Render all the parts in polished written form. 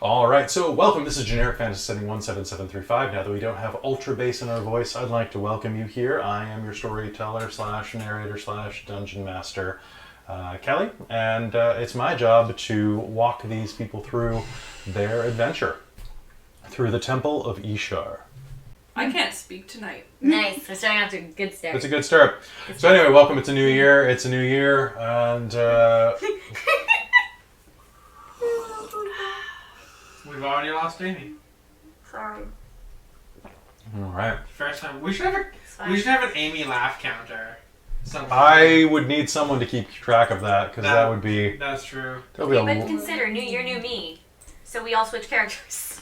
Alright, so welcome. This is Generic Fantasy Setting 17735. Now that we don't have ultra bass in our voice, I'd like to welcome you here. I am your storyteller slash narrator slash dungeon master, Kelly, and it's my job to walk these people through their adventure through the Temple of Yshar. I can't speak tonight. Nice. We're starting off to a good start. It's a good start. So anyway, welcome. It's a new year. And we've already lost Amy. Sorry. Alright. First time. We should have an Amy laugh counter. I would need someone to keep track of that, because that would be... That's true. That would be But consider, new year, new me. So we all switch characters.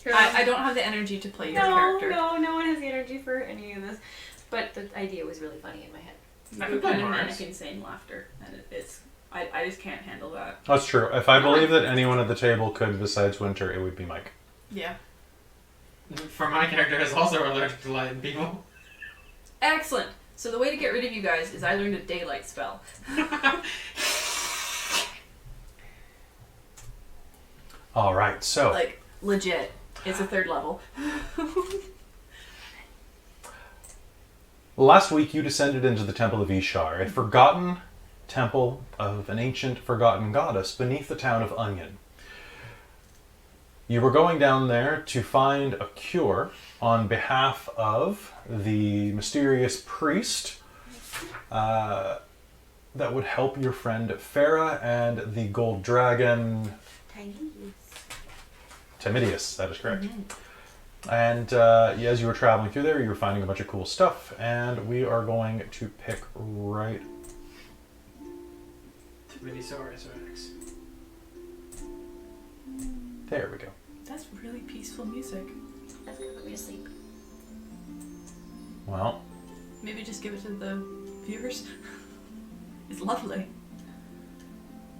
I don't have the energy to play your character. No one has the energy for any of this. But the idea was really funny in my head. I I'm could play kind of Mars. manic insane laughter, and I just can't handle that. That's true. If I believe that anyone at the table could besides Winter, it would be Mike. Yeah. For my character is also allergic to light and people. Excellent. So the way to get rid of you guys is I learned a daylight spell. Alright, so... Like, legit. It's a 3rd level. Last week you descended into the Temple of Yshar, a forgotten temple of an ancient forgotten goddess beneath the town of Onion. You were going down there to find a cure on behalf of the mysterious priest that would help your friend Fera and the gold dragon Timidius, that is correct. Mm-hmm. And as you were traveling through there, you were finding a bunch of cool stuff, and we are going to pick right... Timidisaurus Rex. There we go. That's really peaceful music. That's gonna put me to sleep. Well... Maybe just give it to the viewers. It's lovely.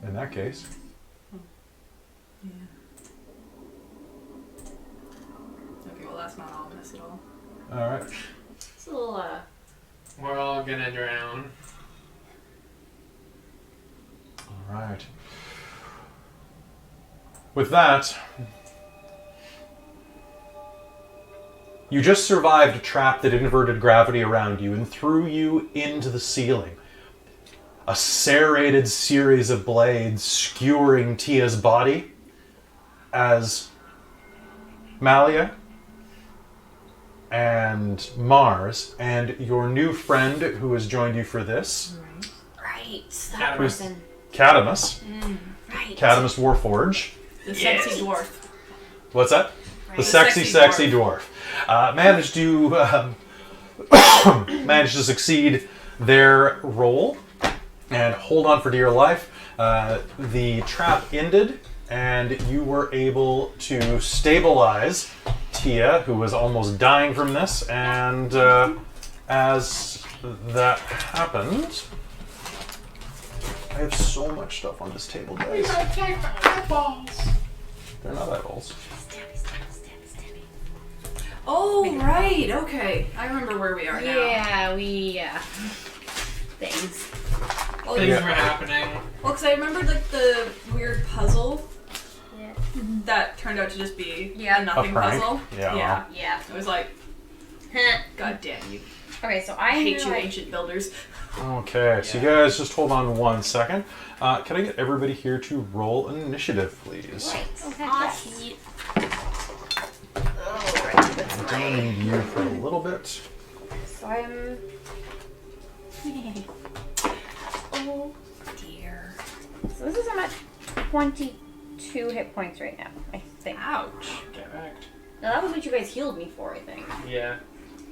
In that case... Yeah. Okay, well that's not ominous at all. Alright. It's a little, We're all gonna drown. Alright. With that, you just survived a trap that inverted gravity around you and threw you into the ceiling. A serrated series of blades skewering Tia's body as Malia and Mars and your new friend who has joined you for this, right. That Catamus. person. Catamus, Right. Catamus Warforge. The sexy dwarf. What's that? Right. The sexy dwarf. Managed to succeed their role and hold on for dear life. The trap ended, and you were able to stabilize Tia, who was almost dying from this. And as that happened, I have so much stuff on this table, guys. Eyeballs. They're not eyeballs. Stabby. Oh, right. Okay. I remember where we are now. Yeah, things. Oh, Things yeah. were happening. Well, because I remembered like the weird puzzle Yeah. that turned out to just be Yeah. a nothing A prank? puzzle. Yeah. Yeah. I was like, God damn you. Okay, so I I hate knew you, I- ancient builders. Okay, so you guys just hold on 1 second. Can I get everybody here to roll initiative, please? Right. Okay. Awesome. Oh, right. That's I'm going to right. need you for a little bit. So I'm. Oh dear. So this is I'm at 22 hit points right now, I think. Ouch. Get wrecked. Now that was what you guys healed me for, I think. Yeah.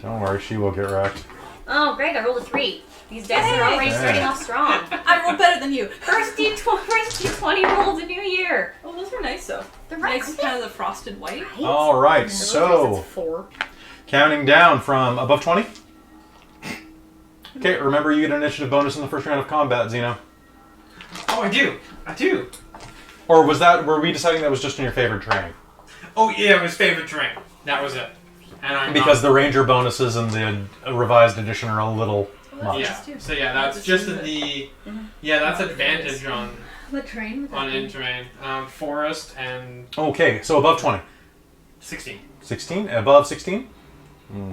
Don't worry, she will get wrecked. Oh, great! I rolled a 3. These dice are already Hey. starting off strong. I rolled better than you. First D20 roll of the new year. Oh, those were nice though. They're right. Nice, kind of the frosted white. Right? All right, No, so it's 4. counting down from above 20. Okay, remember you get an initiative bonus in the first round of combat, Xeno. Oh, I do. Or were we deciding that was just in your favorite training? Oh, yeah, it was favorite drink. That was it. And I'm Because not, the Ranger bonuses in the revised edition are a little much. Yeah. So yeah, that's just in the... Yeah, that's advantage on What terrain would On that be? in-terrain. Forest and Okay, so above 20. 16. 16? Above 16?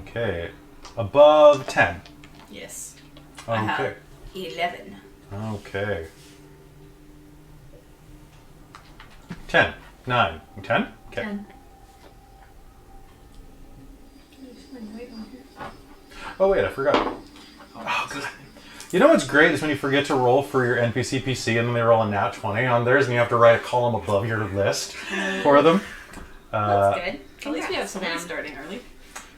Okay. Above 10. Yes. Okay. 11. Okay. 10. 9. 10? Okay. 10. Oh, wait, I forgot. Oh, God. You know what's great is when you forget to roll for your NPC PC and then they roll a nat 20 on theirs and you have to write a column above your list for them. That's good. At least we have Congrats to somebody them. starting early.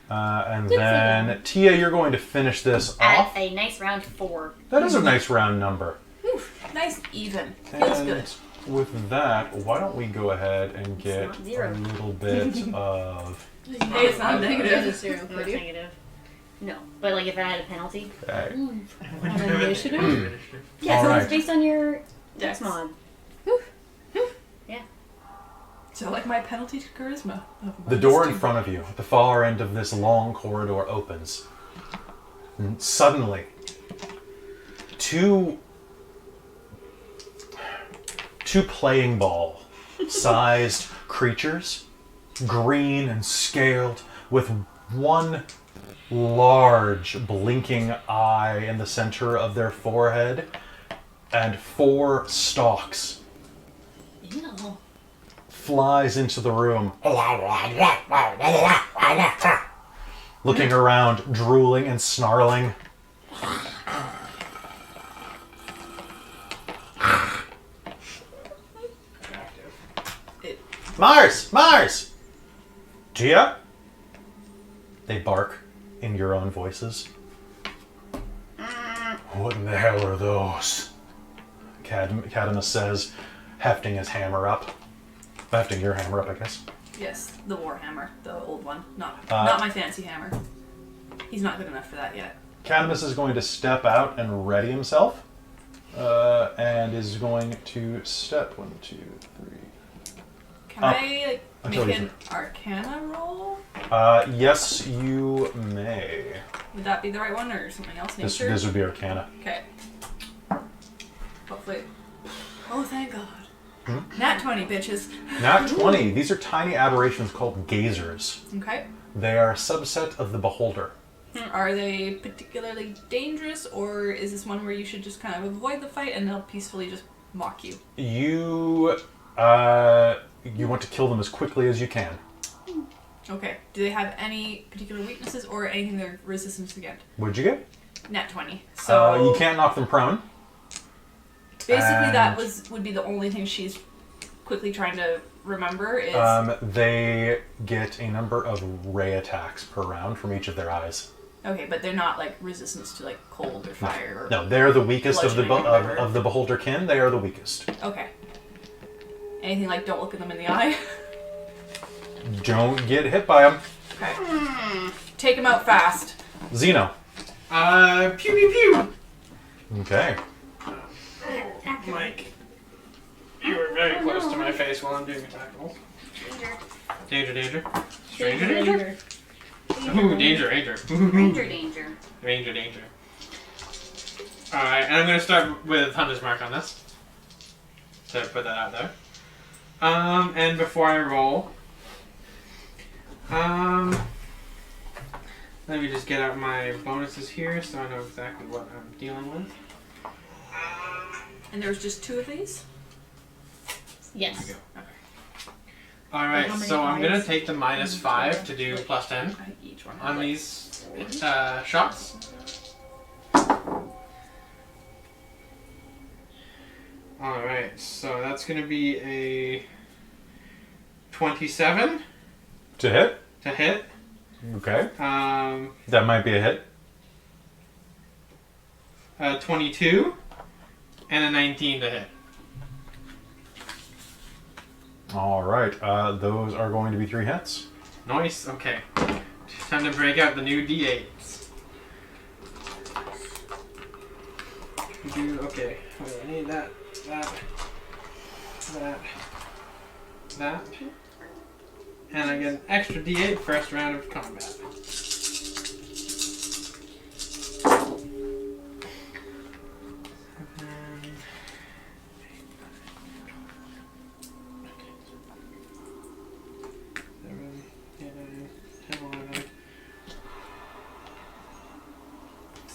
And Good for then, them. Tia, you're going to finish this At off. a nice round 4. That is a nice round number. Whew, nice even. Feels And good. with that, why don't we go ahead and get not zero. a little bit of... Hey, it's not negative. No, it's negative. No, but like if I had a penalty. Okay. When you On have initiative? Yeah, All so right. it's based on your Dex. dex mod. Yeah. So like my penalty to charisma. of The door in -2. front of you, at the far end of this long corridor, opens. And suddenly, two playing ball sized creatures, green and scaled, with one large blinking eye in the center of their forehead, and 4 stalks, Ew. flies into the room, looking around, drooling and snarling. Mars! Mars! Tia? They bark in your own voices. What in the hell are those? Cadmus says, hefting his hammer up. Hefting your hammer up, I guess. Yes, the warhammer, the old one, not Uh, my fancy hammer. He's not good enough for that yet. Cadmus is going to step out and ready himself. And is going to step 1, 2, 3. Can Up. I like, Until make he's an Arcana roll? Yes, you may. Would that be the right one or something else? This Nature? would be Arcana. Okay. Hopefully. Oh, thank God. Hmm? Nat 20, bitches. Nat 20. These are tiny aberrations called gazers. Okay. They are a subset of the beholder. Are they particularly dangerous, or is this one where you should just kind of avoid the fight and they'll peacefully just mock you? You want to kill them as quickly as you can. Okay. Do they have any particular weaknesses or anything they're resistant against? What'd you get? Nat 20. So You can't knock them prone. basically that and- would be the only thing she's quickly trying to remember is They get a number of ray attacks per round from each of their eyes. okay, but they're not like resistance to like cold or fire or No, they're the weakest of the bludgeoning or whatever. of the beholder kin. They are the weakest. Okay. Anything like don't look at them in the eye? Don't get hit by them. Okay. Take them out fast. Zeno. Pew pew pew! Okay. Mike, you were very close to my face while I'm doing attack rolls. Danger, danger. Stranger, danger. Ooh, danger, danger. Ranger danger. Danger, danger. Alright, and I'm going to start with Hunter's Mark on this. So put that out there. And before I roll, let me just get out my bonuses here so I know exactly what I'm dealing with. And there's just 2 of these? Yes. There we go. Alright, How many so I'm going to eyes? take the -5 to do +10 I think each one has on like these shots. Alright, so that's going to be a 27 To hit. to hit. Okay. That might be a hit. 22 and a 19 to hit. All right. Those are going to be 3 hits. Nice, okay. Time to break out the new D8s. Okay, wait, I need that. And I get an extra D8 first round of combat.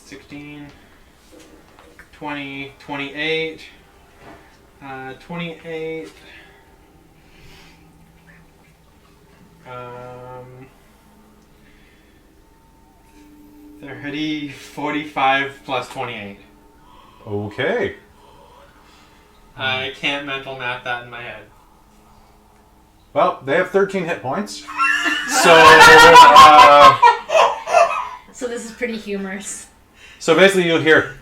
16, 20, 28, 28, 30, 45 plus 28. Okay. I can't mental math that in my head. Well, they have 13 hit points. So, So this is pretty humorous. so basically you'll hear,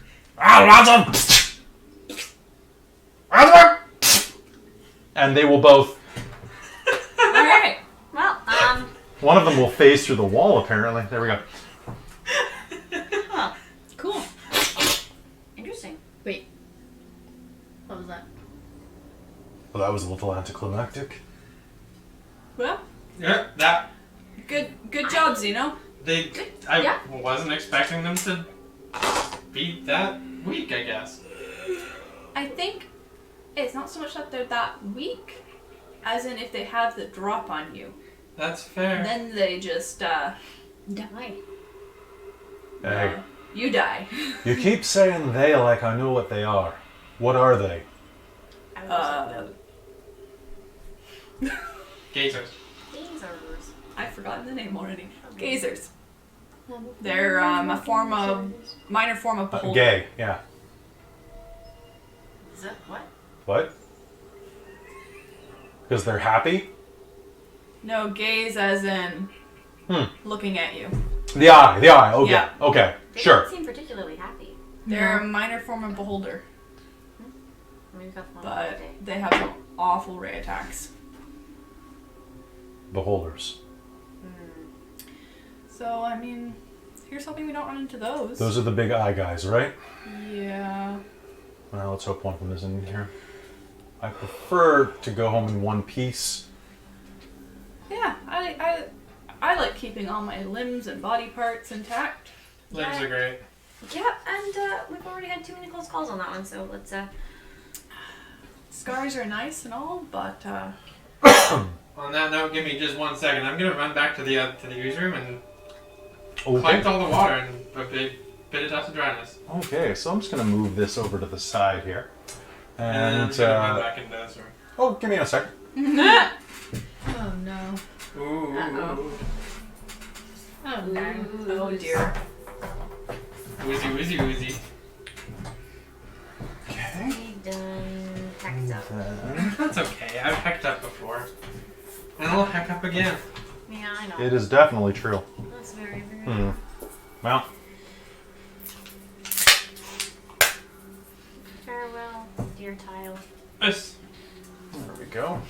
and they will both, Alright. Well, one of them will phase through the wall apparently. There we go. huh. Cool. Interesting. Wait. What was that? Well, that was a little anticlimactic. Well, Yeah, that good job, Zeno. I Yeah. wasn't expecting them to be that weak, I guess. I think it's not so much that they're that weak, as in if they have the drop on you, That's fair. then they just Die. Hey, you die. you keep saying they like I know what they are. What are they? Gazers. I've forgotten the name already. Gazers. They're a minor form of beholder. Gay, yeah. Is that what? What? Because they're happy? No, gaze as in looking at you. The eye, okay, Yeah. okay, They sure. don't seem particularly happy. They're a minor form of beholder, Maybe we've got one but day. they have some awful ray attacks. Beholders. So, I mean, here's hoping we don't run into those. Those are the big eye guys, right? Yeah. Well, let's hope one of them is in here. I prefer to go home in one piece. Yeah, I like keeping all my limbs and body parts intact. Limbs are great. Yeah, and we've already had too many close calls on that one, so let's Scars are nice and all, but On that note, give me just 1 second. I'm gonna run back to the use room and Okay. collect all the water and a bit of dust and dryness. Okay, so I'm just going to move this over to the side here. And And, then I'm gonna run back into this room. oh, give me a sec. oh no. Ooh. Uh-oh. Oh, darn. Oh dear. Woozy, woozy, woozy. Okay. done packed up. Then That's okay. I've hecked up before. And I'll heck up again. Yeah, I know. it is definitely true. That's very, very. Well, Farewell, dear tile. Yes. there we go.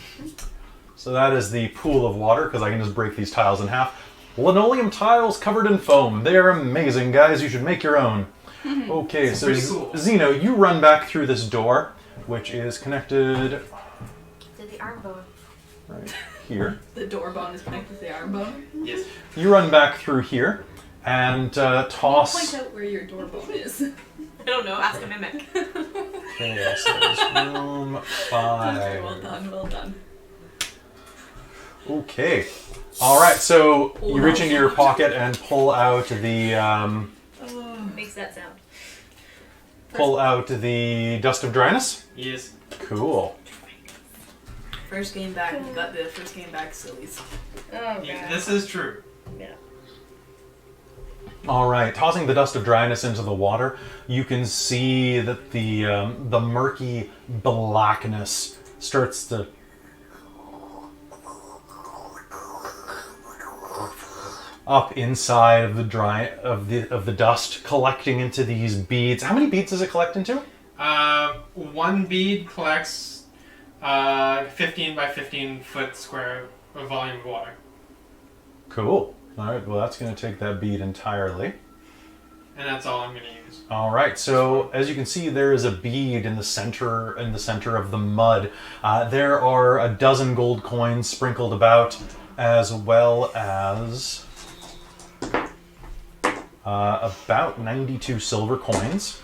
So that is the pool of water, because I can just break these tiles in half. Linoleum tiles covered in foam. They are amazing, guys. You should make your own. Okay, so pretty cool. Zeno, you run back through this door, which is connected To the arm bone. right here. The door bone is connected to the arm bone. Yes. You run back through here and toss. Point out where your door bone is. I don't know, ask a mimic. Okay, so there's room 5. Okay, well done, well done. Okay. All right. So you reach into your pocket and pull out the Makes that sound. dust of dryness. Yes. Cool. First game back, you got the first game back sillies. Oh, Yeah, this is true. Yeah. All right. Tossing the dust of dryness into the water, you can see that the murky blackness starts to up inside of the dust, collecting into these beads. How many beads does it collect into? One bead collects 15 by 15 foot square of volume of water. Cool. All right. Well, that's going to take that bead entirely. And that's all I'm going to use. All right. So as you can see, there is a bead in the center of the mud. There are a dozen gold coins sprinkled about, as well as about 92 silver coins,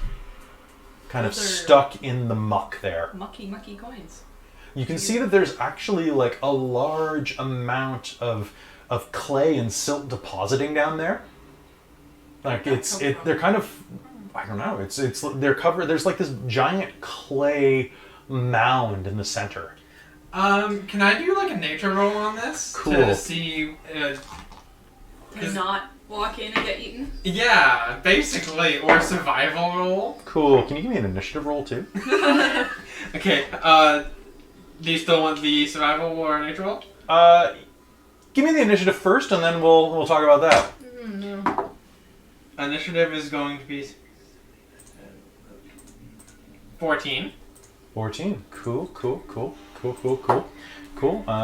kind of Those are- stuck in the muck there. Mucky coins. You can see that there's actually like a large amount of clay and silt depositing down there. Like they're kind of, I don't know. They're covered. There's like this giant clay mound in the center. Can I do like a nature roll on this Cool. to see? To not walk in and get eaten. Yeah, basically, or survival roll. Cool. Can you give me an initiative roll too? Okay. Do you still want the survival or nature roll? Give me the initiative first, and then we'll talk about that. No. Initiative is going to be 14. 14. Cool.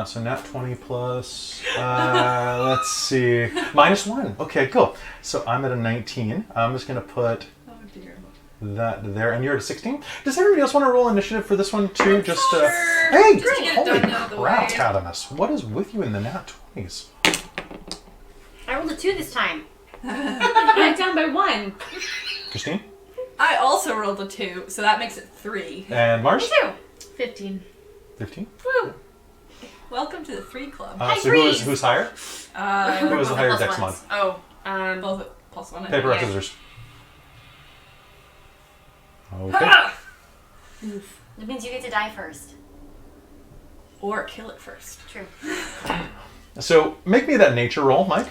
So nat 20 plus, let's see, -1. Okay, cool. So I'm at a 19. I'm just going to put Oh dear. that there, and you're at a 16. Does everybody else want to roll initiative for this one too? Just Sure. hey, Just to get it holy done out of the crap, way. Tadamus. What is with you in the nat 20s? I rolled a 2 this time. I'm down by 1. Christine? I also rolled a 2, so that makes it 3. And Mars? Me too. 15. 15. Woo! Welcome to the 3 club. So who's higher? Who has the higher Plus dex mod? ones. Oh, Both at +1. I Paper, rock, Yeah. scissors. think. Okay. Ha! that means you get to die first. Or kill it first. True. So make me that nature roll, Mike.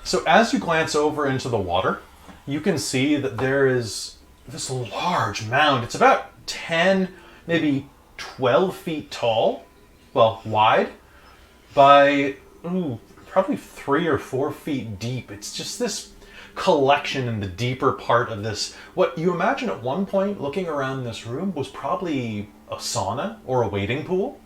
So as you glance over into the water, you can see that there is this large mound. It's about 10, maybe 12 feet tall, well, wide, by probably 3 or 4 feet deep. It's just this collection in the deeper part of this. What you imagine at one point looking around this room was probably a sauna or a wading pool.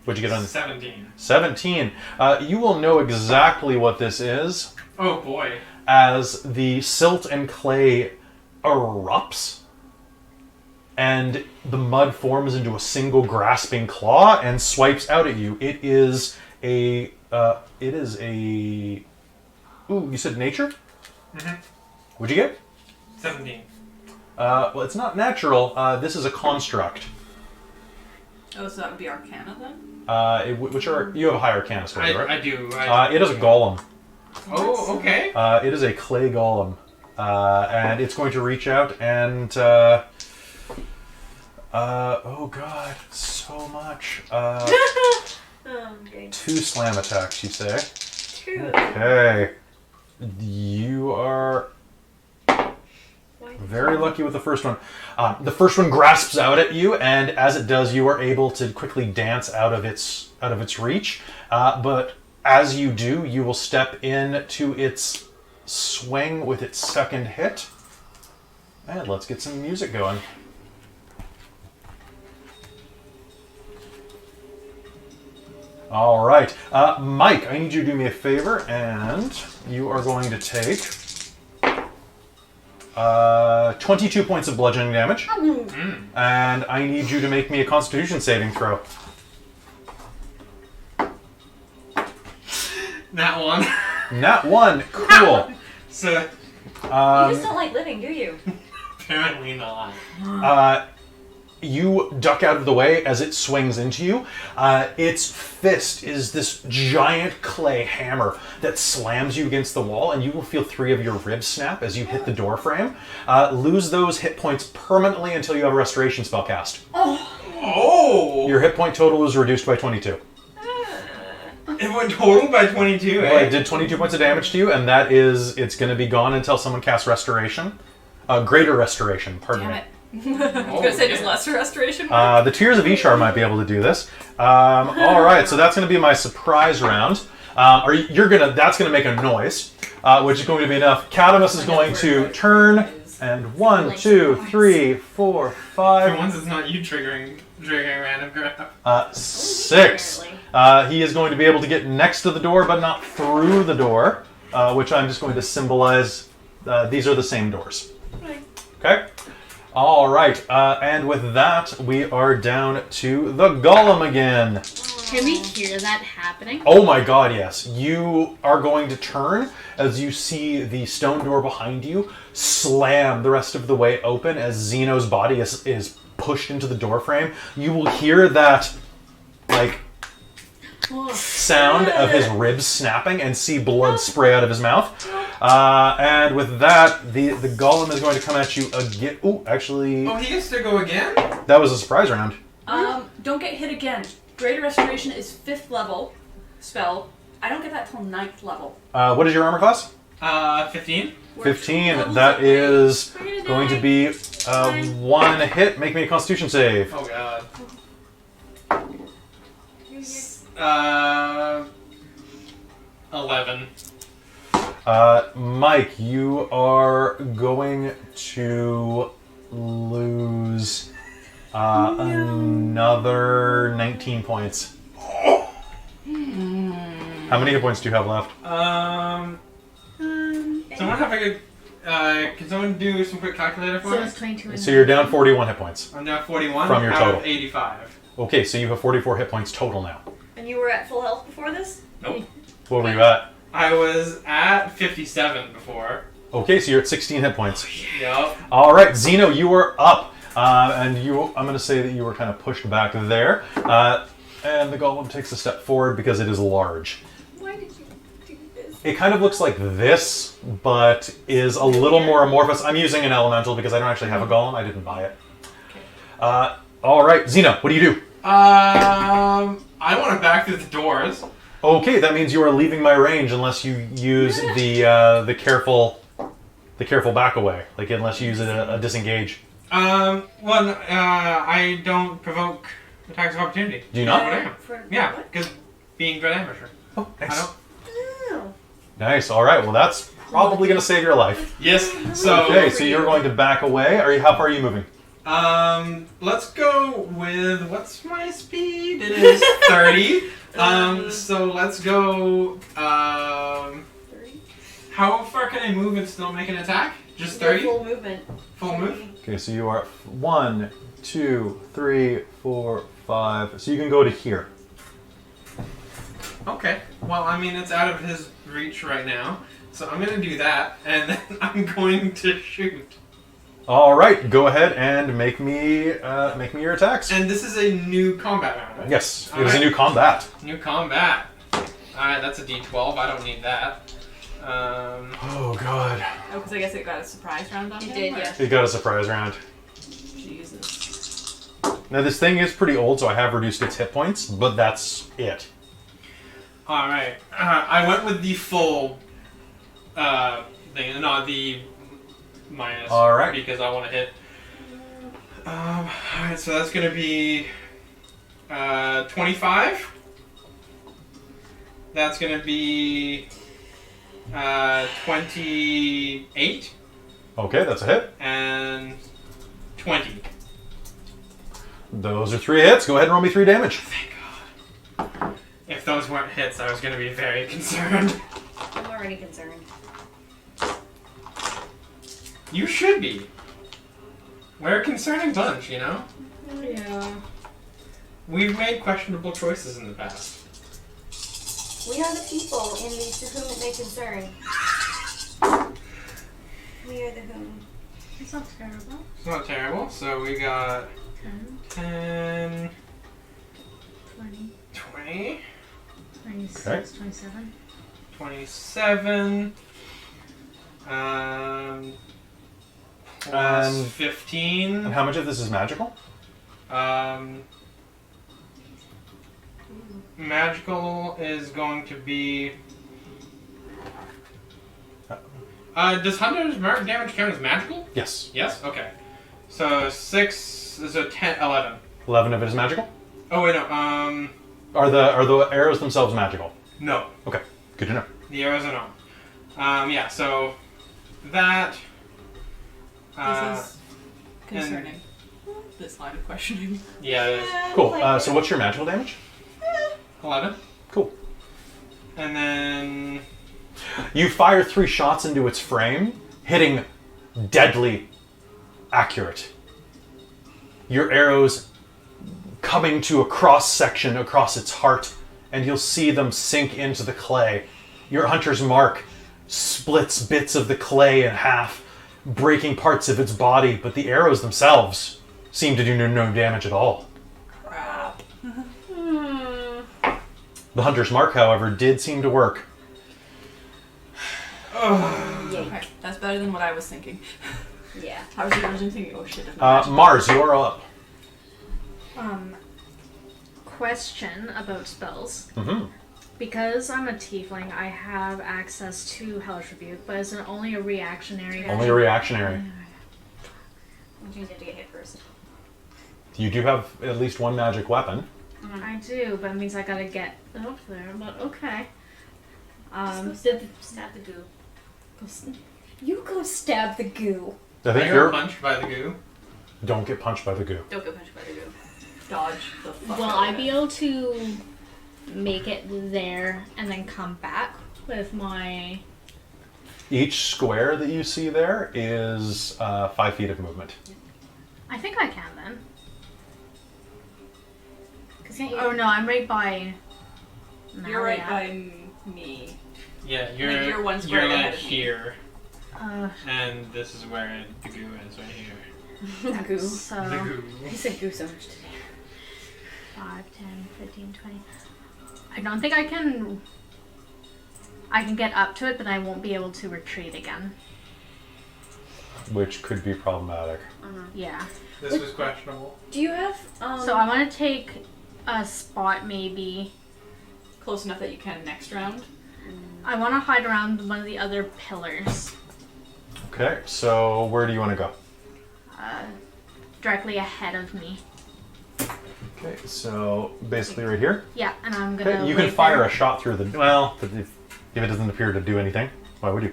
What'd you get on 17. 17? You will know exactly what this is Oh boy. as the silt and clay erupts and the mud forms into a single grasping claw and swipes out at you. It is a ooh, you said nature? Mhm. What'd you get? 17. Well, it's not natural. This is a construct. Oh, so that would be Arcana then? Which are, you have a higher Arcana score, right? I do. It is a golem. Oh, okay. It is a clay golem, and it's going to reach out and oh god, so much. Okay. 2 slam attacks, you say? 2. Okay, you are very lucky with the first one. The first one grasps out at you, and as it does, you are able to quickly dance out of its reach. But as you do, you will step into its swing with its second hit. And let's get some music going. All right, Mike, I need you to do me a favor, and you are going to take 22 points of bludgeoning damage, and I need you to make me a Constitution saving throw. That one. Nat 1, cool. So, You just don't like living, do you? apparently not. You duck out of the way as it swings into you. Its fist is this giant clay hammer that slams you against the wall, and you will feel 3 of your ribs snap as you hit the door frame. Lose those hit points permanently until you have a restoration spell cast. Oh! Your hit point total is reduced by 22. It went total by 22, Well, eh? it did 22 points of damage to you, and that is, it's going to be gone until someone casts restoration. Greater restoration, pardon Damn me. it. I was gonna say, does lesser restoration work? The Tears of Yshar might be able to do this. All right, so that's going to be my surprise round. That's going to make a noise, which is going to be enough. Catamus is going to turn, and 1, 2, 3, 4, For 5, once, it's not you triggering random crap. 6. He is going to be able to get next to the door, but not through the door, which I'm just going to symbolize. These are the same doors. Okay? All right, and with that, we are down to the golem again. Can we hear that happening? Oh my god, yes. You are going to turn as you see the stone door behind you slam the rest of the way open as Zeno's body is pushed into the door frame. You will hear that, like, sound of his ribs snapping and see blood spray out of his mouth. And with that, the golem is going to come at you again. Ooh, actually, Oh, he gets to go again? that was a surprise round. Don't get hit again. Greater Restoration is 5th level spell. I don't get that till 9th level. What is your armor class? 15. 15. That is going to be 1 hit. Make me a Constitution save. Oh god. 11. Mike, you are going to lose another 19 points. How many hit points do you have left? Someone have like a. Can someone do some quick calculator for So me? it's 22 and So you're down 41 hit points. I'm now 41 From your out total. of 85. Okay, so you have 44 hit points total now. And you were at full health before this? Nope. What were you at? I was at 57 before. Okay, so you're at 16 hit points. Yup. All right, Zeno, you are up. And I'm going to say that you were kind of pushed back there. And the golem takes a step forward because it is large. Why did you do this? It kind of looks like this, but is a little more amorphous. I'm using an elemental because I don't actually have a golem. I didn't buy it. All right, Zeno, what do you do? I want to back through the doors. Okay, that means you are leaving my range unless you use the careful back away. Like unless you use a disengage. I don't provoke attacks of opportunity. Do you not? That's what I am. Yeah, because being dread ambusher. Oh, I nice. don't. Nice. All right. Well, that's probably going to save your life. Yes. So. Okay, so you're going to back away. How far are you moving? Let's go with what's my speed? It is 30. So let's go. 30? How far can I move and still make an attack? Just 30. Full movement. Full move. Okay, so you are 1, 2, 3, 4, 5. So you can go to here. Okay. Well, I mean, it's out of his reach right now, so I'm gonna do that, and then I'm going to shoot. All right, go ahead and make me your attacks. And this is a new combat round, right? Yes, All it is a right. new combat. New combat. Alright, that's a D12. I don't need that. Oh god, Oh, because I guess it got a surprise round on It him? did, or- yeah. it got a surprise round. Jesus. Now this thing is pretty old, so I have reduced its hit points, but that's it. Alright. I went with the full thing, not the minus. All right. Because I want to hit. Alright, so that's going to be 25. That's going to be 28 Okay, that's a hit. and 20. Those are 3 hits. Go ahead and roll me 3 damage. Thank God. If those weren't hits, I was going to be very concerned. I'm already concerned. You should be. We're a concerning bunch, you know? Yeah. We've made questionable choices in the past. We are the people in these to whom it may concern. We are the whom. It's not terrible. It's not terrible. So we got 10, 10, 20, 20, 26, Okay. 27. 27, plus And 15. And how much of this is magical? Magical is going to be. Does Hunter's Mark damage count as magical? Yes. Yes? Okay. So 6, so 10, 11. 11 of it is magical? Oh, wait, no. Are the arrows themselves magical? No. Okay, good to know. The arrows are not. Yeah, so that. This is concerning. This line of questioning. Yeah, it is. Cool. So what's your magical damage? 11. Cool. And then. You fire 3 shots into its frame, hitting deadly accurate. Your arrows coming to a cross section across its heart, and you'll see them sink into the clay. Your hunter's mark splits bits of the clay in half, breaking parts of its body, but the arrows themselves seem to do no damage at all. Crap. The hunter's mark, however, did seem to work. Oh. Okay, that's better than what I was thinking. Yeah. I was originally thinking, oh shit, there's no magic. Mars, you're up. Question about spells. Mm-hmm. Because I'm a tiefling, I have access to Hellish Rebuke, but is it only a reactionary? Only a reactionary. Which means you have to get hit first. You do have at least one magic weapon. I do, but it means I gotta get up there. But okay. Stab the goo. You go stab the goo. I think I got you're. punched by the goo. Don't get punched by the goo. Don't get punched by the goo. Dodge the fuck Will out I of be it. able to make it there and then come back with my? Each square that you see there is 5 feet of movement. I think I can then. Can't you? Oh no, I'm right by. You're right Malia. by me. Yeah, you're one square you're ahead like of me. here, Uh, and this is where the goo is, right here. The goo. so The goo. He said goo so much today. 5, 10, 15, 20. I don't think I can. I can get up to it, but I won't be able to retreat again. Which could be problematic. Yeah. This was questionable. Do you have So I want to take a spot maybe. Close enough that you can next round. I want to hide around one of the other pillars. Okay, so where do you want to go? Directly ahead of me. Okay, so basically right here. Yeah, and I'm gonna. Okay, you can wait fire there. a shot through the. Well, if it doesn't appear to do anything, why would you?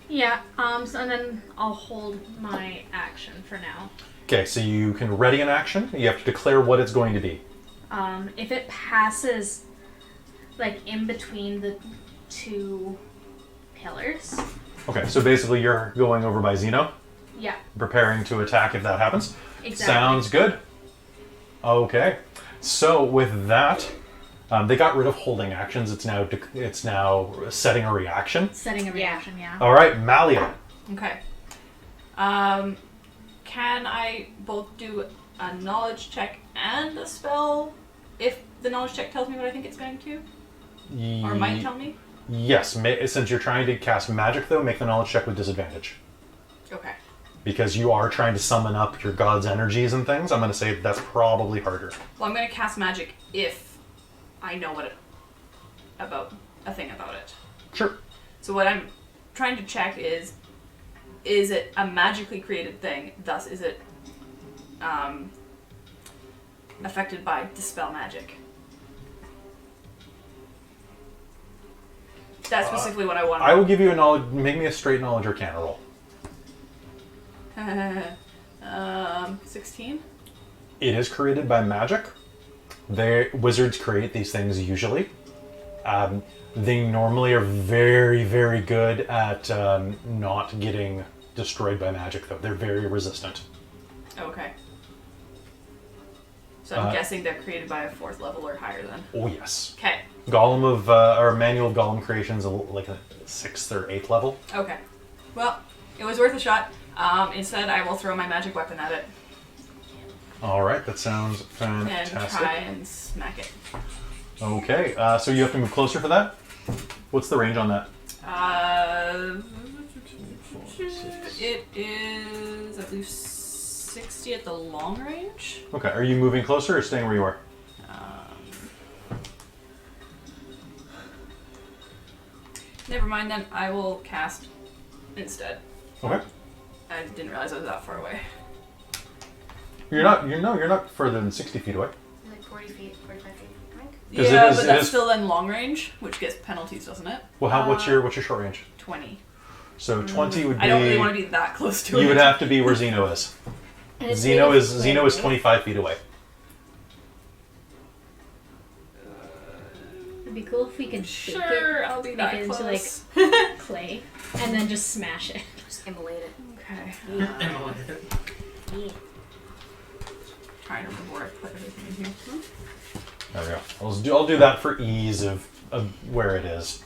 Yeah. So and then I'll hold my action for now. Okay, so you can ready an action. You have to declare what it's going to be. If it passes, like in between the two pillars. Okay, so basically you're going over by Xeno, Yeah. preparing to attack if that happens. Exactly. Sounds good. Okay, so with that, they got rid of holding actions. It's now setting a reaction. Setting a reaction. Yeah. All right, MacLeod. Okay. Can I both do a knowledge check and a spell if the knowledge check tells me what I think it's going to? Or might tell me? Yes, since you're trying to cast magic, though, make the knowledge check with disadvantage. Okay. Because you are trying to summon up your god's energies and things, I'm going to say that's probably harder. Well, I'm going to cast magic if I know a thing about it. Sure. So what I'm trying to check is it a magically created thing? Thus, is it affected by dispel magic? That's specifically what I want. I will give you a knowledge. Make me a straight knowledge arcana roll. 16. It is created by magic. Wizards create these things usually. They normally are very, very good at not getting destroyed by magic, though. They're very resistant. Okay. So I'm guessing they're created by a 4th level or higher then. Oh yes. Okay. Golem of or Manual of Golem Creation's like a 6th or 8th level. Okay. Well, it was worth a shot. Instead, I will throw my magic weapon at it All right, that sounds and fantastic. try and smack it. Okay, so you have to move closer for that. What's the range on that? It is, I believe, 60 at the long range. Okay, are you moving closer or staying where you are? Never mind then, I will cast instead. Okay. I didn't realize I was that far away. You're not further than 60 feet away. Like 40 feet, 45 feet, I think. 'Cause Yeah, it is- but it that's is- still in long range, which gets penalties, doesn't it? Well, what's your short range? 20. So 20 would be. I don't really want to be that close to it. You would have to be where Xeno is. And it's Xeno made of is clay, right? 25 feet away. It'd be cool if we could Sure, I'll be make that it into close. like clay and then just smash it. Just immolate it. Okay. Yeah. Trying to remember where I put everything in here. There we go. I'll do that for ease of where it is.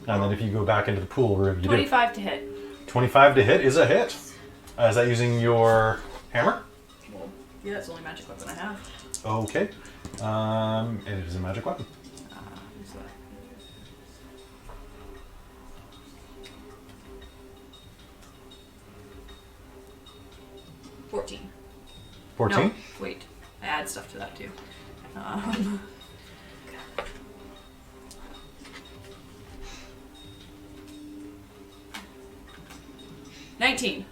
And then if you go back into the pool room, you do. 25 to hit. 25 to hit is a hit. Is that using your hammer? Well, yeah, that's the only magic weapon I have. Okay. And it is a magic weapon. Who's that? 14. 14? No, wait. I add stuff to that too. 19.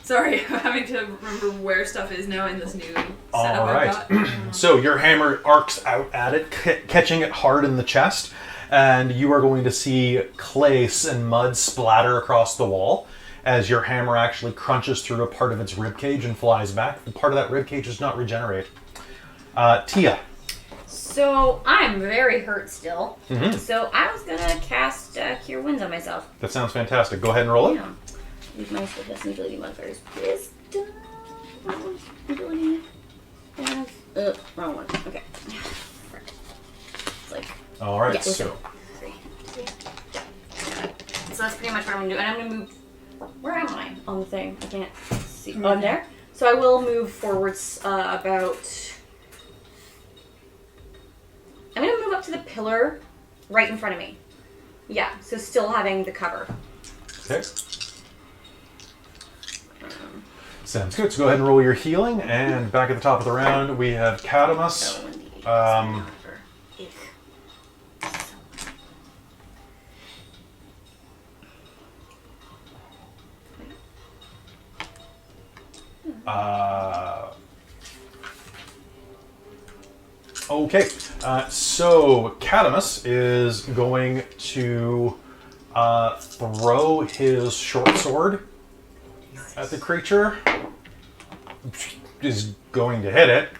Sorry, I'm having to remember where stuff is now in this new setup All I've got. right. So your hammer arcs out at it, catching it hard in the chest, and you are going to see clay and mud splatter across the wall as your hammer actually crunches through a part of its ribcage and flies back. The part of that ribcage does not regenerate. Tia. So I'm very hurt still. Mhm. So I was gonna cast Cure Wounds on myself. That sounds fantastic. Go ahead and roll it. Yeah. Use my fitness and ability modifiers. Wisdom. Ability. Wrong one. Okay. It's like. All right. Yeah, So 3. So that's pretty much what I'm gonna do. And I'm gonna move. Where am I on the thing? I can't see. Oh, I'm there. So I will move forwards about. I'm gonna move up to the pillar right in front of me. Yeah. So still having the cover. okay. Sounds good. So go ahead and roll your healing. And back at the top of the round, we have Catamus. Okay, so Catamus is going to throw his short sword at the creature. Is going to hit it.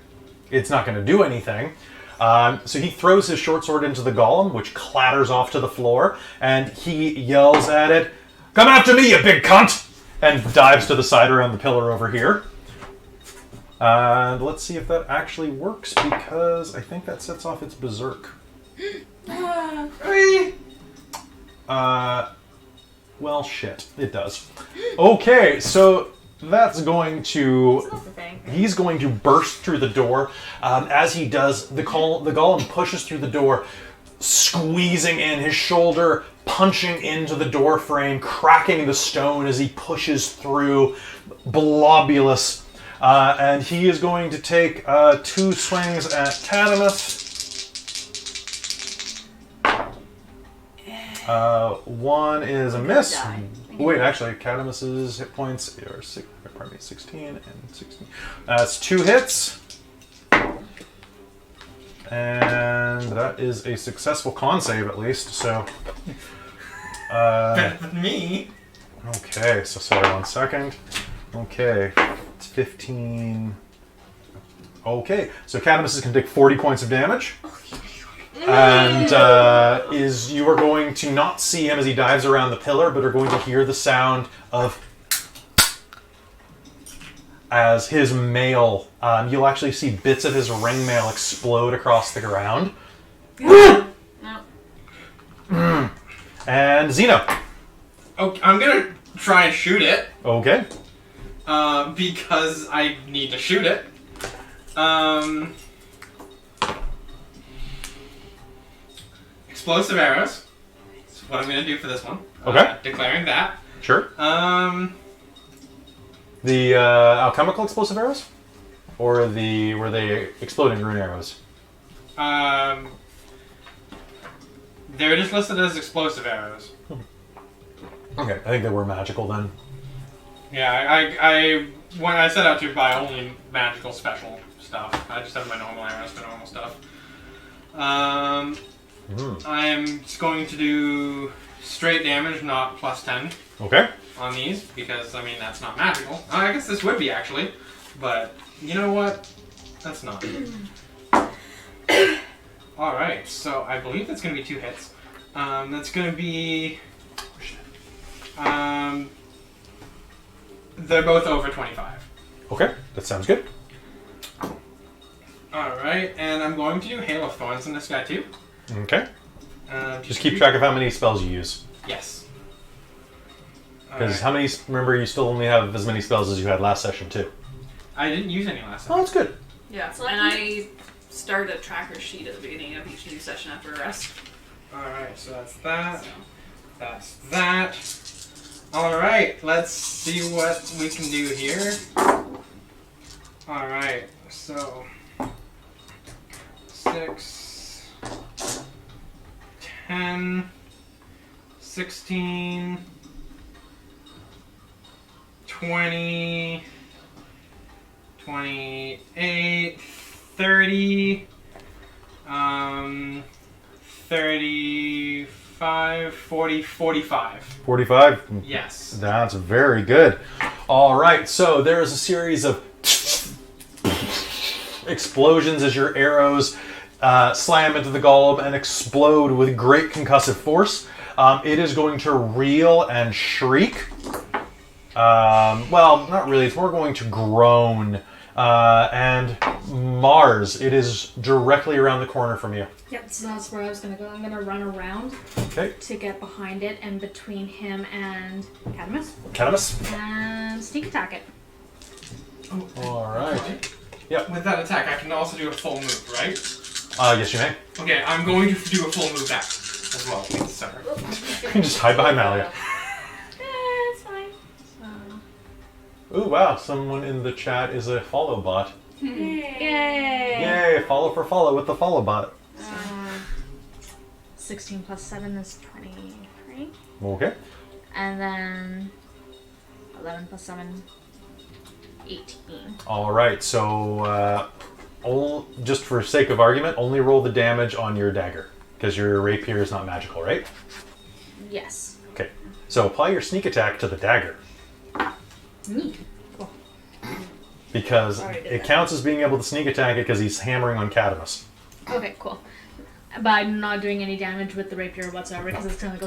It's not going to do anything. So he throws his short sword into the golem, which clatters off to the floor, and he yells at it, "Come after me, you big cunt!" and dives to the side around the pillar over here. And let's see if that actually works, because I think that sets off its berserk. Well, shit. It does. Okay, so that's going to... That's the thing. He's going to burst through the door. As he does, the golem pushes through the door, squeezing in his shoulder, punching into the door frame, cracking the stone as he pushes through, blobulous. And he is going to take 2 swings at Catamus. One is a miss. Die. Wait, actually, Catamus's hit points are 16 and 16. That's 2 hits. And that is a successful con save, at least. So, Better than me. okay, so sorry, 1 second. Okay, it's 15. Okay, so Catamus is going to take 40 points of damage. And you are going to not see him as he dives around the pillar, but are going to hear the sound of as his mail. You'll actually see bits of his ring mail explode across the ground. No. And Zeno. Okay, I'm gonna try and shoot it. Okay. Because I need to shoot it. Explosive arrows. That's what I'm gonna do for this one. Okay. Declaring that. Sure. The alchemical explosive arrows? Or were they exploding rune arrows? They're just listed as explosive arrows. Okay, I think they were magical then. Yeah, I when I set out to buy only magical special stuff. I just have my normal arrows for normal stuff. I'm just going to do straight damage, not plus 10 Okay. on these, because, I mean, that's not magical. I guess this would be, actually, but you know what? That's not. Alright, so I believe that's going to be 2 hits. That's going to be... they're both over 25. Okay, that sounds good. Alright, and I'm going to do Hail of Thorns on this guy, too. Okay. Just keep track of how many spells you use. Yes. Because how many... Remember, you still only have as many spells as you had last session, too. I didn't use any last Oh, time. that's good. Yeah, and I start a tracker sheet at the beginning of each new session after a rest. Alright, so that's that. So. That's that. Alright, let's see what we can do here. Alright, so 6, 10, 16, 20, 28, 30, 35, 40, 45. 45? Yes. That's very good. All right, so there is a series of explosions as your arrows slam into the golem and explode with great concussive force. It is going to reel and shriek. Well, not really. It's more going to groan. And Mars, it is directly around the corner from you. Yep, so that's where I was gonna go. I'm gonna run around Okay. to get behind it and between him and Cadmus Cannabis. and sneak attack it. All right. Yep. With that attack, I can also do a full move, right? Yes, you may. Okay, I'm going to do a full move back as well, please, sir. You can just hide behind MacLeod. It's fine. Ooh, wow. Someone in the chat is a follow bot. Yay! Yay, follow for follow with the follow bot. 16 plus 7 is 23. Okay. And then 11 plus 7, 18. All right, so just for sake of argument, only roll the damage on your dagger, because your rapier is not magical, right? Yes. Okay, so apply your sneak attack to the dagger, Neat. Cool. because Already did it that. counts as being able to sneak attack it because he's hammering on Cadmus. Okay, cool. But I'm not doing any damage with the rapier whatsoever because it's gonna go.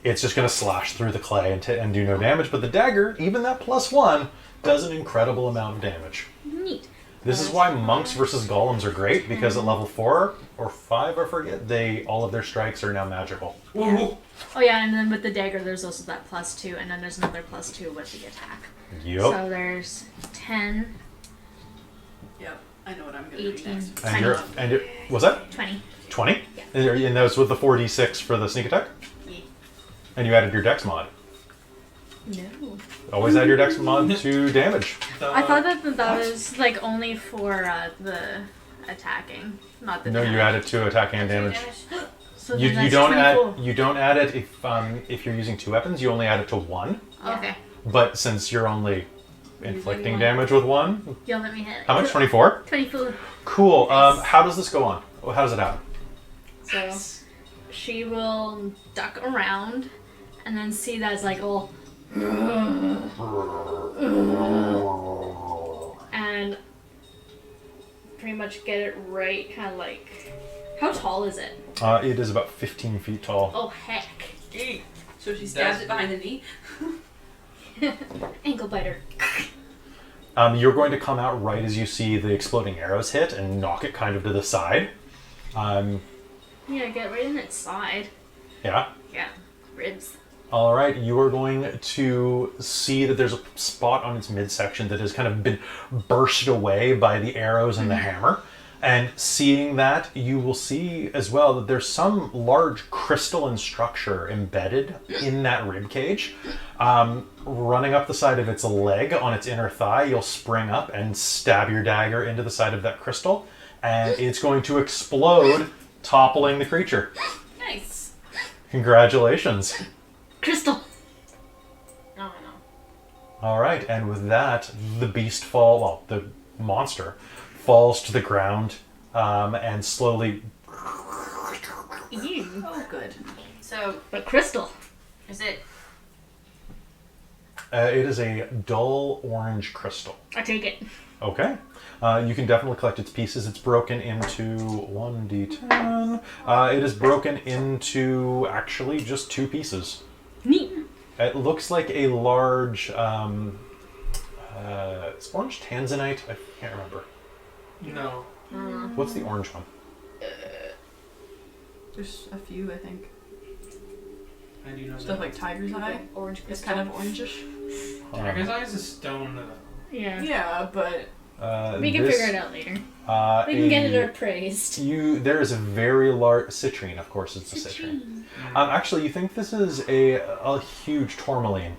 It's just going to slash through the clay and do no damage, but the dagger, even that +1, does an incredible amount of damage. Neat. This is why monks versus golems are great, because at level 4 or 5, I forget, all of their strikes are now magical. Ooh. Oh yeah, and then with the dagger, there's also that +2, and then there's another +2 with the attack. Yep. So there's 10, Yep, I know what I'm gonna do 18, next. 20. Was that 20. 20? Yeah. And that was with the 4d6 for the sneak attack? Yeah. And you added your dex mod. No. Always add your dex mod to damage. I thought that was like only for the attacking, not the No, damage. you add it to attack and damage. So You, then you that's don't add 24. you don't add it if you're using 2 weapons. You only add it to 1. Okay. But since you're only inflicting one. damage with 1, You'll let me hit. how much? 24. 24. Cool. Nice. How does this go on? How does it happen? So she will duck around and then see that it's like all. And pretty much get it right, kind of like. How tall is it? It is about 15 feet tall. Oh heck! So she stabs it behind the knee. Ankle biter. You're going to come out right as you see the exploding arrows hit and knock it kind of to the side. Yeah, get right in its side. Yeah. Yeah, ribs. All right, you are going to see that there's a spot on its midsection that has kind of been burst away by the arrows and the hammer. And seeing that, you will see as well that there's some large crystalline structure embedded in that rib cage. Running up the side of its leg on its inner thigh, you'll spring up and stab your dagger into the side of that crystal, and it's going to explode, toppling the creature. Nice. Congratulations. Crystal. No, no. All right, and with that, the the monster falls to the ground and slowly. Ew. Oh, good. So, But crystal. is it... It is a dull orange crystal. I take it. Okay. You can definitely collect its pieces. It's broken into 1d10. It is broken into actually just 2 pieces. Neat. It looks like a large. It's orange tanzanite. I can't remember. No. What's the orange one? There's a few, I think. I do know Stuff that. like tiger's eye. Orange It's crystal? kind of orangish. Tiger's Eye is a stone. Yeah. Yeah, but We can figure it out later. We can get it appraised. There is a very large citrine, of course. It's a citrine. Actually, you think this is a huge tourmaline.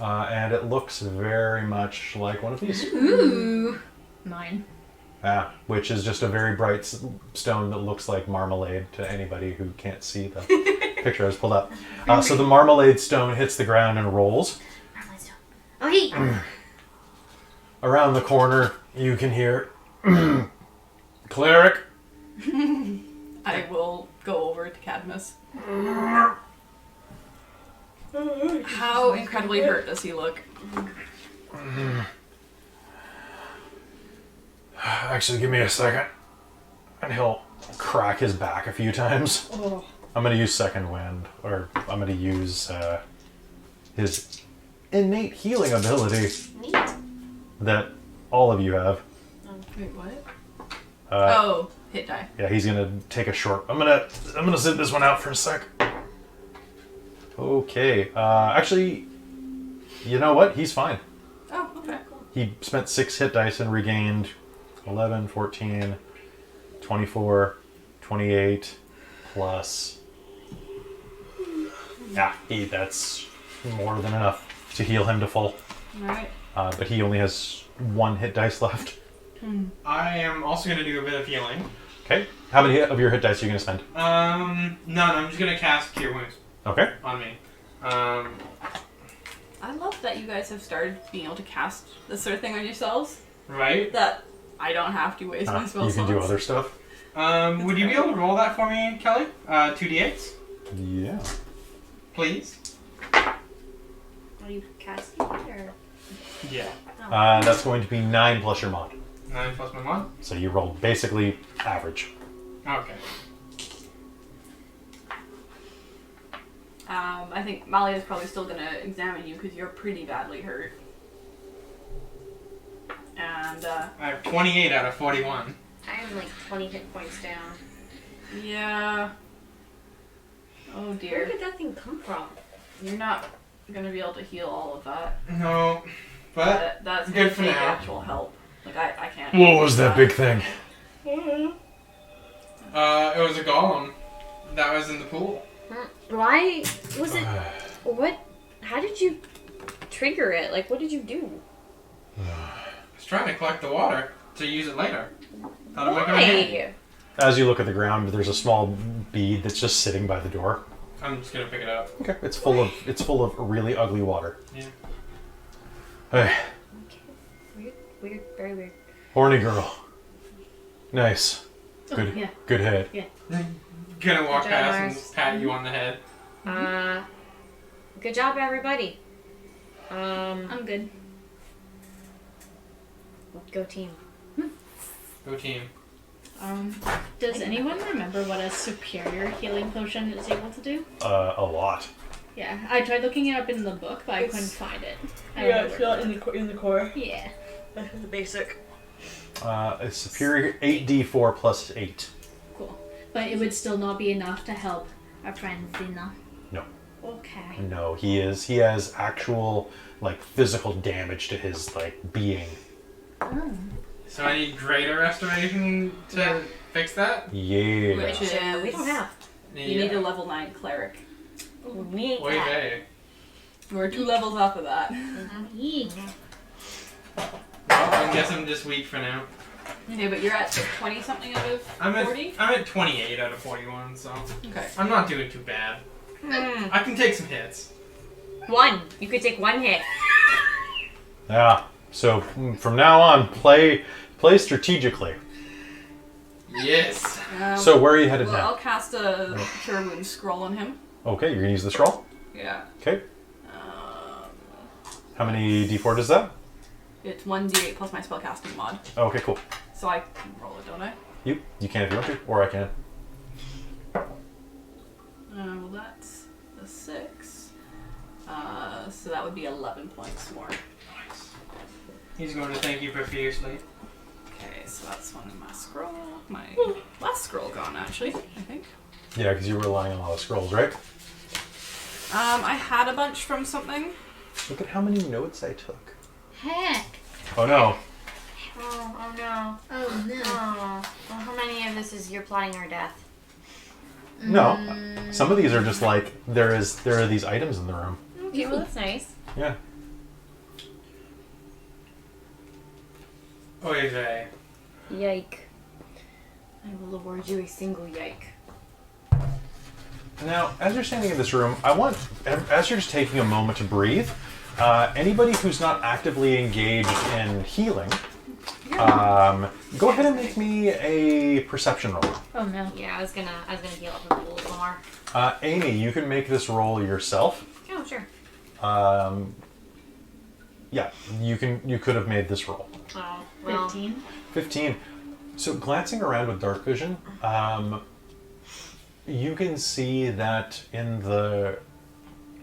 And it looks very much like one of these. Ooh. Mine. Which is just a very bright stone that looks like marmalade to anybody who can't see the picture I was pulled up. So the marmalade stone hits the ground and rolls. Oh, hey! Around the corner, you can hear, Cleric. I will go over to Cadmus. How incredibly hurt does he look? Actually, give me a second. And he'll crack his back a few times. Oh. I'm going to use Second Wind, or I'm going to use his innate healing ability Neat. that all of you have. Wait, what? Oh, hit die. yeah, he's going to take a short. I'm gonna sit this one out for a sec. Okay. Actually, you know what? He's fine. Oh, okay. He spent 6 hit dice and regained 11, 14, 24, 28, plus... Yeah, that's more than enough to heal him to full. Alright. But he only has 1 hit dice left. I am also going to do a bit of healing. Okay. How many of your hit dice are you going to spend? None. I'm just going to cast Cure Wounds Okay. on me. I love that you guys have started being able to cast this sort of thing on yourselves. Right? That I don't have to waste my spell You can do slots. other stuff. Would you be able to roll that for me, Kelly? 2d8s, Yeah. please? Are you casting it, or? Yeah. That's going to be 9 plus your mod. 9 plus my mod? So you rolled basically average. Okay. I think Malia is probably still going to examine you because you're pretty badly hurt. And, I have 28 out of 41. I have like 20 hit points down. yeah. Oh Where dear. did that thing come from? You're not going to be able to heal all of that. No, but That's good going to for take now. actual help. Like, I can't. What was that big thing? it was a golem that was in the pool. Why was it? What? How did you trigger it? Like, what did you do? I was trying to collect the water to use it later. Thought it might come in handy. Why? As you look at the ground, there's a small bead that's just sitting by the door. I'm just gonna pick it up. Okay. It's full of really ugly water. Yeah. Hey, Okay. Weird, very weird. horny girl. Nice. Good. yeah. Good head. Gonna walk Good job, past Mars. and pat you on the head. Good job, everybody. I'm good. Go team. Go team. Does anyone remember what a superior healing potion is able to do? A lot. Yeah, I tried looking it up in the book, but I couldn't find it. I don't know it's where not it in the core. was. Yeah. That's the basic. It's superior 8d4 plus 8. Cool. But it would still not be enough to help our friend Zina. No. Okay. No, he has actual like physical damage to his like being. Oh. So I need greater restoration to fix that? Yeah. Which is... We don't have. You need a level 9 cleric. We ain't Oy that. vey. We're 2 levels off of that. Eek. Well, I guess I'm just weak for now. Okay, but you're at 20 something out of 40? I'm at 28 out of 41, so Okay. I'm not doing too bad. I can take some hits. One. You could take 1 hit. Yeah. So from now on, play strategically. Yes. So where are you headed Well, now? I'll cast a Cure Wounds scroll on him. Okay, you're gonna use the scroll. Yeah. Okay. How many d4 does that? It's 1d8 plus my spellcasting mod. Okay, cool. So I can roll it, don't I? You can if you want to, or I can. Well, that's a 6. So that would be 11 points more. He's going to thank you profusely. Okay, so that's one of my scroll. My last scroll gone, actually, I think. Yeah, because you were relying on all the scrolls, right? I had a bunch from something. Look at how many notes I took. Heck. Oh no. Oh no. Oh no. Oh. Well, how many of this is you're plotting our death? No. Some of these are just like there are these items in the room. Okay, well that's nice. Yeah. Oy vey. Yike. I will award you a single yike. Now, as you're standing in this room, I want, as you're just taking a moment to breathe, anybody who's not actively engaged in healing, go ahead and make me a perception roll. Oh no. Yeah, I was gonna heal up a little more. Amy, you can make this roll yourself. Oh, sure. Yeah, you could have made this roll. Oh, well. 15. 15. So glancing around with dark vision, you can see that in the...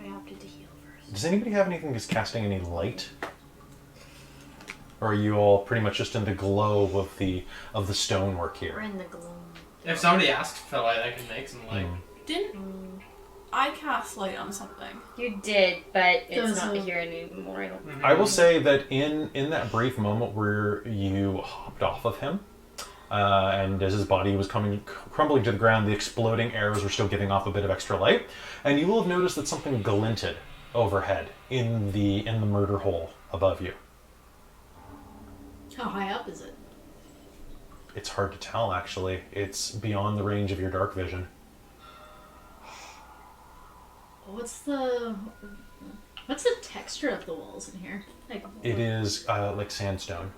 I opted to heal first. Does anybody have anything that's casting any light? Or are you all pretty much just in the glow of the stonework We're here? in the gloom. If somebody asked for light, I can make some light. Didn't I cast light on something? You did, but it's Those not are- here anymore. I don't. I will say that in that brief moment where you hopped off of him, and as his body was crumbling to the ground, the exploding arrows were still giving off a bit of extra light, and you will have noticed that something glinted overhead in the murder hole above you. How high up is it? It's hard to tell, actually. It's beyond the range of your dark vision. What's the texture of the walls in here? Like, It is like sandstone.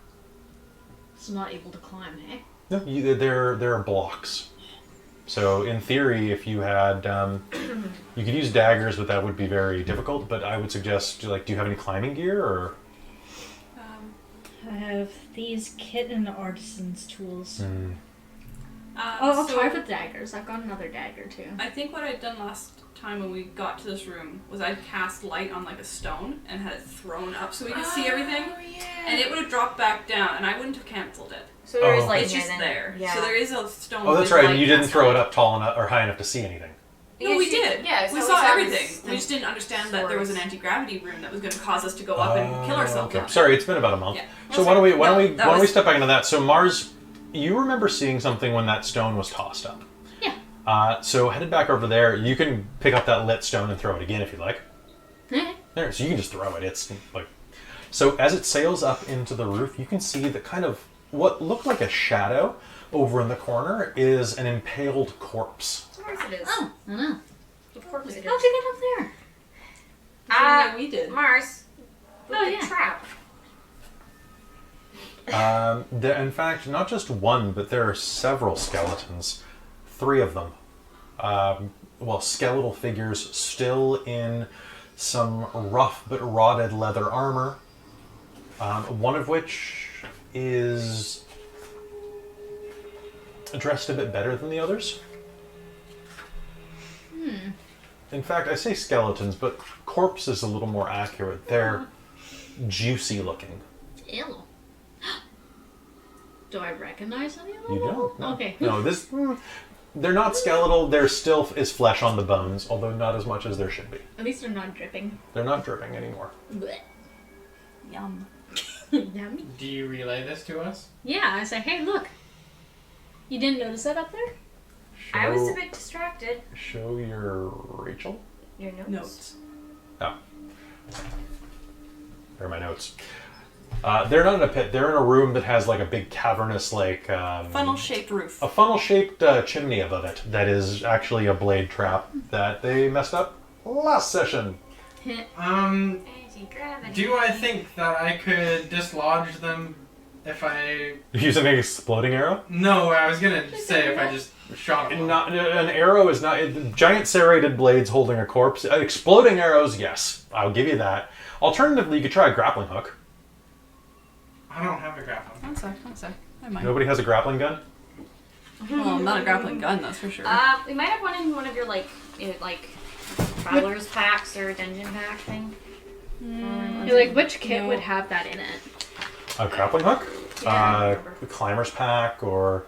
it's not able to climb, eh? No, there are blocks. So in theory, if you had, you could use daggers, but that would be very difficult. But I would suggest, do you have any climbing gear or? I have these kit and artisan's tools. I'll I'll try with daggers. I've got another dagger too. I think what I'd done last time when we got to this room was I'd cast light on like a stone and had it thrown up so we could see everything. And it would have dropped back down and I wouldn't have cancelled it. So there is Oh. like It's just there. Yeah. So there is a stone. Oh, that's with right. light You didn't cast throw on it up tall enough or high enough to see anything. No, we did. Yeah, we so saw this- everything. We just didn't understand that there was an anti-gravity room that was going to cause us to go up and kill ourselves. Okay. on it. Sorry, it's been about a month. Yeah. So That's why don't we fine. No, that we was- step back into that? So Mars, you remember seeing something when that stone was tossed up. Yeah. So headed back over there, you can pick up that lit stone and throw it again if you like. Eh? There, so you can just throw it. It's like, so as it sails up into the roof, you can see the kind of what looked like a shadow over in the corner is an impaled corpse. Of course it is. Oh, I don't know. Of course it is. How'd you get up there? Yeah, we did. Mars. With Oh, the yeah. trap. In fact, not just one, but there are several skeletons. 3 of them. Skeletal figures still in some rough but rotted leather armor. One of which is dressed a bit better than the others. In fact, I say skeletons, but corpse is a little more accurate. They're juicy looking. Ew. Do I recognize any of them? You don't? No. Okay. No, they're not skeletal. There still is flesh on the bones, although not as much as there should be. At least they're not dripping. They're not dripping anymore. Blech. Yum. Yummy. Do you relay this to us? Yeah, I say, hey, look. You didn't notice that up there? I was a bit distracted. Show your Rachel. Your notes. Notes. Oh. There are my notes. They're not in a pit. They're in a room that has like a big cavernous, like Funnel-shaped roof. a funnel-shaped chimney above it. That is actually a blade trap that they messed up last session. Anti-gravity. Do I think that I could dislodge them if I... Using an exploding arrow. No, I was gonna say if I just shot them. Not an arrow is not giant serrated blades holding a corpse. Exploding arrows, yes, I'll give you that. Alternatively, you could try a grappling hook. I don't have a grappling. One sec. I might. Nobody has a grappling gun. Well, not a grappling gun, that's for sure. We might have one in one of your like travelers packs or dungeon pack thing. You're like, which kit No. would have that in it? A grappling hook. Yeah, I remember. A climber's pack, or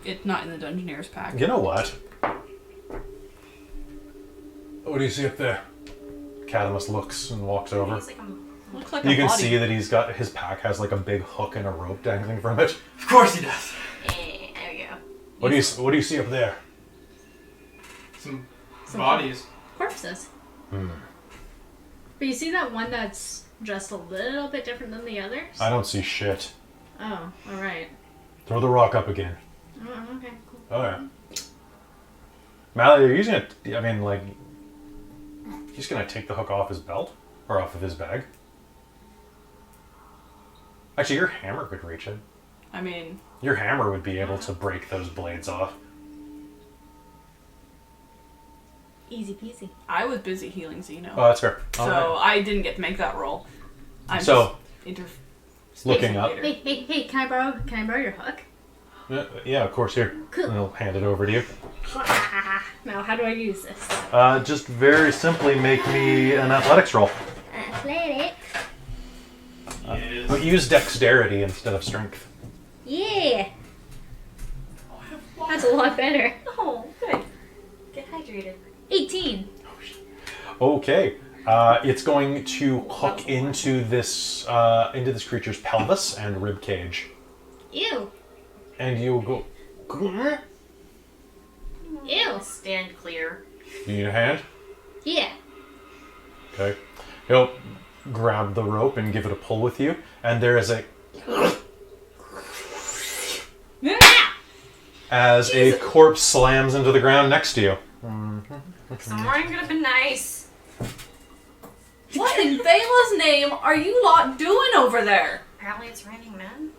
It's not in the Dungeoneer's pack. you know what? What do you see up there? Cadamus looks and walks over. He's like Looks like You a can body. see that his pack has like a big hook and a rope dangling from it. Of course he does. there we go. What do you see up there? Some bodies. Corpses. But you see that one that's just a little bit different than the others? I don't see shit. Oh, alright. Throw the rock up again. Oh, okay, cool. Oh, yeah. MacLeod, are you using it? I mean, like, he's gonna take the hook off his belt? Or off of his bag? Actually, your hammer could reach it. I mean, Your hammer would be able to break those blades off. Easy peasy. I was busy healing Xeno. Oh, that's fair. So I didn't get to make that roll. I'm So, just looking up. Hey, hey, hey, can I borrow your hook? Yeah, of course, here. Cool. And I'll hand it over to you. Now, how do I use this? Just very simply make me an athletics roll. Athletics. But use dexterity instead of strength. Yeah. That's a lot better. Oh, good. Get hydrated. 18. Okay. It's going to hook into this creature's pelvis and rib cage. Ew. And you'll go... Ew. Stand clear. You need a hand? Yeah. Okay. He'll grab the rope and give it a pull with you. And there is a... As a corpse slams into the ground next to you. Someone could have been nice. What in Bela's name are you lot doing over there? Apparently it's raining men.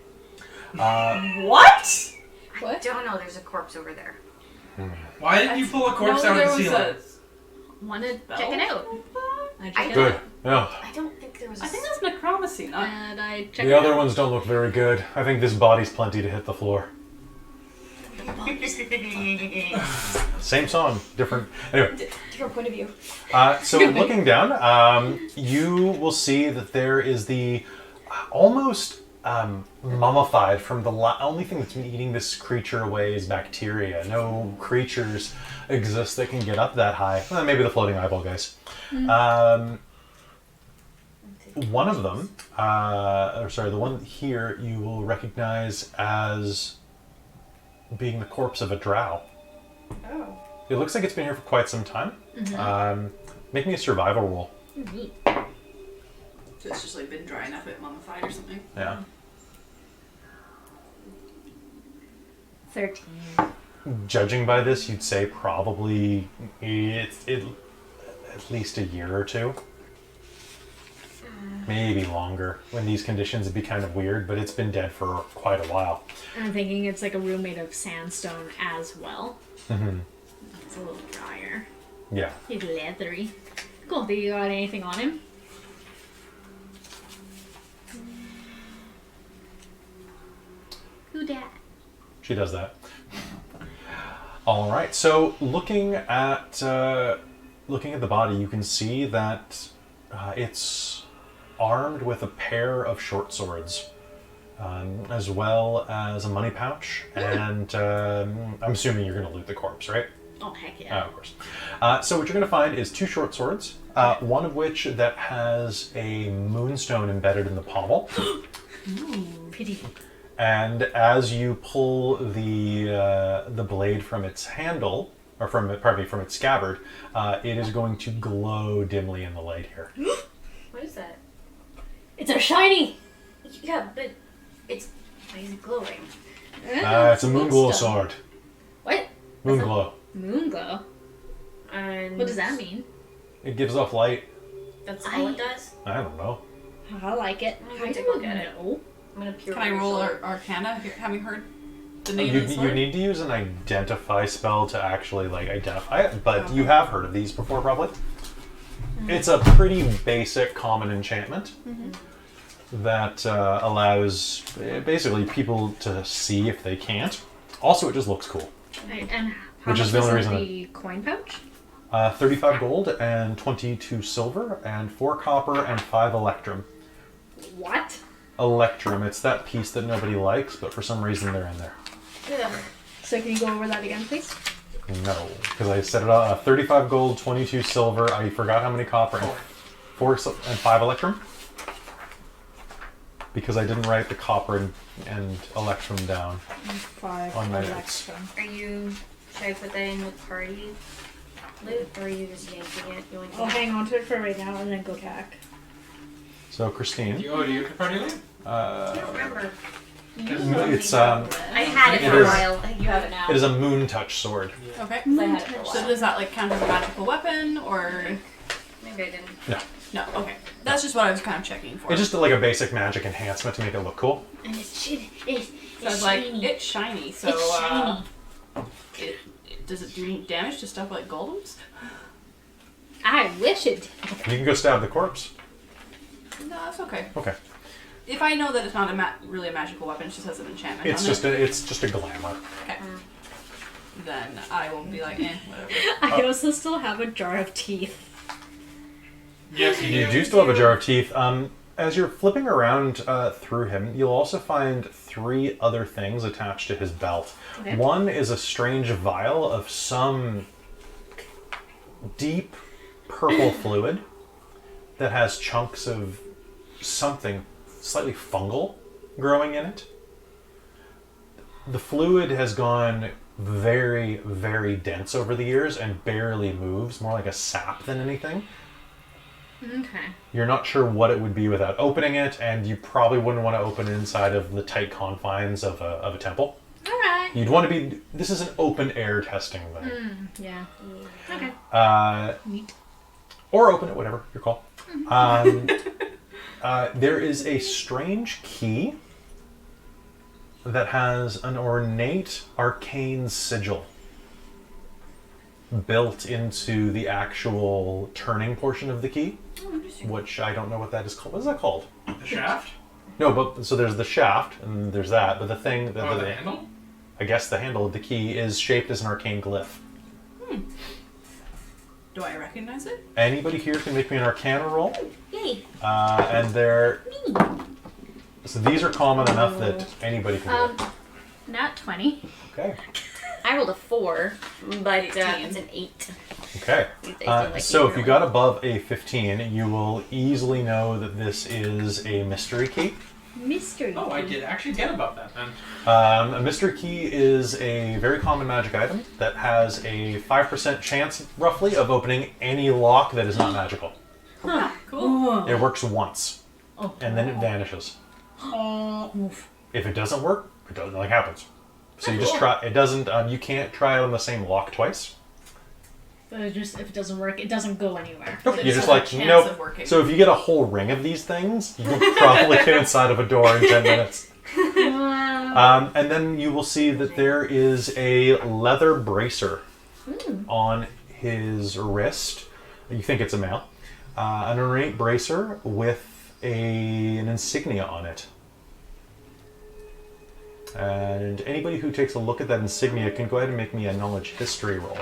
What? I don't know. There's a corpse over there. Why didn't you pull a corpse No, out there of the was ceiling? Want to Bell? check it out? I check it Good. out. Yeah. I don't think there was I think that's necromancy, not... And I check The it other out. ones don't look very good. I think this body's plenty to hit the floor. Same song, different. Anyway, different point of view. so looking down, you will see that there is the almost mummified from the only thing that's been eating this creature away is bacteria. No creatures exist that can get up that high. Well, maybe the floating eyeball guys. One of them, the one here, you will recognize as being the corpse of a drow. Oh. It looks like it's been here for quite some time. Make me a survival roll. Neat. So it's just like been dry enough it mummified or something. Yeah. 13. Judging by this, you'd say probably it's at least a year or two. Maybe longer. When these conditions would be kind of weird, but it's been dead for quite a while. I'm thinking it's like a room made of sandstone as well. Mm-hmm. It's a little drier. Yeah. He's leathery. Cool. Do you got anything on him? Who dat? She does that. All right. So looking at the body, you can see that it's armed with a pair of short swords, as well as a money pouch, and I'm assuming you're going to loot the corpse, right? Oh, heck yeah. Of course. So what you're going to find is two short swords, one of which that has a moonstone embedded in the pommel. Ooh, pity. And as you pull the blade from its handle, or from its scabbard, it is going to glow dimly in the light here. What is that? It's a shiny! Yeah, but it's... Why is it glowing? It's a moon glow Moonstone. sword. What? Moon glow. Moon glow? And What does that mean? It gives off light. That's all it does? I don't know. I like it. I'm I gonna take a don't look at it. know. I'm gonna peer Can I over roll your shoulder. Arcana, having heard the name You, of the you sword? need to use an identify spell to actually identify it, but you have heard of these before, probably. It's a pretty basic common enchantment that allows basically people to see if they can't. Also, it just looks cool. Right, and how Which much is the only was in reason the coin pouch? 35 gold and 22 silver and 4 copper and 5 electrum. What? Electrum, it's that piece that nobody likes, but for some reason they're in there. Yeah. So can you go over that again, please? No, because I set it up 35 gold, 22 silver. I forgot how many copper and 5 electrum. Because I didn't write the copper and electrum down. 5 On my electrum. Should I put that in with party? loot, or are you just yanking it? You want I'll hang on to it for right now and then go back. So Christine, Do you have the party loot? I don't remember. it's I had it It for a is- while. You have it now. it is a moon touch sword. Okay. I had it for a So while. does that like count as a magical weapon or Maybe I didn't. no? Okay. That's just what I was kind of checking for. It's just like a basic magic enhancement to make it look cool. And it's shiny. So I was like, it's shiny. So It's shiny. does it do any damage to stuff like golems? I wish it did. You can go stab the corpse. No, that's okay. Okay. If I know that it's not really a magical weapon, it just has an enchantment It's on just it, it's just a glamour. then I will be like, whatever. I also still have a jar of teeth. Yes, You do still have a jar of teeth. As you're flipping around through him, you'll also find 3 other things attached to his belt. Okay. One is a strange vial of some deep purple fluid that has chunks of something slightly fungal growing in it. The fluid has gone very, very dense over the years and barely moves, more like a sap than anything. Okay. You're not sure what it would be without opening it, and you probably wouldn't want to open it inside of the tight confines of a temple. Alright. You'd want to be... This is an open-air testing thing. Yeah. Okay. Neat. Or open it, whatever, your call. There is a strange key that has an ornate arcane sigil built into the actual turning portion of the key, which I don't know what that is called. What is that called? The shaft? No, but so there's the shaft, and there's that, but the thing... The handle? I guess the handle of the key is shaped as an arcane glyph. Do I recognize it? Anybody here can make me an Arcana roll. Yay. And they're... So these are common enough that anybody can do it. Nat 20. Okay. I rolled a 4, but 18. it's an 8. Okay. They like So me if you really. got above a 15, you will easily know that this is a mystery key. Mystery. Oh, I did actually get above that then. A mystery key is a very common magic item that has a 5% chance, roughly, of opening any lock that is not magical. Huh. Cool. It works once, Oh. and then it vanishes. Oof. If it doesn't work, it doesn't like happens. So you just try. It doesn't. You can't try it on the same lock twice. But it just if it doesn't work, it doesn't go anywhere. Nope. It You're just just has a like chance nope. of working. So if you get a whole ring of these things, you can probably get inside of a door in 10 minutes. And then you will see that there is a leather bracer on his wrist. You think it's a male. An ornate bracer with an insignia on it. And anybody who takes a look at that insignia can go ahead and make me a knowledge history roll.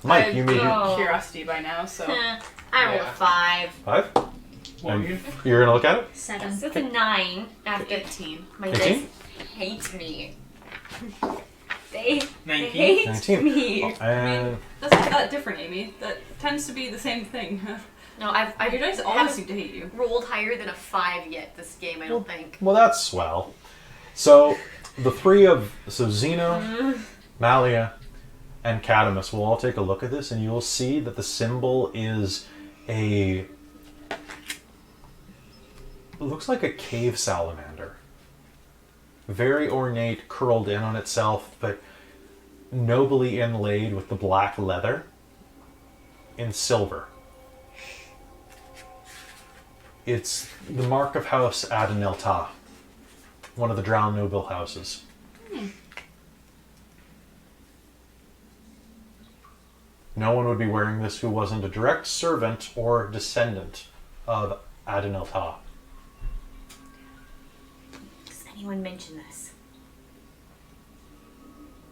Mike, you made have curiosity by now, so I rolled a 5. 5? What were you? You're going to look at it? 7. So it's a 9 after 18. my 18? dice hate me. They 19? hate 19. me. And That's not that different, Amy. That tends to be the same thing. No, I've Your dice always seem to hate you. rolled higher than a 5 yet this game, I don't think. well, that's swell. So the three of Zeno, Malia, and Cadamus will all take a look at this, and you will see that the symbol is a... It looks like a cave salamander. Very ornate, curled in on itself, but nobly inlaid with the black leather in silver. It's the mark of House Adenelta, one of the drowned noble houses. No one would be wearing this who wasn't a direct servant or descendant of Adenelta. Does anyone mention this?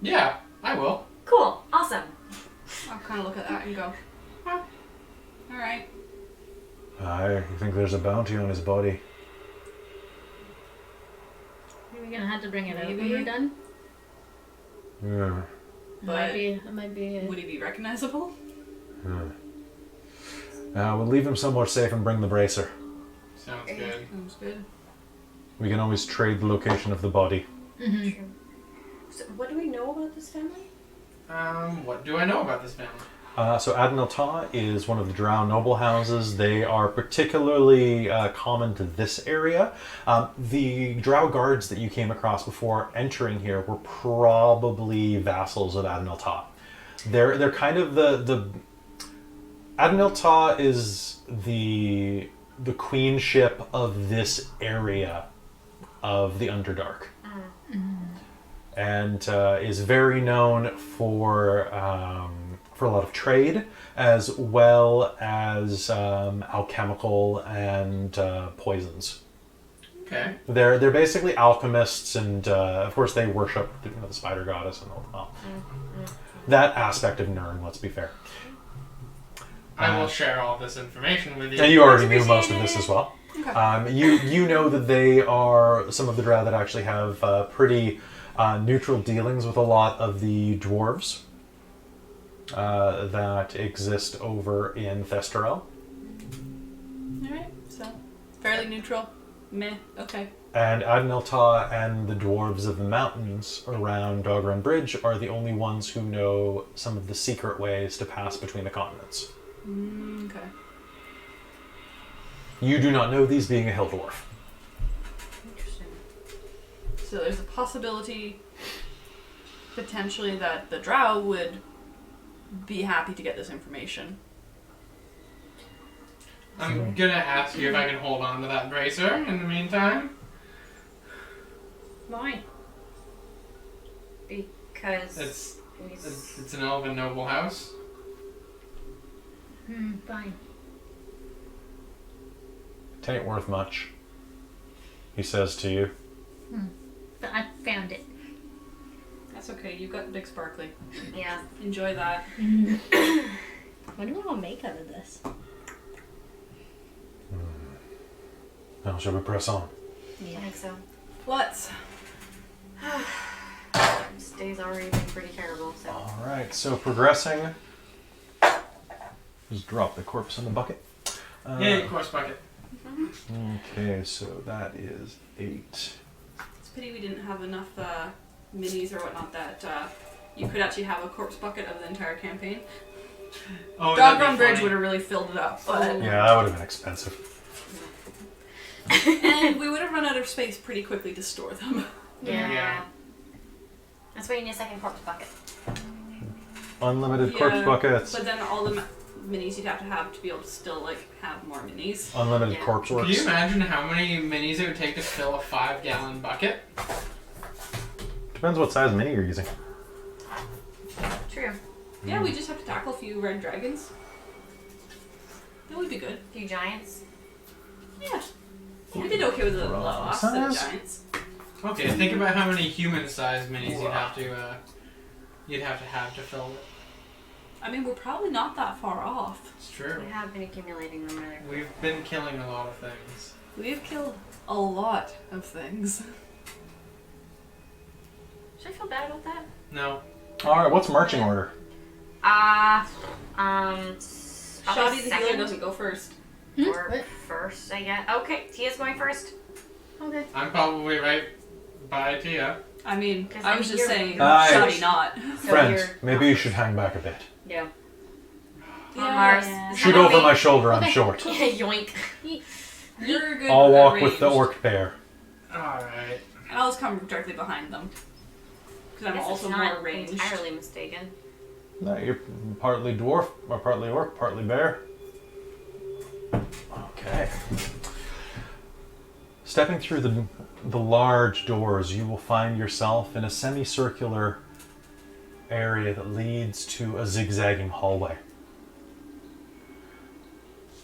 Yeah, I will. Cool. Awesome. I'll kind of look at that and go, huh, alright. I think there's a bounty on his body. We're gonna have to bring it out when Maybe. we're done. Yeah. But It might be. would he be recognizable? We'll leave him somewhere safe and bring the bracer. Sounds good. Sounds good. We can always trade the location of the body. So what do we know about this family? What do I know about this family? So Adnil Ta is one of the Drow noble houses. They are particularly common to this area. The Drow guards that you came across before entering here were probably vassals of Adnil Ta. They're kind of the Adnil Ta is the queenship of this area of the Underdark. And is very known for a lot of trade, as well as alchemical and poisons. Okay. They're basically alchemists, and of course they worship the spider goddess and all that aspect of Nirn. Let's be fair. I will share all this information with you. And you already knew most of this as well. Okay. You know that they are some of the Drow that actually have pretty neutral dealings with a lot of the dwarves that exist over in Thestarel. Alright, so fairly neutral. Meh, okay. And Adnil Ta and the dwarves of the mountains around Dogrun Bridge are the only ones who know some of the secret ways to pass between the continents. Okay. You do not know these, being a hill dwarf. Interesting. So there's a possibility, potentially, that the Drow would be happy to get this information. I'm gonna ask you if I can hold on to that bracer in the meantime. Why? Because It's an elven noble house. Fine. It ain't worth much, he says to you. But I found it. That's okay, you've got Big Sparkly. yeah. Enjoy that. What do I make out of this? Now, shall we press on? I think so. Let's. This day's already been pretty terrible. So Alright, so progressing. Just drop the corpse in the bucket. Yay, corpse bucket. Okay, so that is 8. It's a pity we didn't have enough minis or whatnot that you could actually have a corpse bucket of the entire campaign. Oh, that'd be Dogrun Bridge funny. would have really filled it up, but Yeah, that would have been expensive. and we would have run out of space pretty quickly to store them. Yeah. That's why you need a second corpse bucket. Unlimited corpse buckets. But then all the minis you'd have to be able to still have more minis. Unlimited Yeah. corpse Can you works. imagine how many minis it would take to fill a 5-gallon bucket? Depends what size mini you're using. True. Yeah, we just have to tackle a few red dragons. That would be good. A few giants. Yeah. We did okay with the Wrong last set of size. giants. Okay, think about how many human-sized minis you'd have to fill it. I mean, we're probably not that far off. It's true. We have been accumulating them rather. We've been killing a lot of things. We've killed a lot of things. Should I feel bad about that? No. Alright, what's marching order? Shoddy the healer doesn't go first. Or What? first, I guess. Okay, Tia's going first. Okay. I'm probably right by Tia. I mean, 'Cause I was just you're- saying, Aye. Shoddy not. So Friend, you're- maybe you should hang back a bit. Yeah. Yeah. Mars. Shoot over my shoulder, I'm Okay. short. Yoink. You're good I'll at walk with the range. orc bear. Alright. And I'll just come directly behind them. Because I'm Guess also it's more not ranged. entirely mistaken. No, you're partly dwarf, or partly orc, partly bear. Okay. Stepping through the large doors, you will find yourself in a semicircular area that leads to a zigzagging hallway.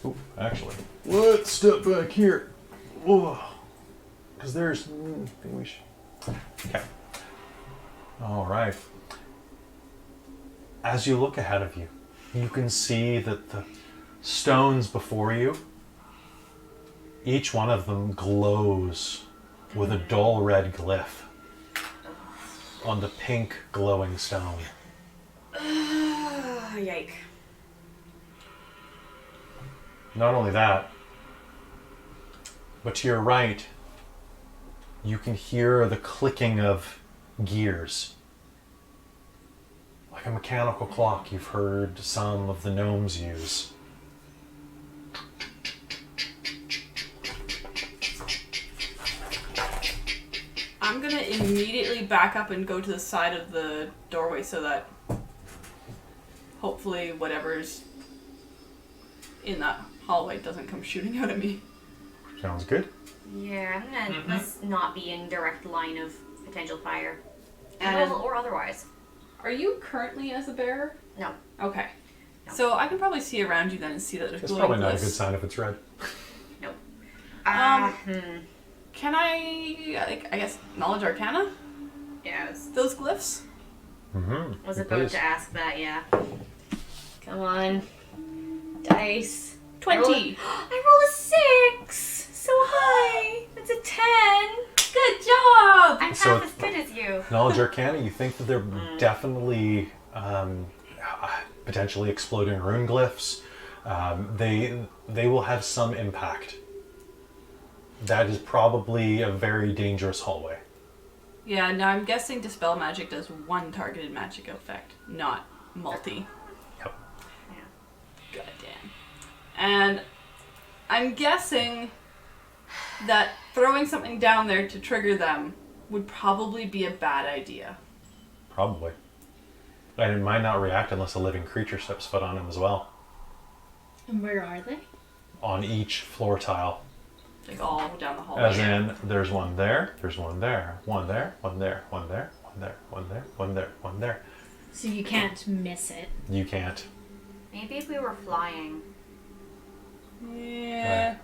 Ooh, actually, let's step back here. Whoa. Because there's... Okay. Alright. As you look ahead of you, you can see that the stones before you, each one of them glows with a dull red glyph on the pink glowing stone. Yike. Not only that, but to your right, you can hear the clicking of gears. Like Like a mechanical clock you've heard some of the gnomes use. I'm gonna immediately back up and go to the side of the doorway so that hopefully whatever's in that hallway doesn't come shooting out at me. Sounds good. Yeah, I'm gonna let's not be in direct line of potential fire. And- Or otherwise. Are you currently as a bear? No. Okay. No. So I can probably see around you then and see that there's It's glowing probably not a glyphs. good sign if it's red. Can I, like, I guess, knowledge arcana? Yeah, Those glyphs? Mm-hmm. was about to ask that, yeah. Come on. Dice. 20. I roll a 6! So high! That's a 10! Good job! I'm So- half as good as you. Knowledge Arcana, you think that they're definitely potentially exploding rune glyphs. They will have some impact. That is probably a very dangerous hallway. Yeah, now I'm guessing Dispel Magic does one targeted magic effect, not multi. Yep. God damn. And I'm guessing that throwing something down there to trigger them would probably be a bad idea. Probably. And it might not react unless a living creature steps foot on him as well. And where are they? On each floor tile. Like all down the hallway. As in, there's one there, there's one there, one there, one there, one there, one there, one there, one there, one there. So you can't miss it. You can't. Maybe if we were flying. Yeah.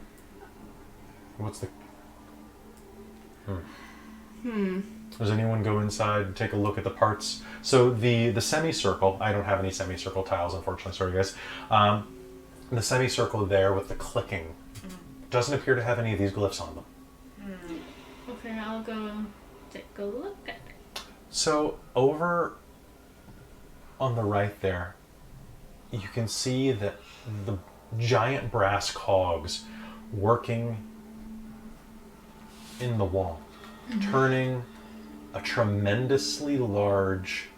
What's the... Does anyone go inside and take a look at the parts? So the semicircle, I don't have any semicircle tiles, unfortunately, sorry guys. The semicircle there with the clicking doesn't appear to have any of these glyphs on them. Okay, I'll go take a look at it. So over on the right there, you can see that the giant brass cogs working in the wall, turning a tremendously large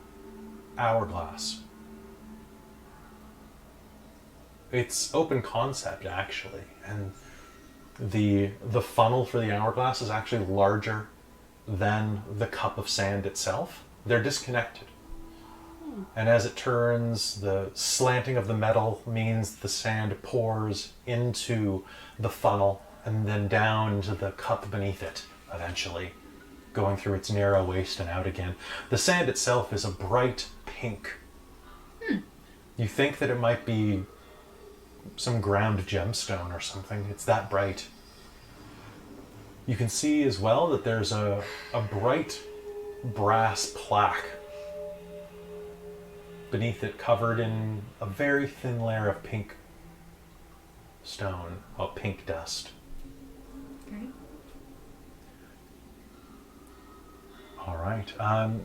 hourglass. It's open concept actually, and the funnel for the hourglass is actually larger than the cup of sand itself. They're disconnected. And as it turns, the slanting of the metal means the sand pours into the funnel and then down to the cup beneath it, eventually, going through its narrow waist and out again. The sand itself is a bright pink. You think that it might be some ground gemstone or something. It's that bright. You can see as well that there's a bright brass plaque beneath it, covered in a very thin layer of pink stone, pink dust. Okay. All right.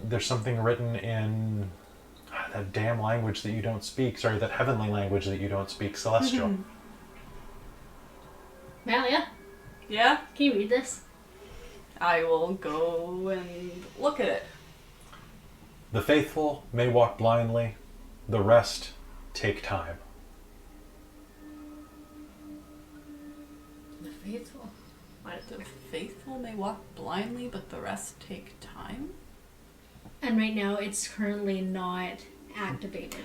There's something written in that damn language that you don't speak. Sorry, that heavenly language that you don't speak, Celestial. Malia, Yeah? can you read this? I will go and look at it. The faithful may walk blindly, the rest take time. The faithful. What? The faithful may walk blindly, but the rest take time? And right now it's currently not activated.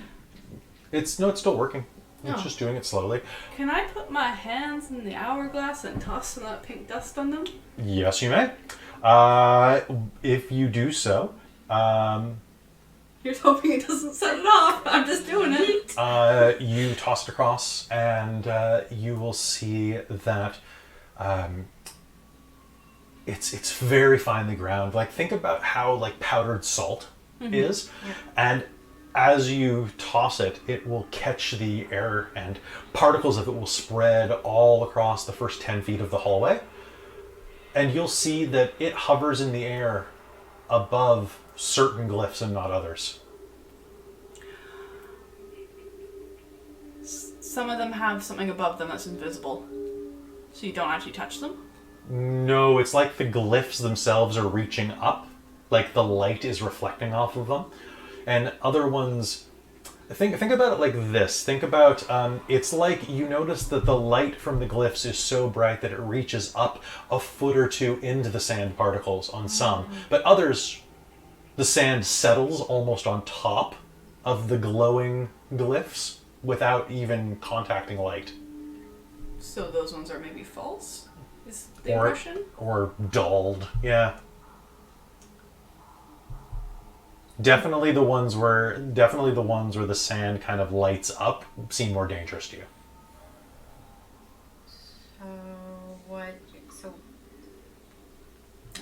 It's still working. It's Oh. just doing it slowly. Can I put my hands in the hourglass and toss some of that pink dust on them? Yes, you may. If you do so, Here's hoping it doesn't set it off. I'm just doing it. you toss it across, and you will see that it's very finely ground. Like, think about how like powdered salt is, and as you toss it, it will catch the air, and particles of it will spread all across the first 10 feet of the hallway, and you'll see that it hovers in the air above certain glyphs and not others. Some of them have something above them that's invisible, so you don't actually touch them. No, it's like the glyphs themselves are reaching up, like the light is reflecting off of them. And other ones Think about it like this. Think about it's like you notice that the light from the glyphs is so bright that it reaches up a foot or two into the sand particles on some, but others, the sand settles almost on top of the glowing glyphs without even contacting light. So those ones are maybe false? Is the impression? Or dulled, yeah. Definitely the ones where the sand kind of lights up seem more dangerous to you. So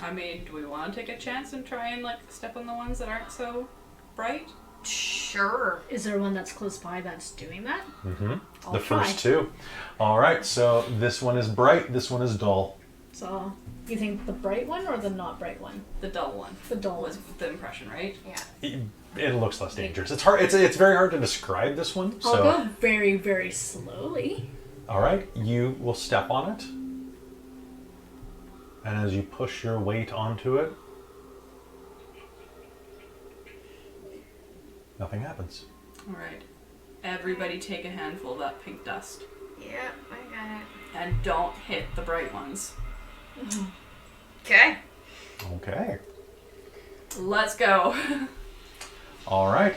I mean, do we want to take a chance and try and like step on the ones that aren't so bright? sure. Is there one that's close by that's doing that? Mm-hmm. I'll The try. first two. All right, so this one is bright, this one is dull. So, you think the bright one or the not bright one? The dull one. The dull was one. the impression, right? Yeah. It looks less dangerous. It's hard. It's very hard to describe this one. I'll So, go very, very slowly. all right, you will step on it, and as you push your weight onto it, nothing happens. All right. Everybody take a handful of that pink dust. Yeah, I got it. And don't hit the bright ones. Okay. Okay. Let's go. All right.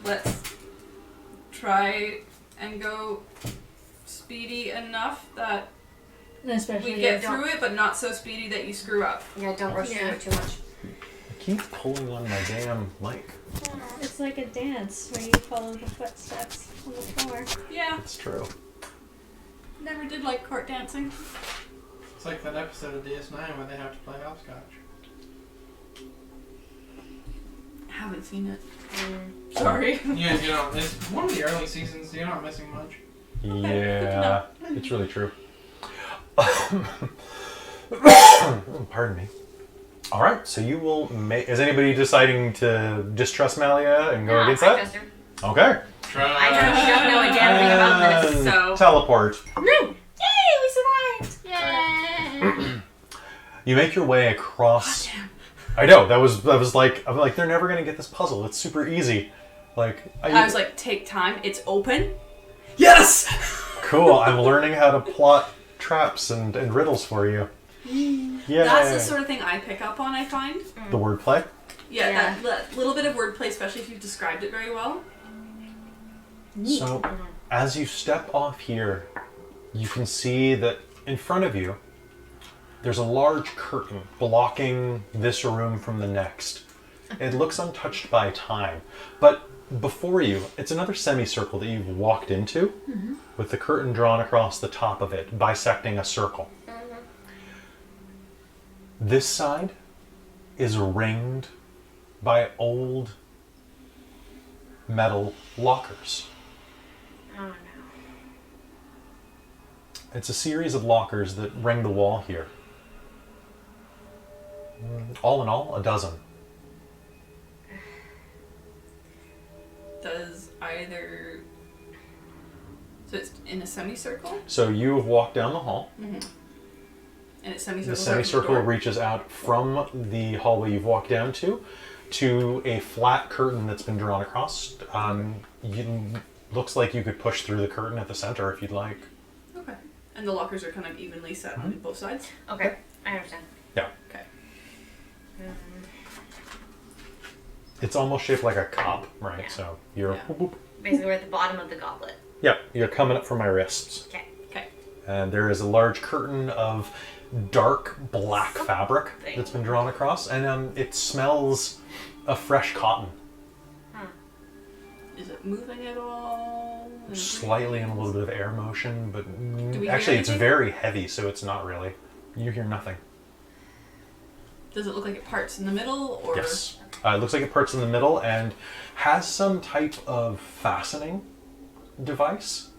Let's try and go speedy enough that And especially we get don't- through it, but not so speedy that you screw up. Yeah, don't rush through it too much. I keep pulling on my damn mic. It's like a dance where you follow the footsteps on the floor. Yeah, It's true. never did like court dancing. It's like that episode of DS9 where they have to play hopscotch. Haven't seen it. Sorry. Yeah, you know, it's one of the early seasons. You're not missing much. Yeah, it's really true. Pardon me. All right, so you will make. Is anybody deciding to distrust Malia and go against that? I trust her. Okay. Try. I don't know anything about this, And so. teleport. Yay, we survived! Yay! You make your way across. I know that was like I'm like they're never gonna get this puzzle. It's super easy. Like I was like, take time. It's open. Yes. cool. I'm learning how to plot traps and riddles for you. Yeah. That's the sort of thing I pick up on. I find. The wordplay. Yeah, Yeah. that little bit of wordplay, especially if you've described it very well. So, as you step off here, you can see that in front of you, there's a large curtain blocking this room from the next. It looks untouched by time, but before you, it's another semicircle that you've walked into, with the curtain drawn across the top of it, bisecting a circle. This side is ringed by old metal lockers. Oh no. It's a series of lockers that ring the wall here. All in all, a dozen. Does either. So it's in a semicircle, So you have walked down the hall. and it's semicircle. The semicircle reaches out from the hallway you've walked down to a flat curtain that's been drawn across. Looks like you could push through the curtain at the center if you'd like. Okay. And the lockers are kind of evenly set on both sides. Okay, I understand. Yeah. Okay. It's almost shaped like a cup, right? Yeah. So you're Yeah. whoop, whoop. Basically, we're at the bottom of the goblet. Yeah, you're coming up from my wrists. Okay. Okay. And there is a large curtain of dark black fabric that's been drawn across, and it smells of fresh cotton. Is it moving at all? Slightly in a little bit of air motion, but Do we hear actually it's anything? very heavy, so it's not really. You hear nothing. Does it look like it parts in the middle, or? Yes. It looks like it parts in the middle and has some type of fastening device.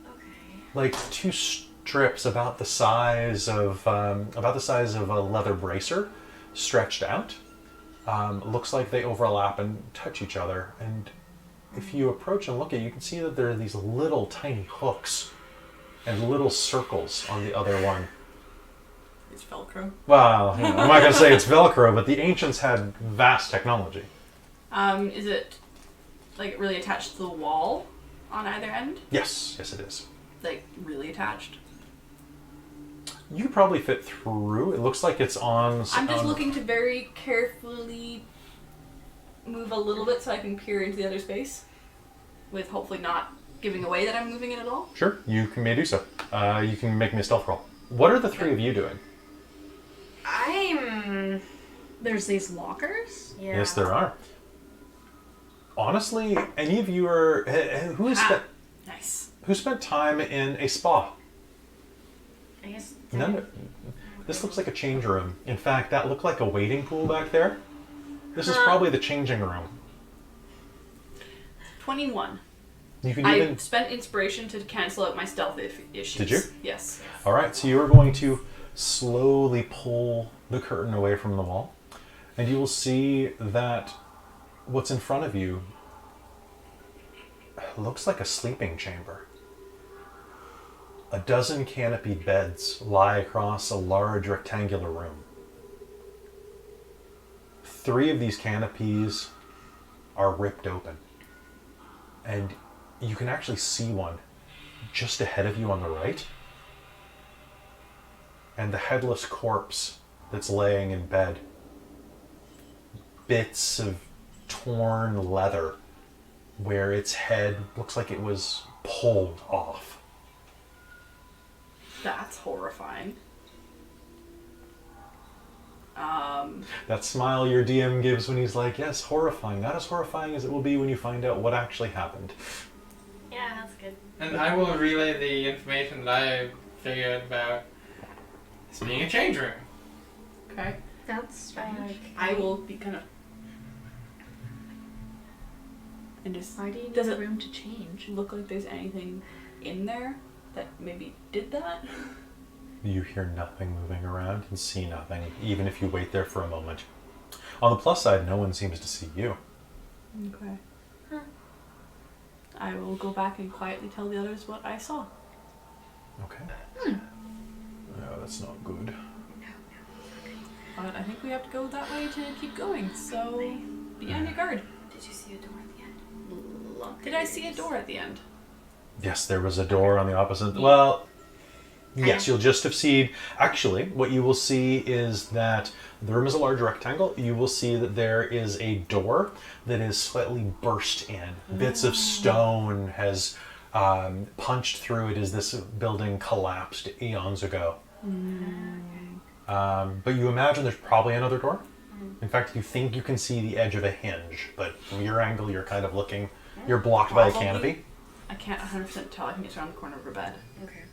Okay. Like two strips about the size of a leather bracer stretched out. Looks like they overlap and touch each other. And if you approach and look at it, you can see that there are these little tiny hooks and little circles on the other one. It's Velcro. Well, I'm not going to say it's Velcro, but the ancients had vast technology. Is it like really attached to the wall on either end? Yes, yes it is. Like really attached? You could probably fit through. It looks like it's on... I'm just looking to very carefully move a little bit so I can peer into the other space, with hopefully not giving away that I'm moving it at all. Sure, may do so. You can make me a stealth roll. What are the three of you doing? There's these lockers? Yeah. Yes, there are. Honestly, any of you are... Nice. Who spent time in a spa? I guess. None. This looks like a change room. In fact, that looked like a waiting pool back there. This is probably the changing room. 21. You can I even... spent inspiration to cancel out my stealth issues. Did you? Yes. All right, so you are going to slowly pull the curtain away from the wall, and you will see that what's in front of you looks like a sleeping chamber. A dozen canopied beds lie across a large rectangular room. 3 of these canopies are ripped open, and you can actually see one just ahead of you on the right. And the headless corpse that's laying in bed. Bits of torn leather where its head looks like it was pulled off. That's horrifying. That smile your DM gives when he's like, yes, horrifying. Not as horrifying as it will be when you find out what actually happened. Yeah, that's good. And I will relay the information that I figured about this being a change room. Okay. That's strange. I will be kind of... And just... Why do you Does need it room to change? look like there's anything in there that maybe did that? You hear nothing moving around and see nothing, even if you wait there for a moment. On the plus side, no one seems to see you. Okay. I will go back and quietly tell the others what I saw. Okay. No, that's not good. But I think we have to go that way to keep going, so be on your guard. Did you see a door at the end? Did I see a door at the end? Yes, there was a door on the opposite... Well, yes, you'll just have seen... Actually, what you will see is that the room is a large rectangle. You will see that there is a door that is slightly burst in. Bits of stone has punched through it as this building collapsed eons ago. But you imagine there's probably another door. In fact, you think you can see the edge of a hinge, but from your angle, you're kind of looking... You're blocked by a canopy. I can't 100% tell. I think it's around the corner of her bed. Okay.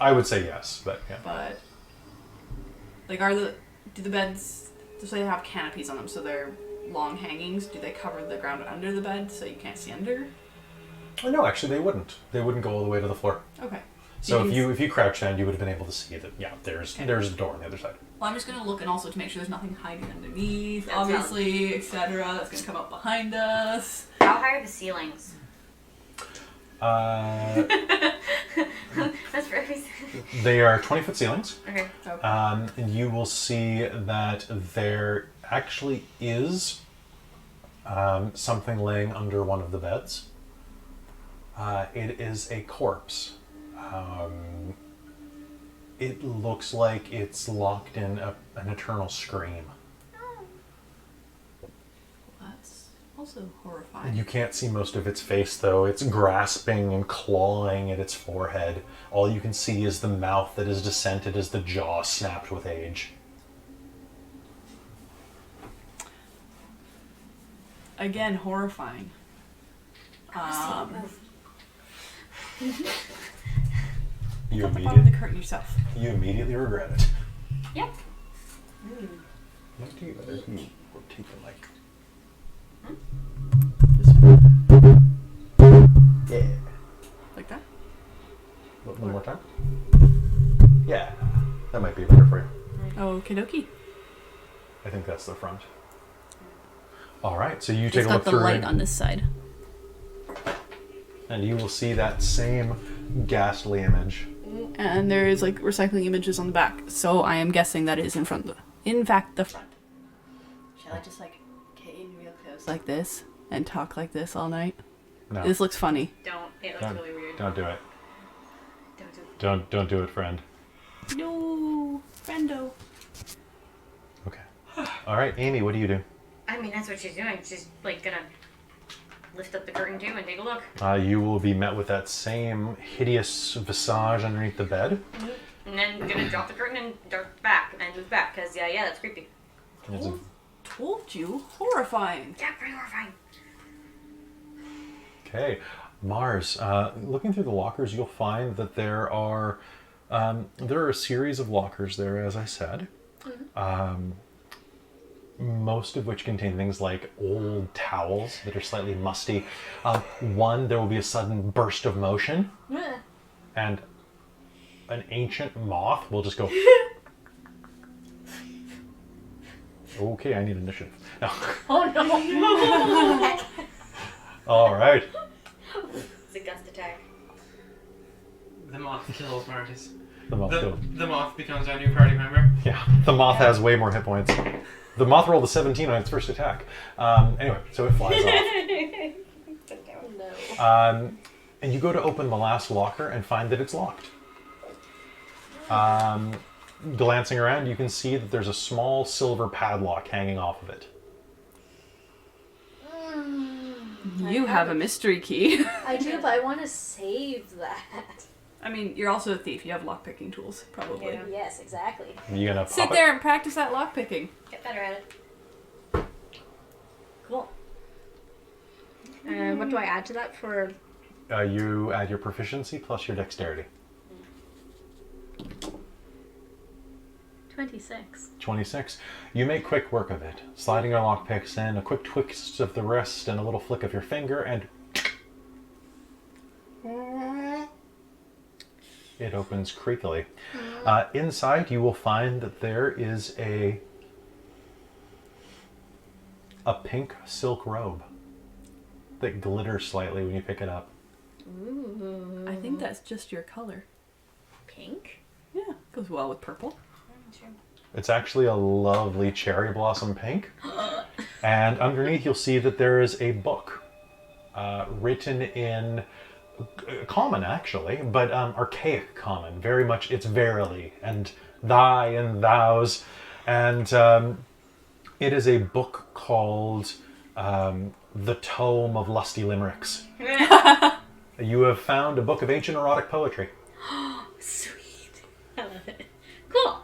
I would say yes, but yeah. But, like, do the beds, just so they have canopies on them, so they're long hangings, do they cover the ground under the bed so you can't see under? Oh, no, actually, they wouldn't. They wouldn't go all the way to the floor. Okay. So if you crouch down, you would have been able to see that. Yeah, there's a door on the other side. Well, I'm just gonna look and also to make sure there's nothing hiding underneath, That obviously, etc. That's gonna come up behind us. How high are the ceilings? That's very... They are 20-foot ceilings. Okay. And you will see that there actually is something laying under one of the beds. It is a corpse. It looks like it's locked in an eternal scream. That's also horrifying. You can't see most of its face, though. It's grasping and clawing at its forehead. All you can see is the mouth that is dissented as the jaw snapped with age. Again, horrifying. You Pick up the bottom of the immediately, curtain yourself. you immediately regret it. Yep. Might do better if you rotate the mic. This one? Yeah. Like that? One more time? Yeah. That might be better for you. Okie dokie. I think that's the front. Alright, so you take It's a got look the through light it, on this side. and you will see that same ghastly image. And there is like recycling images on the back, so I am guessing that is in fact the front. Shall I just like get in real close like this? and talk like this all night? No. This looks funny. Don't. It looks Don't, really weird. don't do it. Don't do it. Don't do it, friend. No, friendo. Okay. All right, Amy, what do you do? I mean, that's what she's doing. She's like gonna lift up the curtain too and take a look. You will be met with that same hideous visage underneath the bed. And then gonna drop the curtain and dart back and move back because yeah, that's creepy. It's a- Told you, horrifying. Yeah, pretty horrifying. Okay, Mars. Looking through the lockers, you'll find that there are a series of lockers there, as I said. Most of which contain things like old towels that are slightly musty. One, there will be a sudden burst of motion, and an ancient moth will just go. Okay, I need initiative. No. Oh no! All right. It's a gust attack. The moth kills Marcus. The moth. The moth becomes our new party member. Yeah, the moth has way more hit points. The moth rolled a 17 on its first attack. Anyway, so it flies off. No. And you go to open the last locker and find that it's locked. Glancing around, you can see that there's a small silver padlock hanging off of it. You have a mystery key. I do, but I want to save that. I mean, you're also a thief. You have lockpicking tools, probably. Yeah. Yes, exactly. You gonna pop Sit it? there and practice that lockpicking. Get better at it. Cool. And what do I add to that for? You add your proficiency plus your dexterity. 26. 26. You make quick work of it, sliding your lockpicks in, a quick twist of the wrist and a little flick of your finger, and it opens creakily. Inside, you will find that there is a pink silk robe that glitters slightly when you pick it up. Ooh. I think that's just your color. Pink? Yeah, goes well with purple. It's actually a lovely cherry blossom pink. And underneath you'll see that there is a book written in common actually, but archaic common. Very much it's verily and thy and thous. And it is a book called The Tome of Lusty Limericks. You have found a book of ancient erotic poetry. Sweet. I love it. Cool.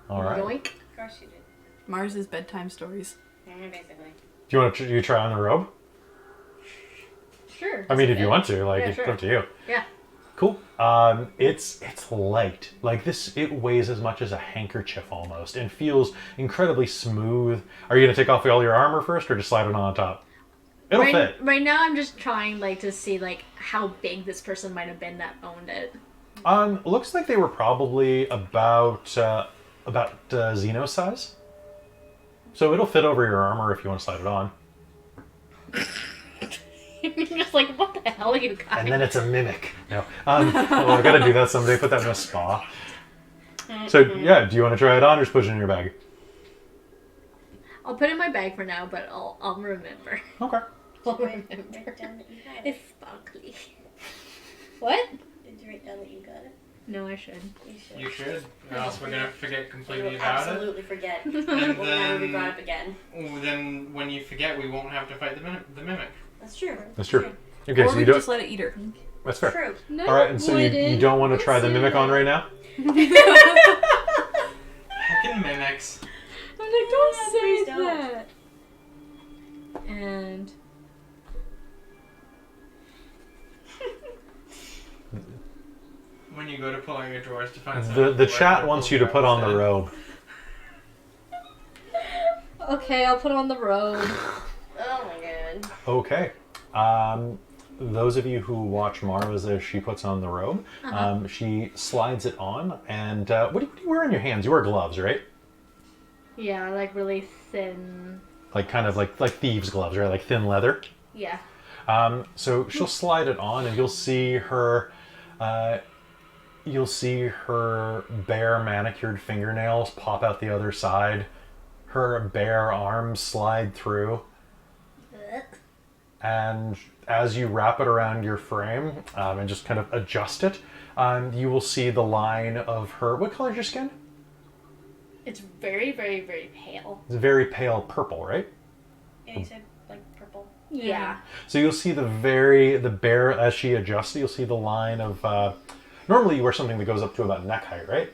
All right. Yoink. Of course you did. Mars's bedtime stories. Basically. Do you want to you try on the robe? Sure. I mean, if you want to, like, Yeah, it's sure. up to you. Yeah. Cool. It's light. Like this, it weighs as much as a handkerchief almost, and feels incredibly smooth. Are you gonna take off all your armor first, or just slide it on top? It'll fit. Right now, I'm just trying to see how big this person might have been that owned it. Looks like they were probably about Xeno size. So it'll fit over your armor if you want to slide it on. You're just like, what the hell, you guys? And then it's a mimic. No. Well, I gotta do that someday. Put that in a spa. So yeah, do you want to try it on or just put it in your bag? I'll put it in my bag for now, but I'll remember. Okay. I'll remember. Write down that you got it. It's sparkly. What? Did you write down that you got it? No, I should. You should. You should, or else we're gonna forget You completely will about absolutely forget. it. It And will never be brought then, up again. then when you forget, we won't have to fight the mimic. That's true. That's true. Okay, Or so we you could don't. just let it eat her. That's fair. True. No, All right, and so you don't want to try the mimic on right now? Heckin' mimics. I'm like, don't Yeah, say please don't. that. And When you go to pull out your drawers to find something. The chat wants you to put on the robe. Okay, I'll put on the robe. Oh my god. Okay. Those of you who watch Mars as she puts on the robe, she slides it on, and what do you wear on your hands? You wear gloves, right? yeah, really thin. Like kind of like thieves' gloves, right? Like thin leather. Yeah. So she'll slide it on, and you'll see her bare manicured fingernails pop out the other side. Her bare arms slide through. And as you wrap it around your frame and just kind of adjust it, you will see the line of her... What color is your skin? It's very, very, very pale. It's very pale purple, right? Yeah, you said like purple. Yeah. So you'll see the bare, as she adjusts it, you'll see the line of... normally you wear something that goes up to about neck height, right?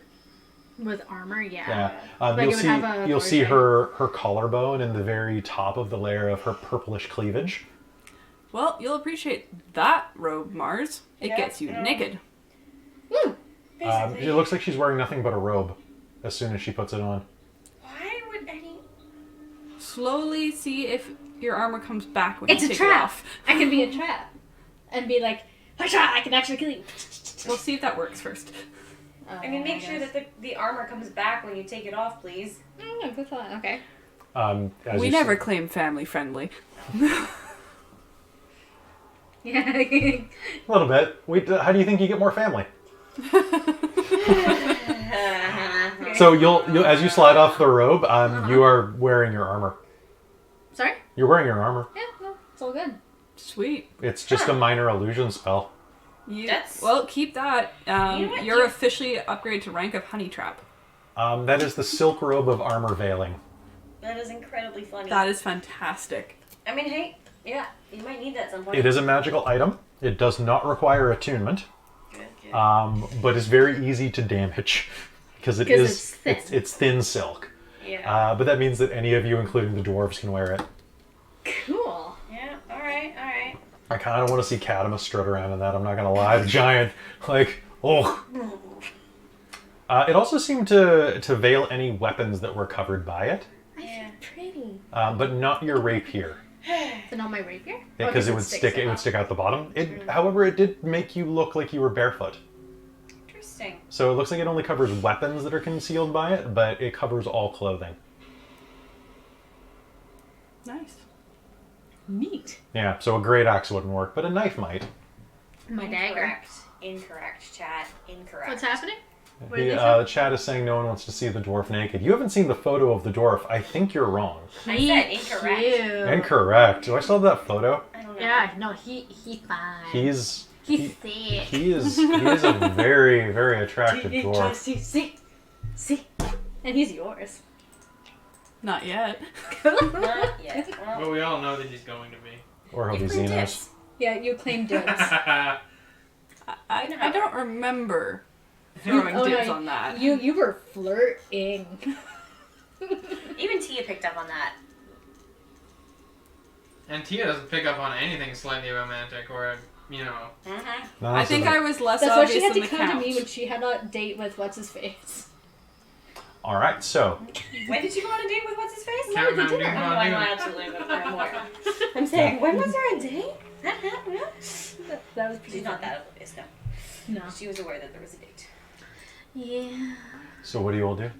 With armor, yeah. Yeah. Like You'll it would have a you'll see portrait. her collarbone and the very top of the layer of her purplish cleavage. Well, you'll appreciate that robe, Mars. It Yeah, gets you yeah. naked. Basically. It looks like she's wearing nothing but a robe as soon as she puts it on. Why would any... Slowly see if your armor comes back when It's you a take trap. it off. I can be a trap. And be like, "Hasha, I can actually kill you." We'll see if that works first. I mean, make sure that the armor comes back when you take it off, please. Oh, good thought. Okay. As We you never see- claim family friendly. Yeah. A little bit. How do you think you get more family? So you'll as you slide off the robe, you are wearing your armor. Sorry? You're wearing your armor. Yeah, no, it's all good. Sweet. It's just a minor illusion spell. Well, keep that. You know what? You're officially upgraded to rank of honey trap. That is the silk robe of armor veiling. That is incredibly funny. That is fantastic. I mean, hey, yeah, you might need that at some point. It is a magical item. It does not require attunement, Good, good. but it's very easy to damage because Because it's thin. it's thin silk. Yeah. But that means that any of you, including the dwarves, can wear it. Cool. Yeah, alright, alright. I kind of want to see Cadmus strut around in that. I'm not gonna lie, the giant, like, oh. It also seemed to veil any weapons that were covered by it, Yeah. Pretty. but not your rapier, So not my rapier? because it would stick out the bottom. However, it did make you look like you were barefoot. Interesting. So it looks like it only covers weapons that are concealed by it, but it covers all clothing. Nice. Neat. Yeah, so a great axe wouldn't work, but a knife might. My dagger. Incorrect, chat. Incorrect. What's happening? What did they say? The chat is saying no one wants to see the dwarf naked. You haven't seen the photo of the dwarf. I think you're wrong. I said incorrect. Cute. Incorrect. Do I still have that photo? I don't know. Yeah, no, he fine. He's thick. he is a very, very attractive dwarf. See? And he's yours. Not yet. Not yet. Well, But we all know that he's going to be. Or he'll be you claim Xenos. dibs. Yeah, you claim dibs. I don't remember throwing dibs on that. You were flirting. Even Tia picked up on that. And Tia doesn't pick up on anything slightly romantic or, you know. Mm-hmm. I think I was less That's why obvious she had than to the come count. to me when she had a date with what's his face. All right, so When did you go on a date with what's his face? Count they Mountain didn't. Dew, I know Mountain I'm Dew. absolutely I'm aware. I'm saying, when was there a date? That happened? That was pretty She's not funny. that oblivious, no. No. She was aware that there was a date. Yeah. so what do you all do?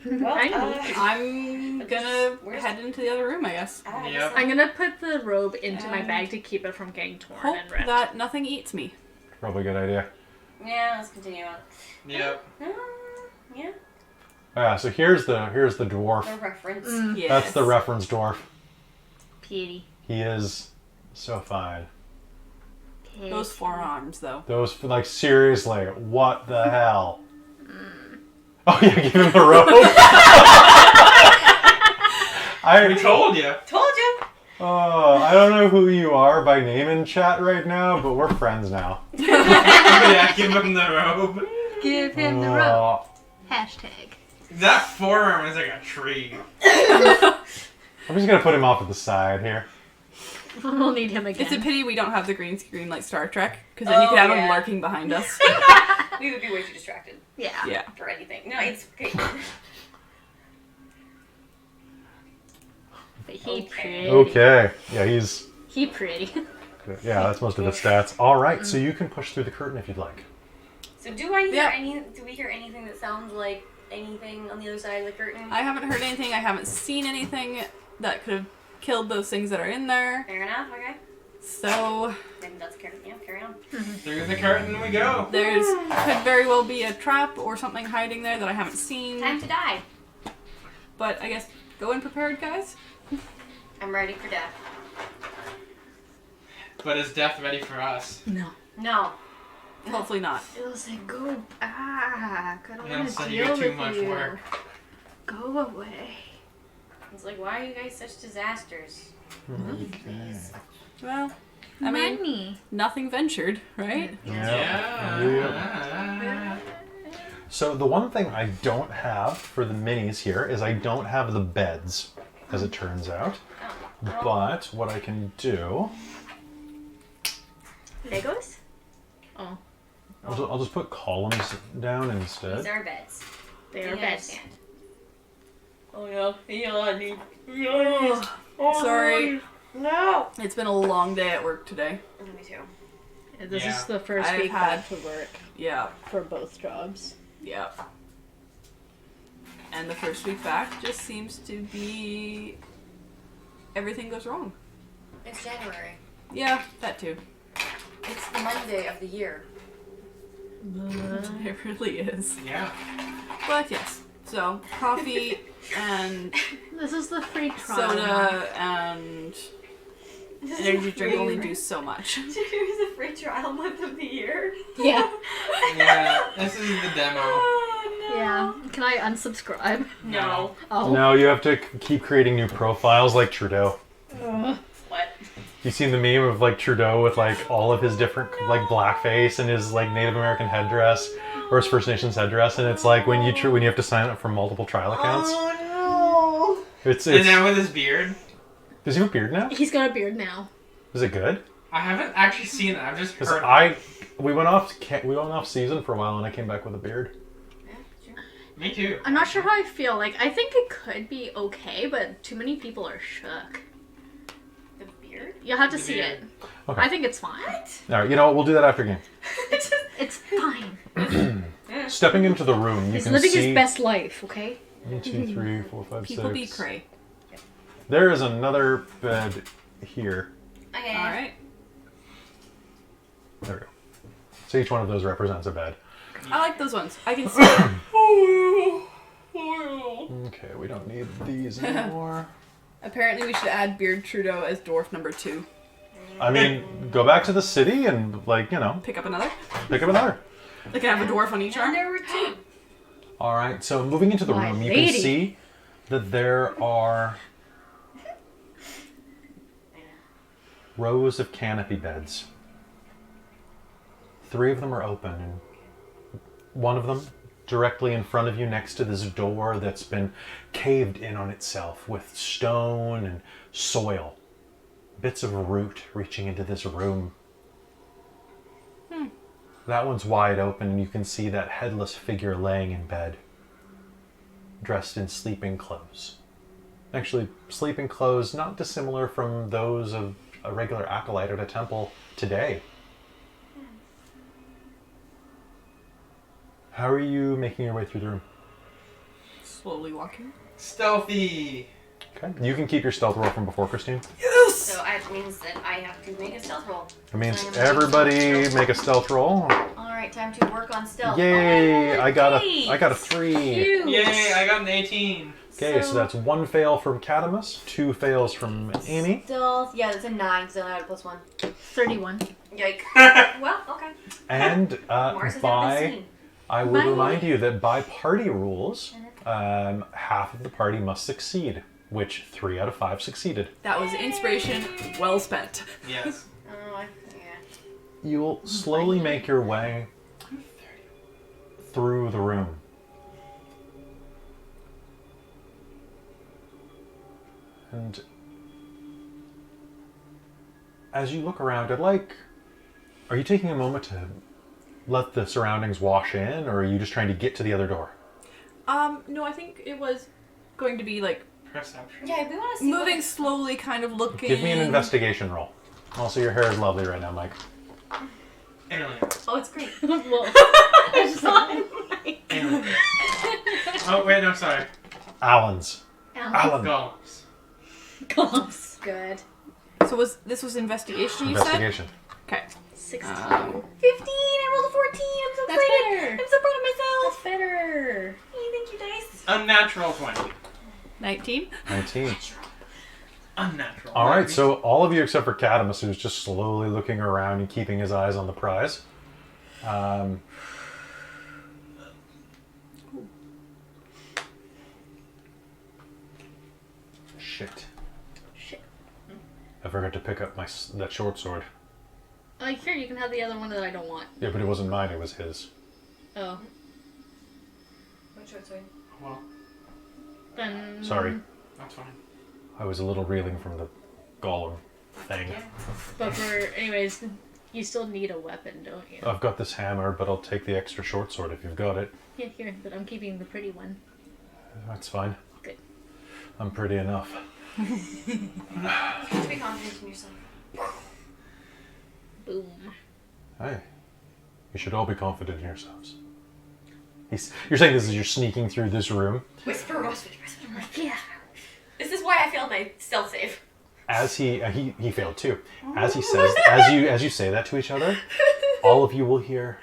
Well, I know. I'm gonna Where's- head into the other room, I guess. Yep. I'm gonna put the robe into my And bag to keep it from getting torn Hope and ripped. that nothing eats me. Probably a good idea. Yeah, let's continue on. Yep. Yeah, So here's the dwarf. the reference. Yes. That's the reference dwarf. Pity. He is so fine. Those forearms, though. Those, like, seriously, what the hell? Oh yeah, give him the robe. We I told you. Told you! I don't know who you are by name in chat right now, but we're friends now. Yeah, give him the robe. Give him the robe. Oh, Hashtag. That forearm is like a tree. I'm just gonna put him off to the side here. We'll need him again. It's a pity we don't have the green screen like Star Trek, because then you could have him lurking behind us. We would be way too distracted Yeah. Yeah. for anything. No, it's great. But he Okay. pretty. Okay. Yeah, he's. He pretty. Yeah, that's most of his stats. All right, so you can push through the curtain if you'd like. So do I hear Yeah. do we hear anything that sounds like anything on the other side of the curtain? I haven't heard anything. I haven't seen anything that could have killed those things that are in there. Fair enough, okay. So Then that's carry on. Through the curtain we go. there's could very well be a trap or something hiding there that I haven't seen. Time to die. But I guess go in prepared, guys. I'm ready for death. But is death ready for us? No. No. Hopefully not. It was like, go back. I don't No, want son, to you deal get too with much you. work. Go away. It's like, why are you guys such disasters? Well, I mean, Money. nothing ventured, right? Yeah. So the one thing I don't have for the minis here is I don't have the beds, as it turns out. But what I can do, Legos? Oh, I'll just put columns down instead. These are beds. they are You beds. understand. Sorry. No! It's been a long day at work today. Me too. This Yeah. is the 1st I've week had- back to work Yeah, for both jobs. yeah. And the first week back just seems to be everything goes wrong. It's January. Yeah, that too. It's the Monday of the year. It really is. Yeah. But yes, so coffee and This is the free trial. soda and energy drink only do so much. Here's the free trial month of the year. Yeah. Yeah. This is the demo. Oh, no. Yeah. Can I unsubscribe? No. Oh. No, you have to keep creating new profiles like Trudeau. What? You seen the meme of like Trudeau with like all of his different like blackface and his like Native American headdress or his First Nations headdress, and it's like when you have to sign up for multiple trial accounts. Oh It's And now with his beard. does he have a beard now? He's got a beard now. Is it good? I haven't actually seen it. I've just Because heard. we went off season for a while and I came back with a beard. Me too. I'm not sure how I feel. Like, I think it could be okay, but too many people are shook. The beard? You'll have to The see beard. it. Okay. I think it's fine. All right, you know what? We'll do that after game. It's fine. Stepping into the room, you He's can living see his best life, okay? 1, 2, 3, 4, 5, 6. People be cray. There is another bed here. Okay. All right. There we go. So each one of those represents a bed. I like those ones. I can see them. Okay, we don't need these anymore. Apparently, we should add Beard Trudeau as dwarf number 2. I mean, go back to the city and, like, you know, Pick up another. pick up another. They can have a dwarf on each arm. There were two. All right, so moving into the My room, you lady. can see that there are rows of canopy beds. 3 of them are open, and one of them directly in front of you next to this door that's been caved in on itself with stone and soil. Bits of root reaching into this room. That one's wide open, and you can see that headless figure laying in bed, dressed in sleeping clothes. Actually, sleeping clothes not dissimilar from those of a regular acolyte at a temple today. How are you making your way through the room? Slowly walking. Stealthy. Okay. You can keep your stealth roll from before, Christine. So it means that I have to make a stealth roll. It means So I'm gonna everybody make a stealth roll. Alright, time to work on stealth. Yay! Oh, I got great. a 3. Cute. Yay! I got an 18. Okay, so that's 1 fail from Catamus, 2 fails from Amy. Stealth, yeah, that's a 9, so I had a +1. 31. Yike. Well, okay. And Mars has never been seen. I would Bye. remind you that by party rules, half of the party must succeed, which 3 out of 5 succeeded. That was inspiration well spent. Yes. Oh, yeah. You will slowly make your way through the room. And as you look around, are you taking a moment to let the surroundings wash in, or are you just trying to get to the other door? No, I think it was going to be like Perception. Yeah, we want to see moving slowly, kind of looking. Give me an investigation roll. Also, your hair is lovely right now, Mike. Alien. Oh, it's great. Well, It's fine. Alien. Oh, wait, no, sorry. Alan's. Alan. Golems. Golems. Good. So this was investigation, you said? Investigation. Okay. 16. 15. 15. I rolled a 14. I'm so That's excited. better. I'm so proud of myself. That's better. Hey, thank you, dice. Unnatural 20. 19. 19. Unnatural. All right, so all of you except for Cadamus, who's just slowly looking around and keeping his eyes on the prize. Shit. I forgot to pick up that short sword. Here, you can have the other one that I don't want. Yeah, but it wasn't mine, it was his. Oh. What short sword? Well, Then... Sorry, that's fine. I was a little reeling from the golem thing. But anyways, you still need a weapon, don't you? I've got this hammer, but I'll take the extra short sword if you've got it. Yeah, here, but I'm keeping the pretty one. That's fine. Good. I'm pretty enough. You have to be confident in yourself. Boom. Hey, you should all be confident in yourselves. You're saying this as you're sneaking through this room? Whisper. Yeah. This is why I failed my stealth save. As he failed too. As he says, as you say that to each other, all of you will hear.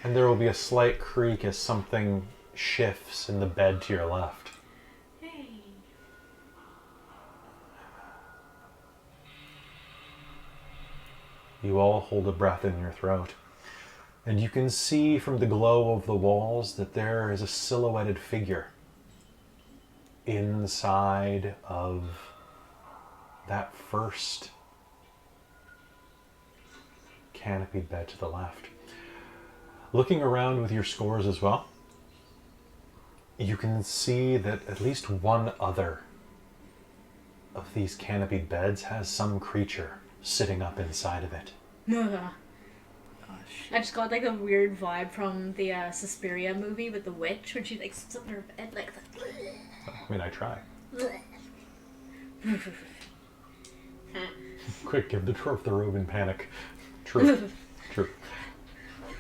And there will be a slight creak as something shifts in the bed to your left. Hey. You all hold a breath in your throat. And you can see from the glow of the walls that there is a silhouetted figure inside of that first canopied bed to the left. Looking around with your scores as well, you can see that at least one other of these canopied beds has some creature sitting up inside of it. I just got like a weird vibe from the Suspiria movie with the witch when she like sits up in her bed like I mean, I try. Quick, give the dwarf the robe in panic. True. True.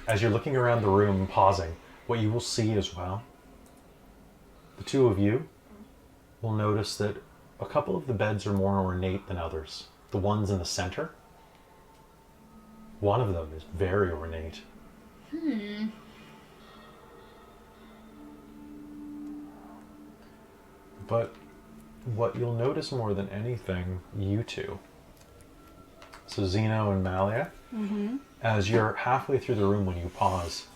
As you're looking around the room, pausing, what you will see as well, the two of you will notice that a couple of the beds are more ornate than others. The ones in the center, one of them is very ornate. But what you'll notice more than anything, you two, so Zeno and Malia, as you're halfway through the room when you pause,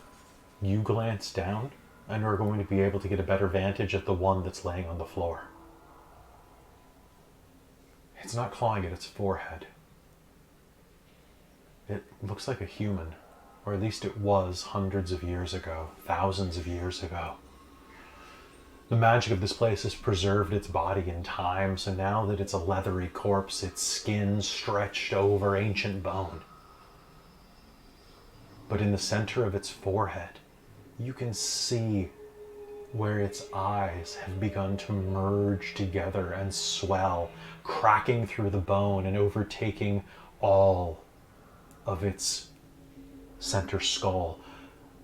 you glance down and are going to be able to get a better vantage at the one that's laying on the floor. It's not clawing at its forehead. It looks like a human, or at least it was hundreds of years ago, thousands of years ago. The magic of this place has preserved its body in time, so now that it's a leathery corpse, its skin stretched over ancient bone. But in the center of its forehead, you can see where its eyes have begun to merge together and swell, cracking through the bone and overtaking all of its center skull.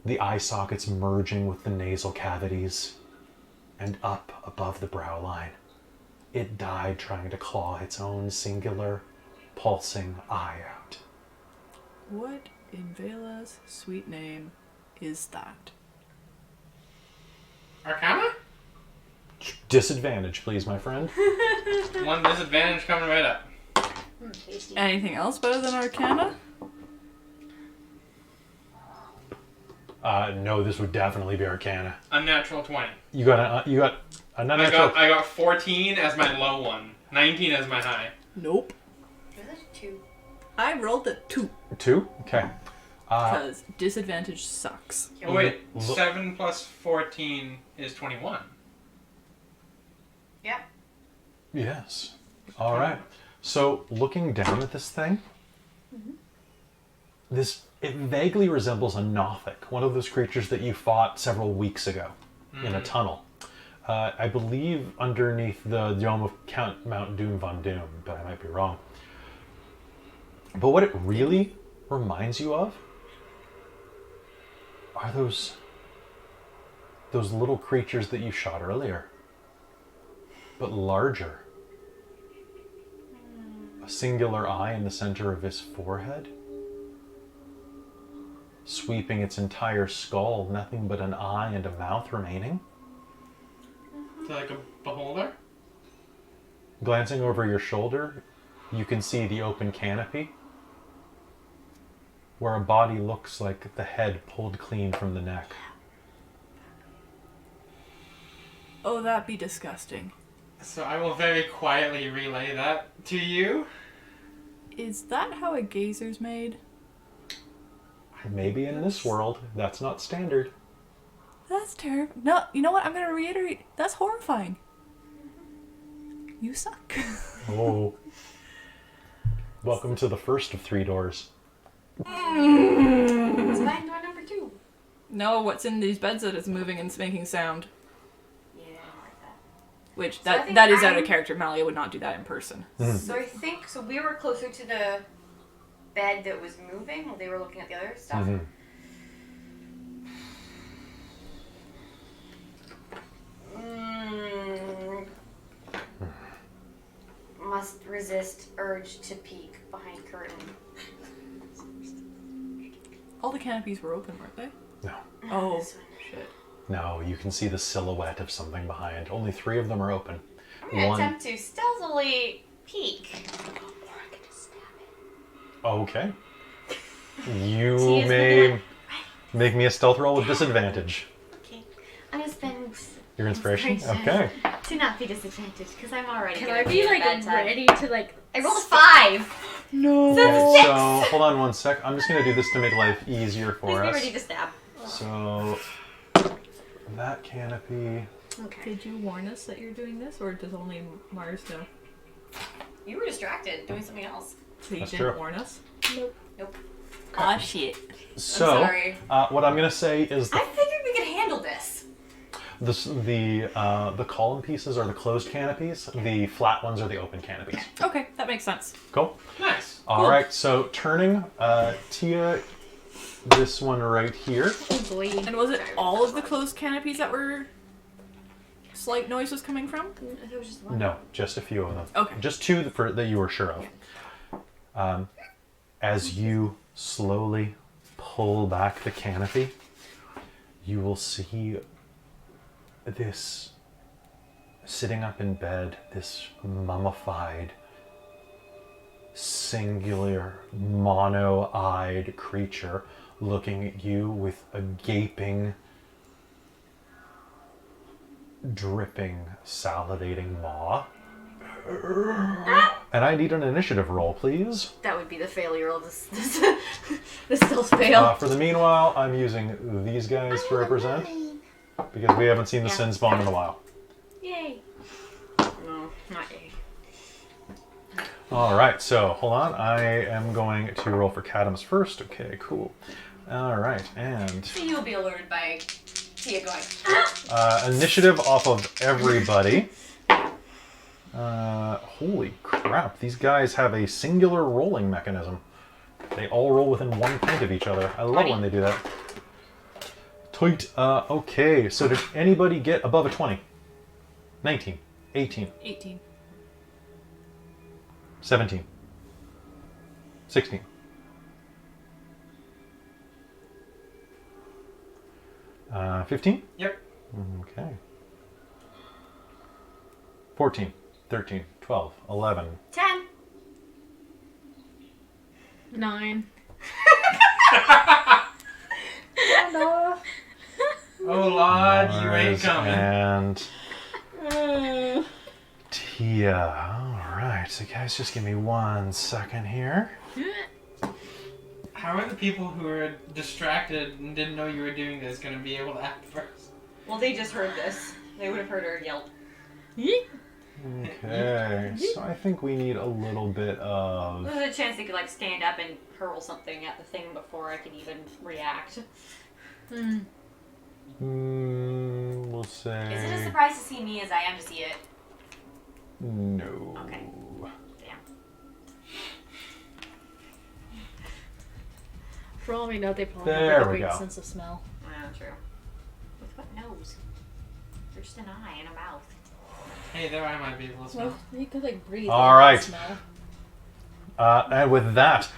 The eye sockets merging with the nasal cavities and up above the brow line. It died trying to claw its own singular, pulsing eye out. What in Vela's sweet name is that? Arcana? Disadvantage, please, my friend. One disadvantage coming right up. tasty. Anything else better than Arcana? No, this would definitely be Arcana. Unnatural 20. You got a unnatural. I got 14 as my low one. 19 as my high. Nope. Really? 2. I rolled a 2 2? Okay. because disadvantage sucks. Oh wait, Look- 7 plus 14 is 21. Yeah. Yes. All right. So looking down at this thing, it vaguely resembles a Nothic, one of those creatures that you fought several weeks ago in a tunnel. I believe underneath the dome of Count Mount Doom Von Doom, but I might be wrong. But what it really reminds you of are those little creatures that you shot earlier, but larger. A singular eye in the center of his forehead. sweeping its entire skull, nothing but an eye and a mouth remaining. So like a beholder? Glancing over your shoulder, you can see the open canopy, where a body looks like the head pulled clean from the neck. Oh, that'd be disgusting. So I will very quietly relay that to you. Is that how a gazer's made? Maybe in this world, that's not standard. That's terrible. No, you know what? I'm gonna reiterate. That's horrifying. You suck. Oh. Welcome to the first of 3 doors. It's mine door number 2. No, what's in these beds that is moving and making sound? Yeah, I don't like that. Which, So I think that is out of I'm- character. Malia would not do that in person. So I think we were closer to the bed that was moving while they were looking at the other stuff. Mhm. Must resist urge to peek behind curtain. All the canopies were open, weren't they? No. Oh, This one. shit. No, you can see the silhouette of something behind. Only 3 of them are open. I'm gonna attempt to stealthily peek. Okay. You She is may make me a stealth roll with disadvantage. Okay. I'm gonna spend Your inspiration? Inspiration. Okay. to not be disadvantaged because I'm already. Can gonna I be in a like bad time. ready to like? I rolled a 5. No. Okay, so hold on one sec. I'm just going to do this to make life easier Please for be us. ready to stab. So that canopy. Okay. Did you warn us that you're doing this, or does only Mars know? You were distracted doing something else. So you That's didn't true. warn us? Nope. Ah, shit. So sorry. what I'm going to say is I figured we could handle this. the column pieces are the closed canopies. The flat ones are the open canopies. Okay, that makes sense. Cool. Nice. All right. So turning Tia, this one right here. Oh boy. And was it all of the closed canopies that were slight noise was coming from? It was just one. No, just a few of them. Okay. Just 2 that you were sure of. As you slowly pull back the canopy, you will see this sitting up in bed, this mummified, singular, mono-eyed creature looking at you with a gaping, dripping, salivating maw. And I need an initiative roll, please. That would be the failure of this the stealth fail. For the meanwhile, I'm using these guys to represent, because we haven't seen the sin spawn in a while. Yay. No, not yay. Alright, so hold on. I am going to roll for Cadmus first. Okay, cool. Alright, and So you'll be alerted by Tia going. initiative off of everybody. Holy crap, these guys have a singular rolling mechanism. They all roll within 1 point of each other. I love when they do that. Tight. Okay, so did anybody get above a 20? 19, 18, 18. 17, 16. Uh, 15? Yep. Okay. 14, 13, 12, 11. 10. 9. Oh, Lord, you ain't Mars coming. And Tia. Alright, so guys, just give me 1 second here. How are the people who are distracted and didn't know you were doing this going to be able to act first? Well, they just heard this. They would have heard her yelp. Okay, so I think we need a little bit of... There's a chance they could like stand up and hurl something at the thing before I could even react. we'll Is say... it a surprise to see me as I am to see it? No. Okay. Damn. For all we know, they probably There have like, a we great go. sense of smell. Yeah, true. With what nose? There's just an eye and a mouth. Hey, there I might be able to smell. Well, you could like breathe. All in right. that smell. And with that,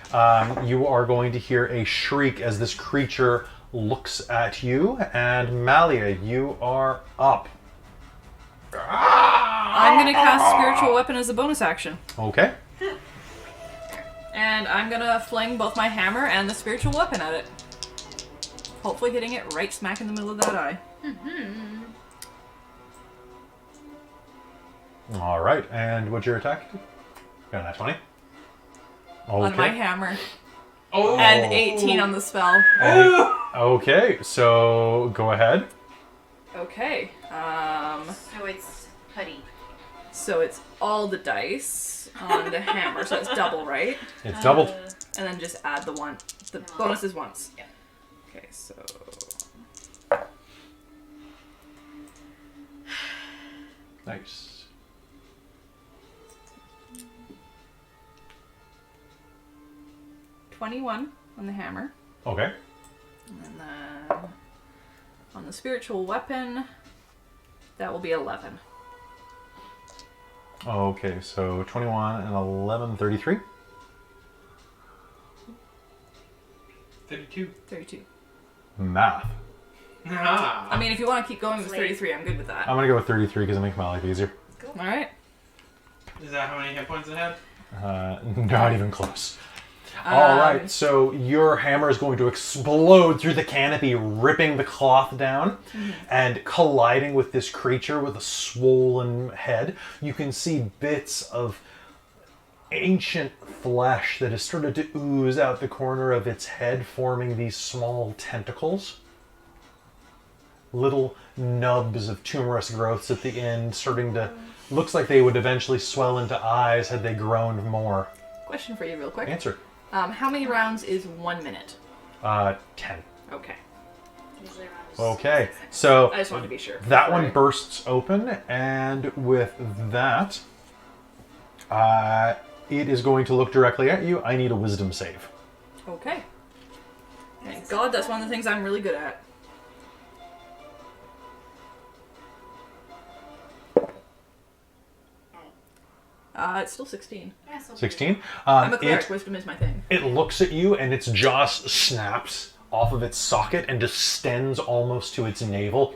you are going to hear a shriek as this creature looks at you. And Malia, you are up. I'm gonna cast Spiritual Weapon as a bonus action. Okay. And I'm gonna fling both my hammer and the spiritual weapon at it. Hopefully hitting it right smack in the middle of that eye. All right. And what's your attack? Got that 20. On my Okay. hammer. Oh. And 18 on the spell. Okay. So go ahead. Okay. So it's putty. So it's all the dice on the hammer, so it's double, right? It's doubled. And then just add the one. The bonus is once. Yeah. Okay, so... Nice. $21 on the hammer. Okay. And then on the spiritual weapon, that will be 11. Okay, so 21 and 11, 33. 32. 32. Math. Ah. I mean, if you want to keep going with 33, I'm good with that. I'm going to go with 33 because it makes my life easier. Alright. Is that how many hit points it had? Not even close. All right, so your hammer is going to explode through the canopy, ripping the cloth down and colliding with this creature with a swollen head. You can see bits of ancient flesh that has started to ooze out the corner of its head, forming these small tentacles. Little nubs of tumorous growths at the end, starting to... Looks like they would eventually swell into eyes had they grown more. Question for you real quick. Answer. How many rounds is 1 minute? 10. Okay. Usually around Okay, so I just wanted to be sure. that one bursts open, and with that, it is going to look directly at you. I need a wisdom save. Okay. Thank God, that's one of the things I'm really good at. It's still 16. 16. I'm a cleric. Wisdom is my thing. It looks at you, and its jaw snaps off of its socket and distends almost to its navel.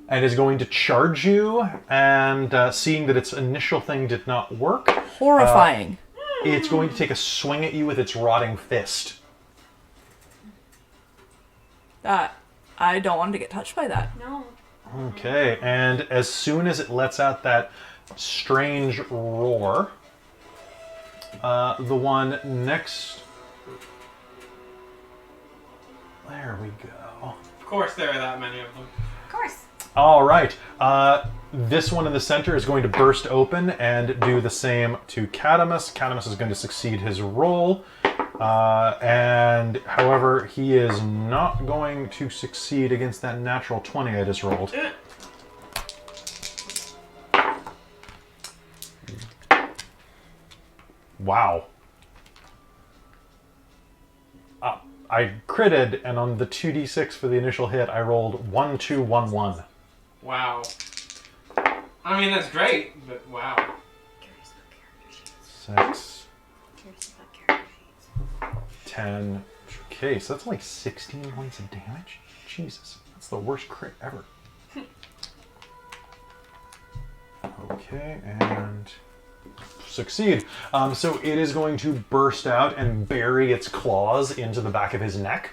And is going to charge you, and seeing that its initial thing did not work, Horrifying. it's going to take a swing at you with its rotting fist. I don't want to get touched by that. No. Okay, and as soon as it lets out that strange roar, the one next... There we go. Of course there are that many of them. Of course. All right. This one in the center is going to burst open and do the same to Cadamus. Cadamus is going to succeed his roll. And however, he is not going to succeed against that natural 20 I just rolled. Wow. I critted, and on the 2d6 for the initial hit, I rolled 1, 2, 1, 1. Wow. I mean, that's great, but wow. Curious about character sheets. 6, Curious about character sheets. 10. Okay, so that's only 16 points of damage? Jesus, that's the worst crit ever. Okay, and succeed. So it is going to burst out and bury its claws into the back of his neck.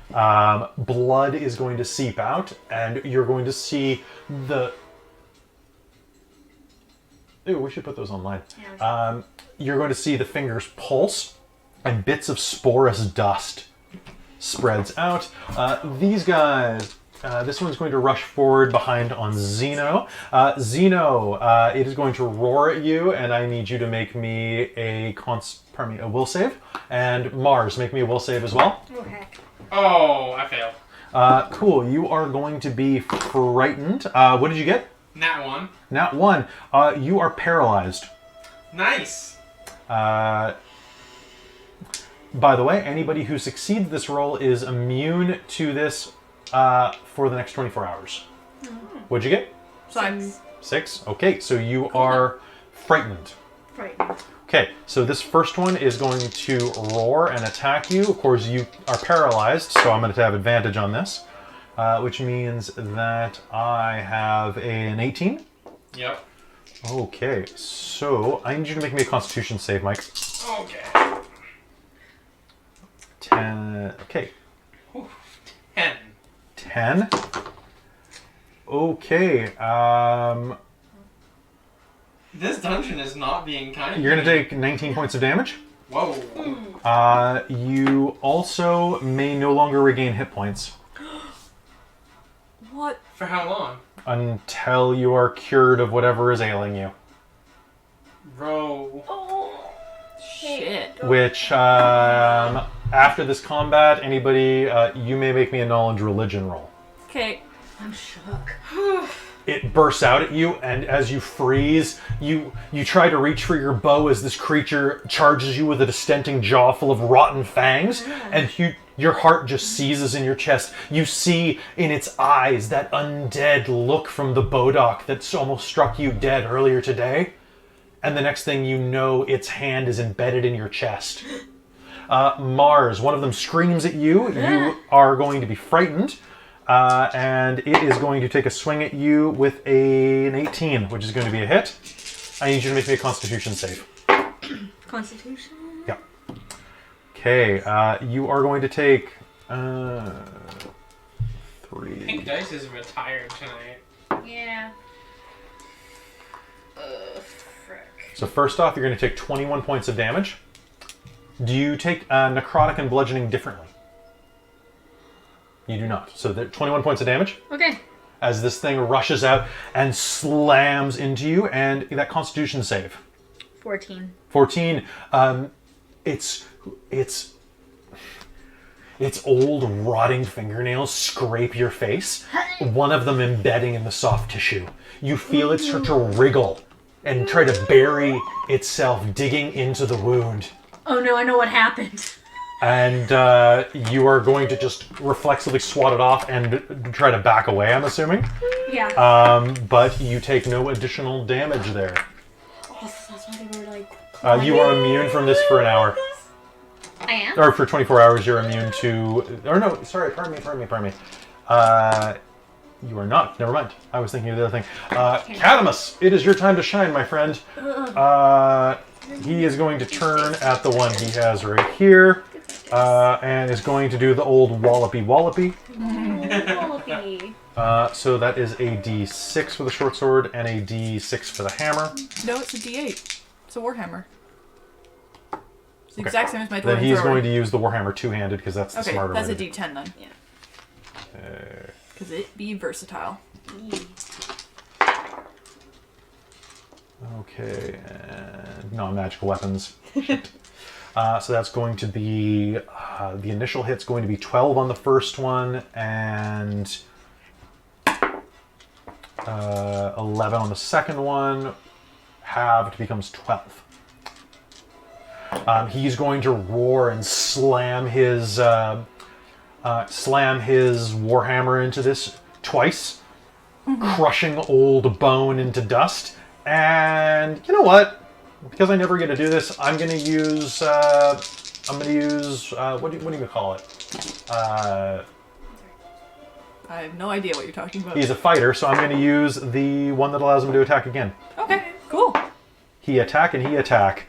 Blood is going to seep out, and you're going to see the... Ooh, we should put those online. Yeah, You're going to see the fingers pulse, and bits of sporous dust spreads out. These guys... this one's going to rush forward behind on Zeno. Zeno, it is going to roar at you, and I need you to make me a will save. And Mars, make me a will save as well. Oh, heck. Oh, I failed. Cool, you are going to be frightened. What did you get? Nat 1. Nat 1. You are paralyzed. Nice. By the way, anybody who succeeds this roll is immune to this for the next 24 hours. What'd you get? So I'm 6? Okay, so you are frightened. Frightened. Okay, so this first one is going to roar and attack you. Of course, you are paralyzed, so I'm going to have advantage on this, which means that I have an 18. Yep. Okay, so I need you to make me a Constitution save, Mike. Okay. 10. Okay. Ooh, 10. 10. Okay. This dungeon is not being kind. You're going to take 19 points of damage. Whoa. You also may no longer regain hit points What? For how long? until you are cured of whatever is ailing you. Bro. Shit. Which, after this combat, anybody, you may make me a knowledge religion roll. Okay. I'm shook. It bursts out at you, and as you freeze, you try to reach for your bow as this creature charges you with a distending jaw full of rotten fangs, and your heart just seizes in your chest. You see in its eyes that undead look from the Bodok that's almost struck you dead earlier today, and the next thing you know, its hand is embedded in your chest. Mars, one of them screams at you. You are going to be frightened. And it is going to take a swing at you with an 18, which is going to be a hit. I need you to make me a Constitution save. Constitution? Yeah. Okay, you are going to take 3. Pink Dice is retired tonight. Yeah. Frick. So first off, you're going to take 21 points of damage. Do you take necrotic and bludgeoning differently? You do not. So 21 points of damage. Okay. As this thing rushes out and slams into you, and that Constitution save. 14. 14. Its old rotting fingernails scrape your face, one of them embedding in the soft tissue. You feel it start to wriggle and try to bury itself, digging into the wound. Oh no, I know what happened. And you are going to just reflexively swat it off and try to back away, I'm assuming. Yeah. But you take no additional damage there. Oh, that's why they were like. You are immune from this for an hour. I am? Or for 24 hours, you're immune to... Or no, sorry, pardon me. You are not. Never mind. I was thinking of the other thing. Cadamus, it is your time to shine, my friend. He is going to turn at the one he has right here. And is going to do the old wallopy. Wallaby. So that is a D6 for the short sword and a D6 for the hammer. No, it's a D8. It's a warhammer. It's the Okay. exact same as my dwarven Then he's thrower. going to use the warhammer two-handed because that's the Okay, smarter that's way a to do D10 then. Yeah. Because it be versatile. Okay, and non-magical weapons. So that's going to be, the initial hit's going to be 12 on the first one, and 11 on the second one. Halved becomes 12. He's going to roar and slam his warhammer into this twice, crushing old bone into dust. And you know what? Because I never get to do this, I'm going to use. What do you call it? I have no idea what you're talking about. He's a fighter, so I'm going to use the one that allows him to attack again. Okay, cool. He attack and he attack.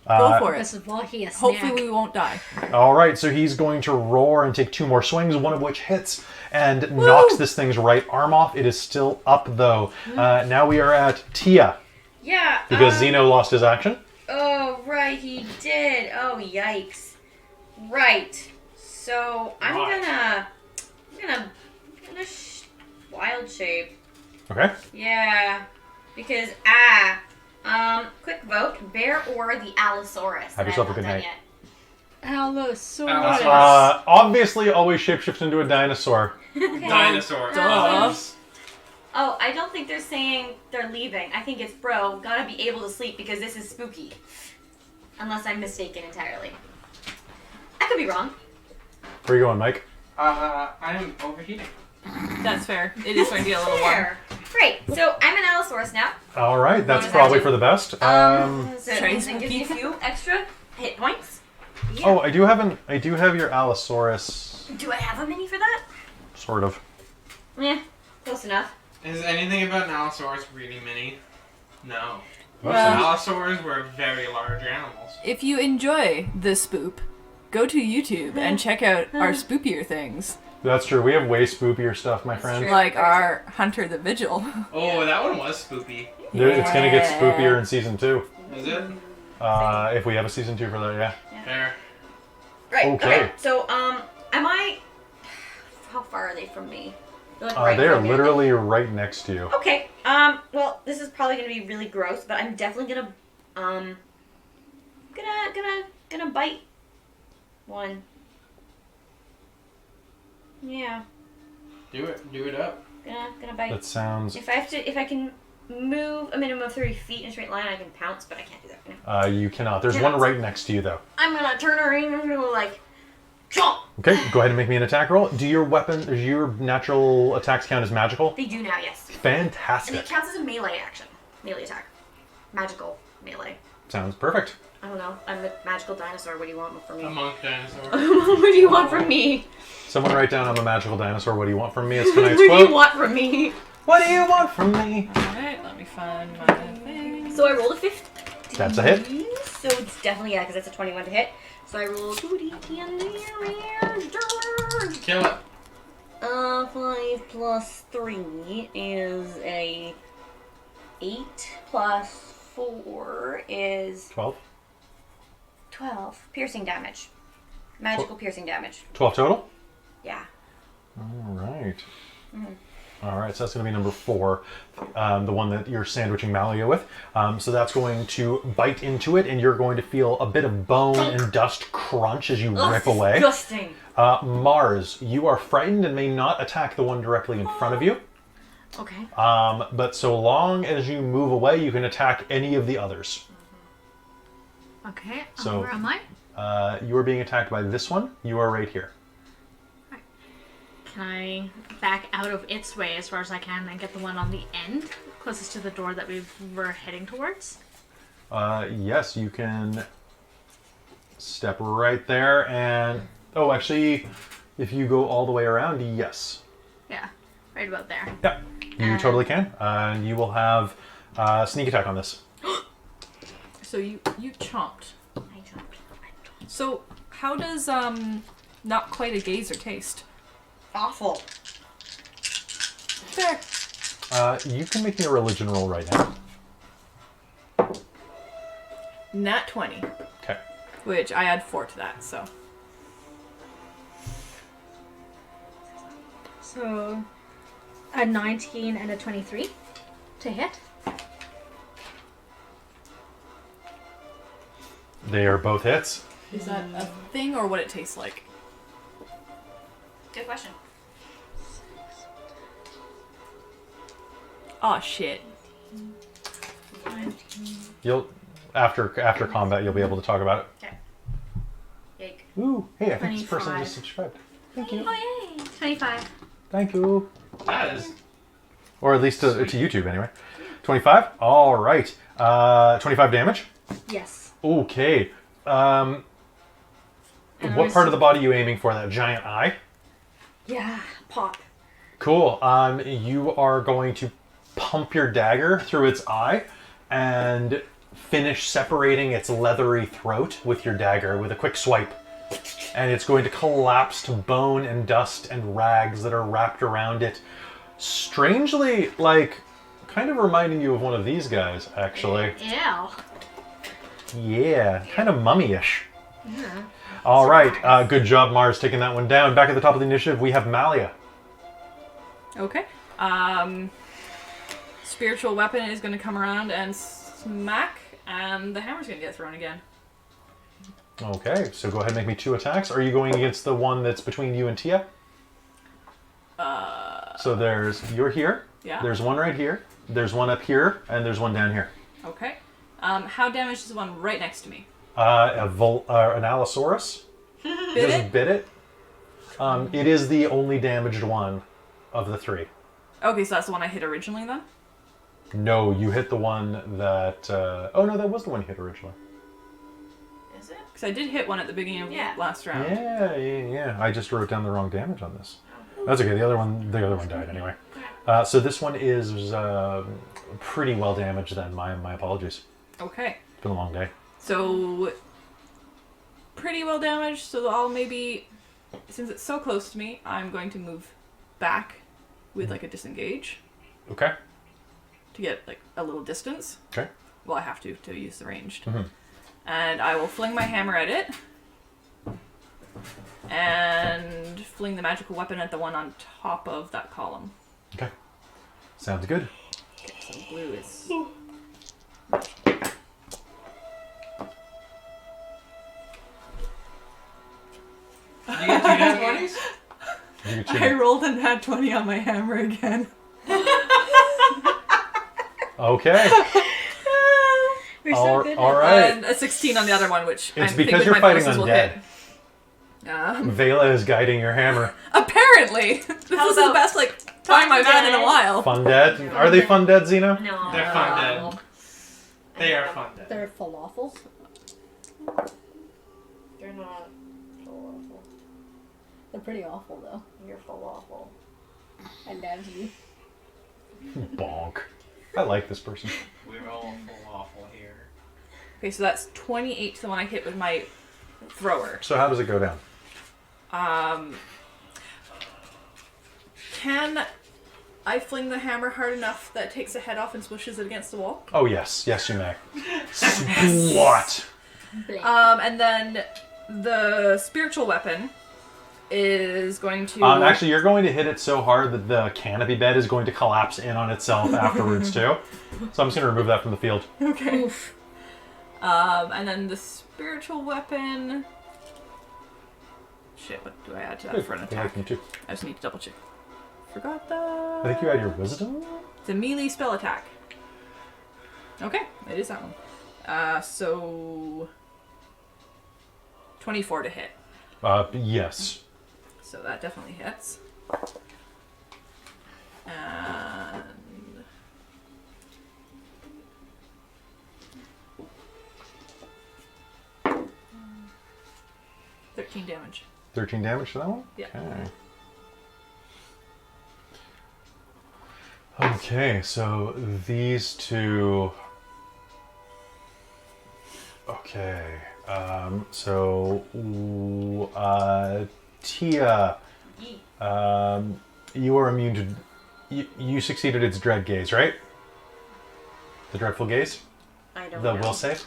Go for This it. is why he is Hopefully we won't die. All right, so he's going to roar and take 2 more swings, one of which hits and knocks this thing's right arm off. It is still up, though. Now we are at Tia, Yeah. because Zeno lost his action. Oh, right, he did. Oh, yikes. Right. So I'm Right. gonna wild shape. Okay. Yeah. Because quick vote: bear or the Allosaurus. Have that yourself a I've good not done night. yet. Allosaurus. Obviously, always shapeshift into a dinosaur. Dinosaur. Oh, I don't think they're saying they're leaving. I think it's bro, gotta be able to sleep because this is spooky. Unless I'm mistaken entirely. I could be wrong. Where are you going, Mike? I am overheating. That's fair. It is going to get a little warm. Fair. Great. So I'm an Allosaurus now. All right, that's Bonus probably action. for the best. So Trace it gives me a few extra hit points. Yeah. Oh, I do have your Allosaurus, Do I have a mini for that? sort of. Close enough. Is anything about an Allosaurus really mini? No. Well, Allosaurs were very large animals. if you enjoy this spoop, go to YouTube and check out our spoopier things. That's true. We have way spoopier stuff, my friend. true. Like our Hunter the Vigil. Oh, that one was spoopy. It's gonna get spoopier in season 2. Is it? If we have a season 2 for that, yeah. Fair. Great. Okay. So am I? How far are they from me? They're like right They are from me. literally right next to you. Okay. Well, this is probably gonna be really gross, but I'm definitely gonna gonna bite one. Yeah. Do it. Do it up. Gonna bite. That sounds. If I can move a minimum of 30 feet in a straight line, I can pounce, but I can't do that. You cannot. There's Cannot. one right next to you, though. I'm gonna turn around and go like, chomp. Okay, go ahead and make me an attack roll. Do your natural attacks count as magical? They do now, yes. And Fantastic. it counts as a melee action, melee attack, magical melee. Sounds perfect. I don't know. I'm a magical dinosaur. What do you want from me? A monk dinosaur. What do you want from me? Someone write down, I'm a magical dinosaur. What do you want from me? It's tonight's What do you quote. want from me? What do you want from me? Alright, let me find my thing. So I rolled a 50. That's a hit. So it's definitely, because it's a 21 to hit. So I roll 2d10. Kill it. 5 plus 3 is a 8 plus 4 is 12. 12 piercing damage. Magical piercing damage. 12 total? Yeah. All right. All right, so that's going to be number 4, the one that you're sandwiching Malia with. So that's going to bite into it, and you're going to feel a bit of bone and dust crunch as you rip away. Disgusting. Mars, you are frightened and may not attack the one directly in front of you. Okay. But so long as you move away, you can attack any of the others. Okay. So- Where am I? You are being attacked by this one. You are right here. Can I back out of its way as far as I can and get the one on the end, closest to the door that we're heading towards? Yes, you can step right there and... Oh, actually, if you go all the way around, yes. Yeah, right about there. Yeah, you totally can. And you will have sneak attack on this. So you chomped. I jumped. So how does not quite a gazer taste? Awful. There. You can make me a religion roll right now. Nat 20, Okay. which I add 4 to that, so. So, a 19 and a 23 to hit. They are both hits. Is that a thing or what it tastes like? Good question. Oh shit. You'll after combat you'll be able to talk about Okay. Yake. it. Ooh, hey, I think this person 25. just subscribed. Thank you. Oh yay! 25. Thank you. That is. Or at least to YouTube anyway. 25? All right. 25 damage. Yes. Okay. And What part of the body are you aiming for? That giant eye? Yeah, pop. Cool. You are going to pump your dagger through its eye and finish separating its leathery throat with your dagger with a quick swipe. And it's going to collapse to bone and dust and rags that are wrapped around it. Strangely, like, kind of reminding you of one of these guys, actually. Ew. Yeah, kind of mummy-ish. All right, good job, Mars, taking that one down. Back at the top of the initiative, we have Malia. Okay. Spiritual weapon is going to come around and smack, and the hammer's going to get thrown again. Okay, so go ahead and make me 2 attacks. Are you going against the one that's between you and Tia? So you're here. Yeah. There's one right here. There's one up here, and there's one down here. Okay. How damaged is the one right next to me? An Allosaurus. Bit Just it? bit it. It is the only damaged one of the 3. Okay, so that's the one I hit originally then? No, you hit the one that... oh, no, that was the one you hit originally. Is it? Because I did hit one at the beginning of last round. Yeah. I just wrote down the wrong damage on this. That's okay. The other one died anyway. So this one is pretty well damaged then. My apologies. Okay. It's been a long day. So, pretty well damaged, so I'll maybe, since it's so close to me, I'm going to move back with like a disengage Okay. to get like a little distance. Okay. Well, I have to use the ranged. Mm-hmm. And I will fling my hammer at it. And fling the magical weapon at the one on top of that column. Okay. Sounds good. Okay, so blue is... Did you get 2 nat 20s? You get two. I rolled a nat 20 on my hammer again. Okay. We're so good all at right. And a 16 on the other one, which It's I because think with you're my fighting bonuses will undead. hit. Vela is guiding your hammer. Apparently! This is the about best time I've had in a while. Fun dead? Are they fun dead, Xeno? No. They're fun dead. They are fun dead. They're falafels. They're not falafel. They're pretty awful though. You're falafel. And that's you. Bonk. I like this person. We're all falafel here. Okay, so that's 28 to the one I hit with my thrower. So how does it go down? Can I fling the hammer hard enough that it takes the head off and smushes it against the wall? Oh, yes. Yes, you may. What? And then the spiritual weapon is going to... Actually, you're going to hit it so hard that the canopy bed is going to collapse in on itself afterwards, too. So I'm just going to remove that from the field. Okay. And then the spiritual weapon... Shit, what do I add to that for an attack? Me too. I just need to double check. Forgot that. I think you had your wisdom? It's a melee spell attack. Okay, it is that one. So... 24 to hit. Yes. So that definitely hits. And... 13 damage. 13 damage to that one? Yeah. Okay, so these two... Okay, Tia, you are immune to... You succeeded its dread gaze, right? The dreadful gaze? I don't The know. will save?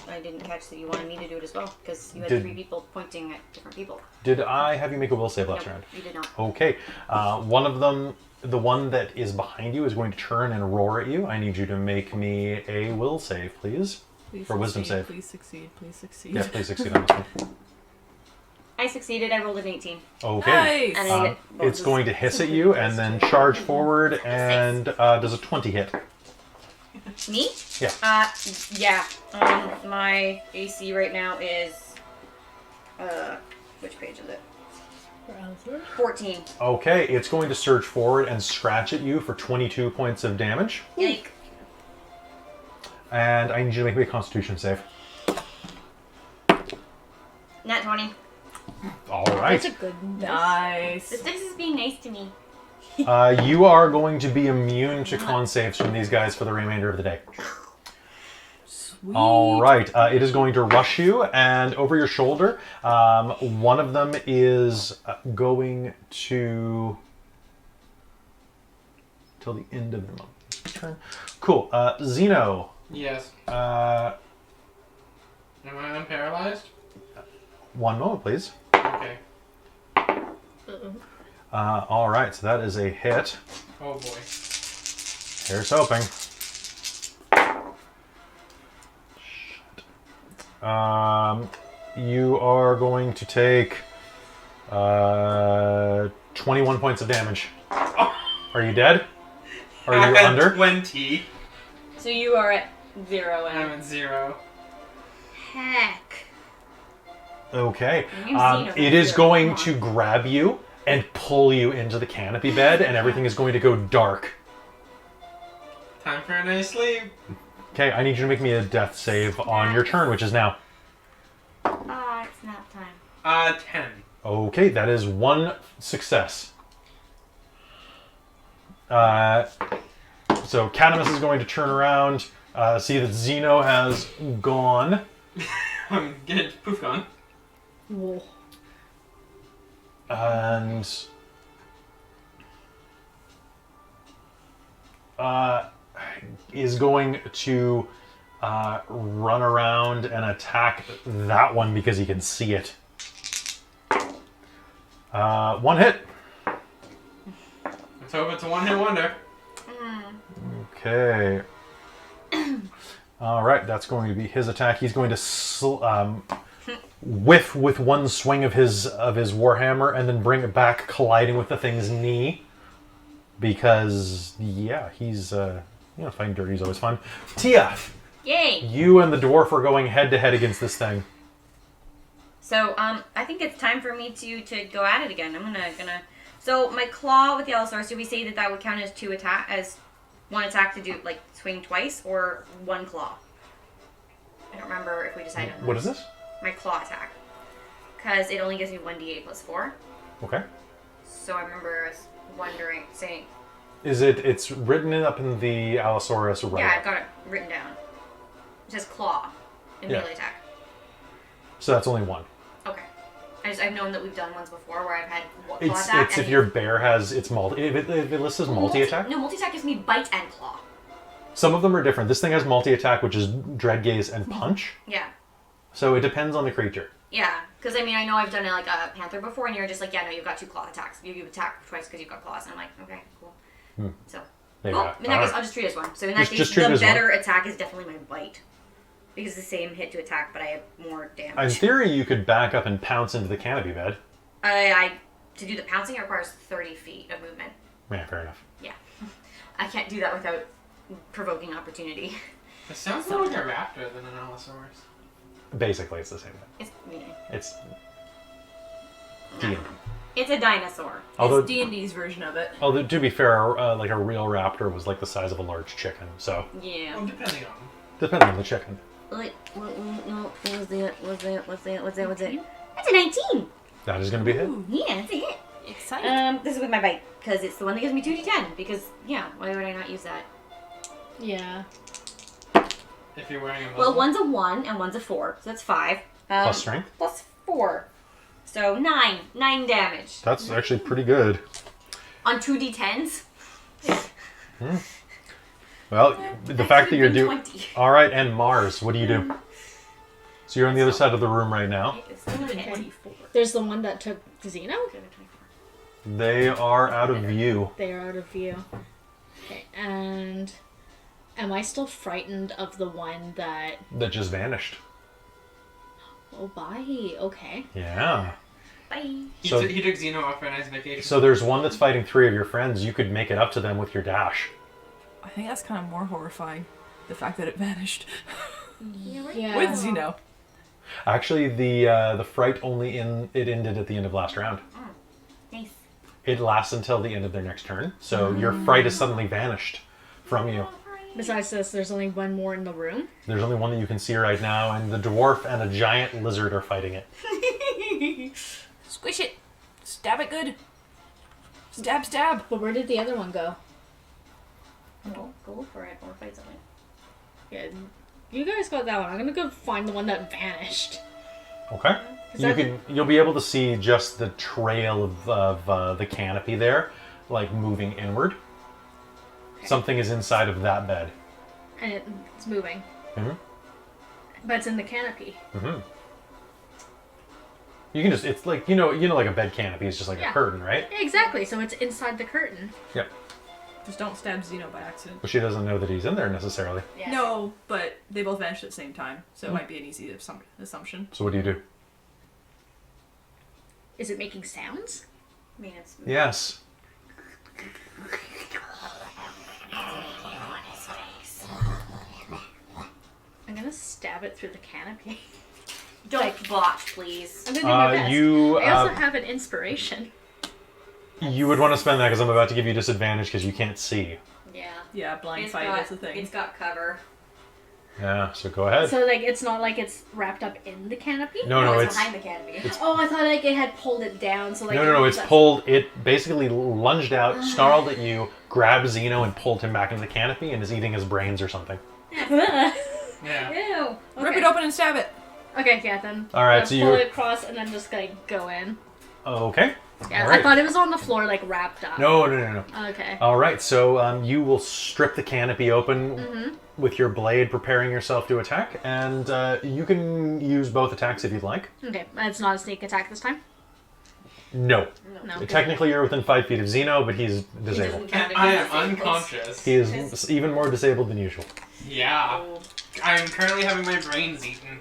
I didn't catch that you wanted me to do it as well, because you had Did- 3 people pointing at different people. Did I have you make a will save last No, round? you did not. Okay, one of them, the one that is behind you, is going to turn and roar at you. I need you to make me a will save, please. Please For wisdom succeed, save. Please succeed, please succeed. Yeah, please succeed on this one. I succeeded. I rolled an 18. Okay. Nice! And I get It's bonuses. going to hiss at you and then charge forward and does a 20 hit. Me? Yeah. Yeah. My AC right now is... which page is it? 14. Okay, it's going to surge forward and scratch at you for 22 points of damage. Yike. And I need you to make me a constitution save. Nat 20. All right. That's a good Nice. This is being nice to me. You are going to be immune to con saves from these guys for the remainder of the day. Sweet. All right. It is going to rush you, and over your shoulder, one of them is going to... till the end of the month. Turn. Cool. Xeno. Yes. Uh, Am I unparalyzed? one moment, please. Okay. All right. So that is a hit. Oh boy. Here's hoping. You are going to take 21 points of damage. Are you dead? Are you I'm under? at 20. So you are at 0 I'm and... at 0. Heck. Okay. You've seen It is zero. going Come to on. grab you and pull you into the canopy bed, and everything is going to go dark. Time for a nice sleep. Okay, I need you to make me a death save on your turn, which is now. It's nap time. 10. Okay, that is one success. So Catamus is going to turn around, see that Zeno has gone. Get poof gone. Whoa. And is going to run around and attack that one because he can see it. One hit. Let's hope it's a one-hit wonder. Okay. All right, that's going to be his attack. He's going to whiff with one swing of his warhammer and then bring it back, colliding with the thing's knee. Because yeah, he's fighting dirty is always fun. Tia, Yay! you and the dwarf are going head to head against this thing. So, I think it's time for me to go at it again. I'm gonna. So my claw with the Allosaurus. Did we say that would count as one attack to do like swing twice, or one claw? I don't remember if we decided on that. What is this? My claw attack, because it only gives me 1d8 plus 4. Okay. So I remember wondering, saying. Is it? It's written up in the Allosaurus right? Yeah, I've got it written down. It says claw in Yeah. melee attack. So that's only one. Okay. I've known that we've done ones before where I've had claw attack. It's if your bear has its multi. If it lists as multi-attack. No, multi-attack gives me bite and claw. Some of them are different. This thing has multi-attack, which is dread gaze and punch. Yeah. So it depends on the creature. Yeah, because I mean, I know I've done it like a panther before, and you're just like, yeah, no, you've got 2 claw attacks. You attack twice because you've got claws. And I'm like, okay, cool. So, Maybe well, not. in that case, Alright. I'll just treat it as one. So in that case, Just treat it the as one. better attack is definitely my bite. Because it's the same hit to attack, but I have more In damage. theory, you could back up and pounce into the canopy bed. To do the pouncing, it requires 30 feet of movement. Yeah, fair enough. Yeah. I can't do that without provoking opportunity. It sounds more like a raptor than an Allosaurus. Basically, it's the same thing. It's, It's no. D&D. It's a dinosaur. Although, It's D&D's version of it. although to be fair, like a real raptor was like the size of a large chicken. So Yeah. Well, depending on. depending on the chicken. Wait, no, what's it? That's a 19! That is going to be a hit. Yeah, that's a hit. Exciting. This is with my bite, because it's the one that gives me 2d10, because, yeah, why would I not use that? Yeah. If you're wearing a muzzle. Well, one's a 1 and one's a 4, so that's 5. Plus strength. Plus 4. So 9. 9 damage. That's actually pretty good. On 2d10s? Well, the fact that you're doing. 20. All right, and Mars, what do you do? So you're on the other side of the room right now. It's still a hit. 24. There's the one that took Xeno. They are out of view. They are out of view. Okay, and am I still frightened of the one that? That just vanished. Oh, bye. Okay. Yeah. Bye. He So- took Xeno off for a nice vacation. So there's one that's fighting 3 of your friends. You could make it up to them with your dash. I think that's kind of more horrifying. The fact that it vanished. Yeah. With Xeno. Actually, the fright it ended at the end of last round. Nice. It lasts until the end of their next turn. So your fright has suddenly vanished from you. Besides this, there's only one more in the room. There's only one that you can see right now, and the dwarf and a giant lizard are fighting it. Squish it. Stab it good. Stab, stab. But where did the other one go? Go for it or fight something. Yeah, you guys got that one. I'm gonna go find the one that vanished. Okay. You'll be able to see just the trail of the canopy there, like moving inward. Okay. Something is inside of that bed. And it's moving. Mm-hmm. But it's in the canopy. Mm-hmm. You can it's like, like a bed canopy is just like a Yeah. curtain, right? Exactly, so it's inside the curtain. Yep. Just don't stab Xeno by accident. But she doesn't know that he's in there necessarily. Yeah. No, but they both vanished at the same time, so it might be an easy assumption. So what do you do? Is it making sounds? I mean, it's Yes. I'm gonna stab it through the canopy. Don't botch, please. I'm gonna do my best. You I also have an inspiration. You would want to spend that because I'm about to give you disadvantage because you can't see. Yeah. Yeah, blind It's fight got, is the thing. It's got cover. Yeah, so go ahead. So like it's not like it's wrapped up in the canopy. No, it's it's behind the canopy. Oh, I thought like it had pulled it down. So like no. It's pulled. It basically lunged out, snarled at you, grabbed Zeno, and pulled him back into the canopy, and is eating his brains or something. Yeah. Ew. Rip Okay. it open and stab it. Okay, yeah, then. All right, I'll so pull you're it across and then just like go in. okay. Yeah, All right. I thought it was on the floor, like wrapped up. No. Okay. All right, so you will strip the canopy open with your blade, preparing yourself to attack, and you can use both attacks if you'd like. Okay, it's not a sneak attack this time. No. No. Technically, you're within 5 feet of Zeno, but he's disabled. Count I against am the unconscious. He is even more disabled than usual. Yeah. I'm currently having my brains eaten.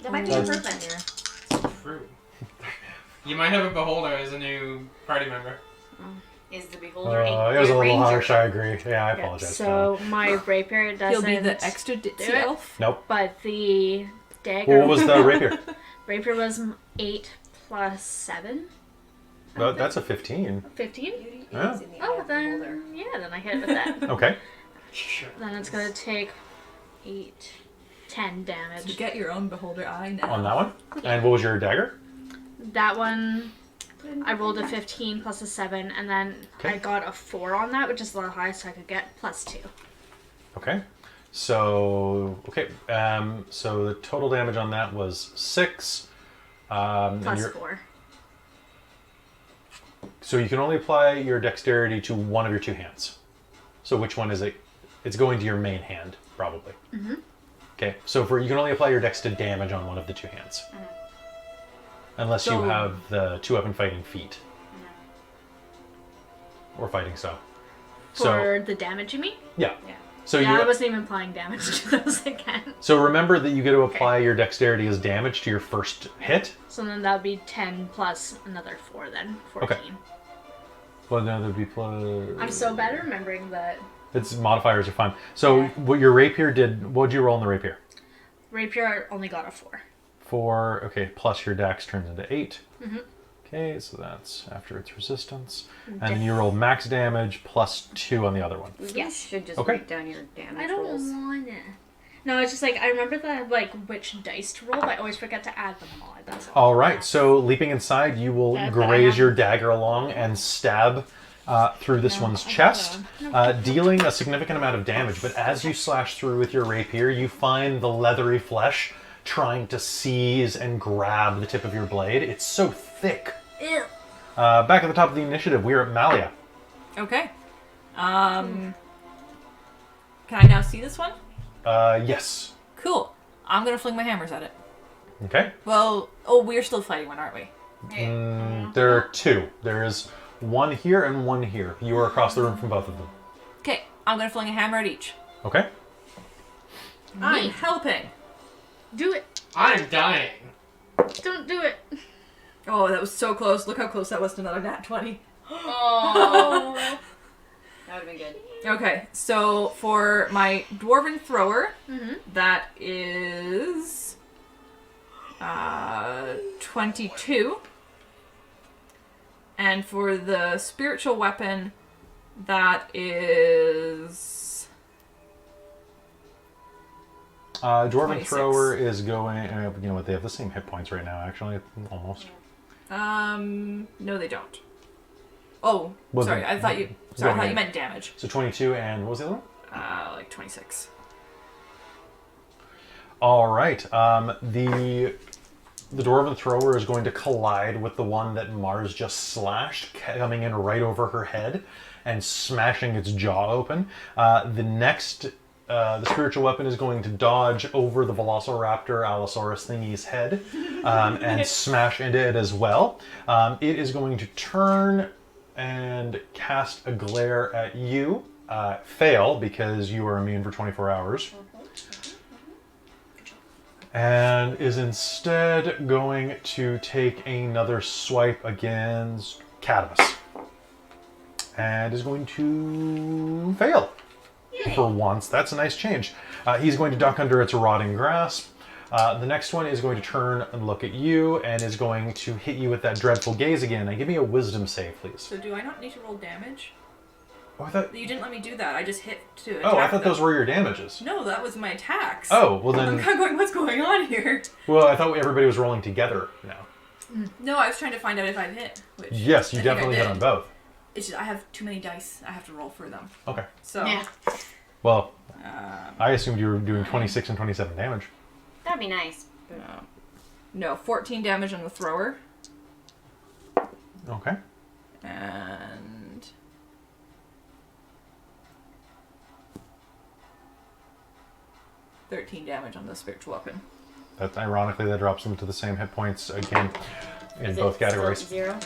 There might be a improvement here. True. You might have a beholder as a new party member. Is the beholder It was a little ranger? harsh, I agree. Yeah, I apologize. So my rapier He'll doesn't. be the extra ditzy it. elf. Nope. But the dagger. What was the rapier? Rapier was 8 plus 7. That's a 15. 15? Yeah. Oh, then yeah, then I hit with that. Okay. Sure. Then it's gonna take 8, 10 You damage. get your own beholder eye now. On that one. And what was your dagger? That one, I rolled a 15 plus a 7, and then Okay. I got a 4 on that, which is the highest I could get, plus 2. Okay. So, so the total damage on that was 6. And Plus 4. So you can only apply your dexterity to one of your two hands. So which one is it? It's going to your main hand, probably. Mm-hmm. Okay, so you can only apply your dex to damage on one of the two hands. Unless you So- have the 2-weapon fighting feat. Or fighting style. For the damage, you mean? Yeah. So Yeah, I you wasn't even applying damage to those again. so remember that you get to apply your dexterity as damage to your first hit. So then that would be 10 plus another 4 then. 14. Okay. Well, no, that'd be plus. I'm so bad at remembering that. Its modifiers are fine. So what your rapier did? What'd you roll on the rapier? Rapier only got a 4. 4. Okay, plus your dex turns into 8. Mm-hmm. Okay, so that's after its resistance, and then you rolled max damage plus 2 on the other one. You should just Okay. write down your damage I don't rolls. want it. No, it's just like I remember which dice to roll, but I always forget to add them all. That's all. All right, so leaping inside, you will That's what I graze have. your dagger along and stab through this one's chest, dealing a significant amount of damage. But as you slash through with your rapier, you find the leathery flesh trying to seize and grab the tip of your blade. It's so thick. Ew. Back at the top of the initiative, we're at Malia. Okay. Can I now see this one? Yes. Cool. I'm gonna fling my hammers at it. Okay. Well, we're still fighting one, aren't we? There are 2. There is one here and one here. You are across the room from both of them. Okay, I'm gonna fling a hammer at each. Okay. I'm helping. Do it. I'm dying. Don't do it. Oh, that was so close. Look how close that was to another nat 20. Oh. That would have been good. Okay, so for my dwarven thrower, Mm-hmm. that is 22. And for the spiritual weapon, that is Dwarven 26. Thrower is going. You know what? They have the same hit points right now, actually, almost. no, they don't. Oh, Well, sorry. then- I thought you. go Sorry, I thought ahead. you meant damage. So 22, and what was the other one? Like 26. All right. The Dwarven Thrower is going to collide with the one that Mars just slashed, coming in right over her head and smashing its jaw open. The spiritual weapon is going to dodge over the Velociraptor Allosaurus thingy's head and smash into it as well. It is going to turn and cast a glare at you. Fail, because you are immune for 24 hours. And is instead going to take another swipe against Catamus. And is going to fail. For once. That's a nice change. He's going to duck under its rotting grasp. The next one is going to turn and look at you and is going to hit you with that dreadful gaze again. Now give me a wisdom save, please. So do I not need to roll damage? Oh, I thought... You didn't let me do that. I just hit to attack Oh, I thought them. those were your damages. No, that was my attacks. Oh, well I'm then... kind of going, what's going on here? Well, I thought everybody was rolling together now. No, I was trying to find out if I'd hit. Which Yes, you I think I definitely hit did. on both. It's just I have too many dice. I have to roll for them. Okay. So, Yeah. Well, I assumed you were doing 26 and 27 damage. That'd be nice. no, 14 damage on the thrower. Okay. And 13 damage on the spiritual weapon. That ironically, that drops them to the same hit points again in Is both it categories. still 0?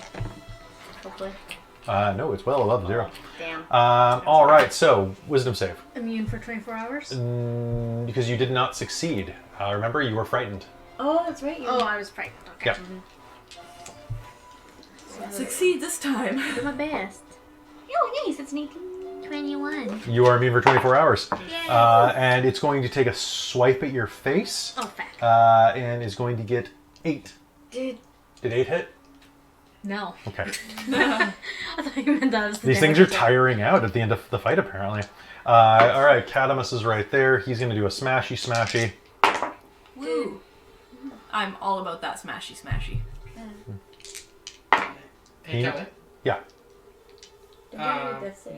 Hopefully. No, it's well above 0. Damn. All right, so wisdom save. Immune for 24 hours? Because you did not succeed. Remember, you were frightened. Oh, that's right. Oh, I was frightened. Okay. Yep. Succeed this time. Do my best. Oh, nice. It's neat. 21. You are immune for 24 hours. Yay. And it's going to take a swipe at your face. Oh, fuck. And is going to get 8. Dude. Did 8 hit? No. Okay. I thought you meant that was the These things are damage. tiring out at the end of the fight, apparently. All right, Catamus is right there. He's going to do a smashy. Woo. I'm all about that smashy. Hey, Kelly. Yeah.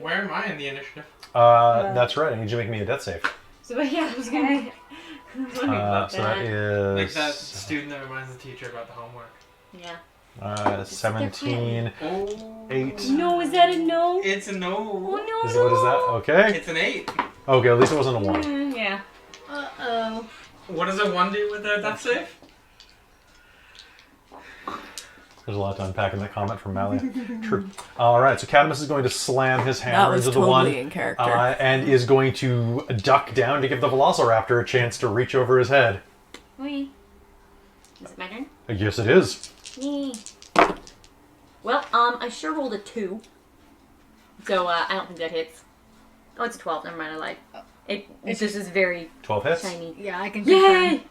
Where am I in the initiative? That's right. I need you to make me a death save. So, yeah, I was gonna. So that is... Like that student that reminds the teacher about the homework. Yeah. 17, Oh. 8. No, is that a no? It's a no. Oh, no, What is that? Okay. It's an 8. Okay, at least it wasn't a 1. Yeah. Uh-oh. What does a 1 do with a death save? There's a lot to unpack in that comment from Mally. True. All right, so Catamus is going to slam his That hammer was into the totally one in character. and is going to duck down to give the Velociraptor a chance to reach over his head. Wait. Is it my turn? Yes, it is. Me. Well, I sure rolled a 2. So, I don't think that hits. Oh, it's a 12. Never mind, I lied. It's just is very 12 hits. shiny. Yeah, I can confirm.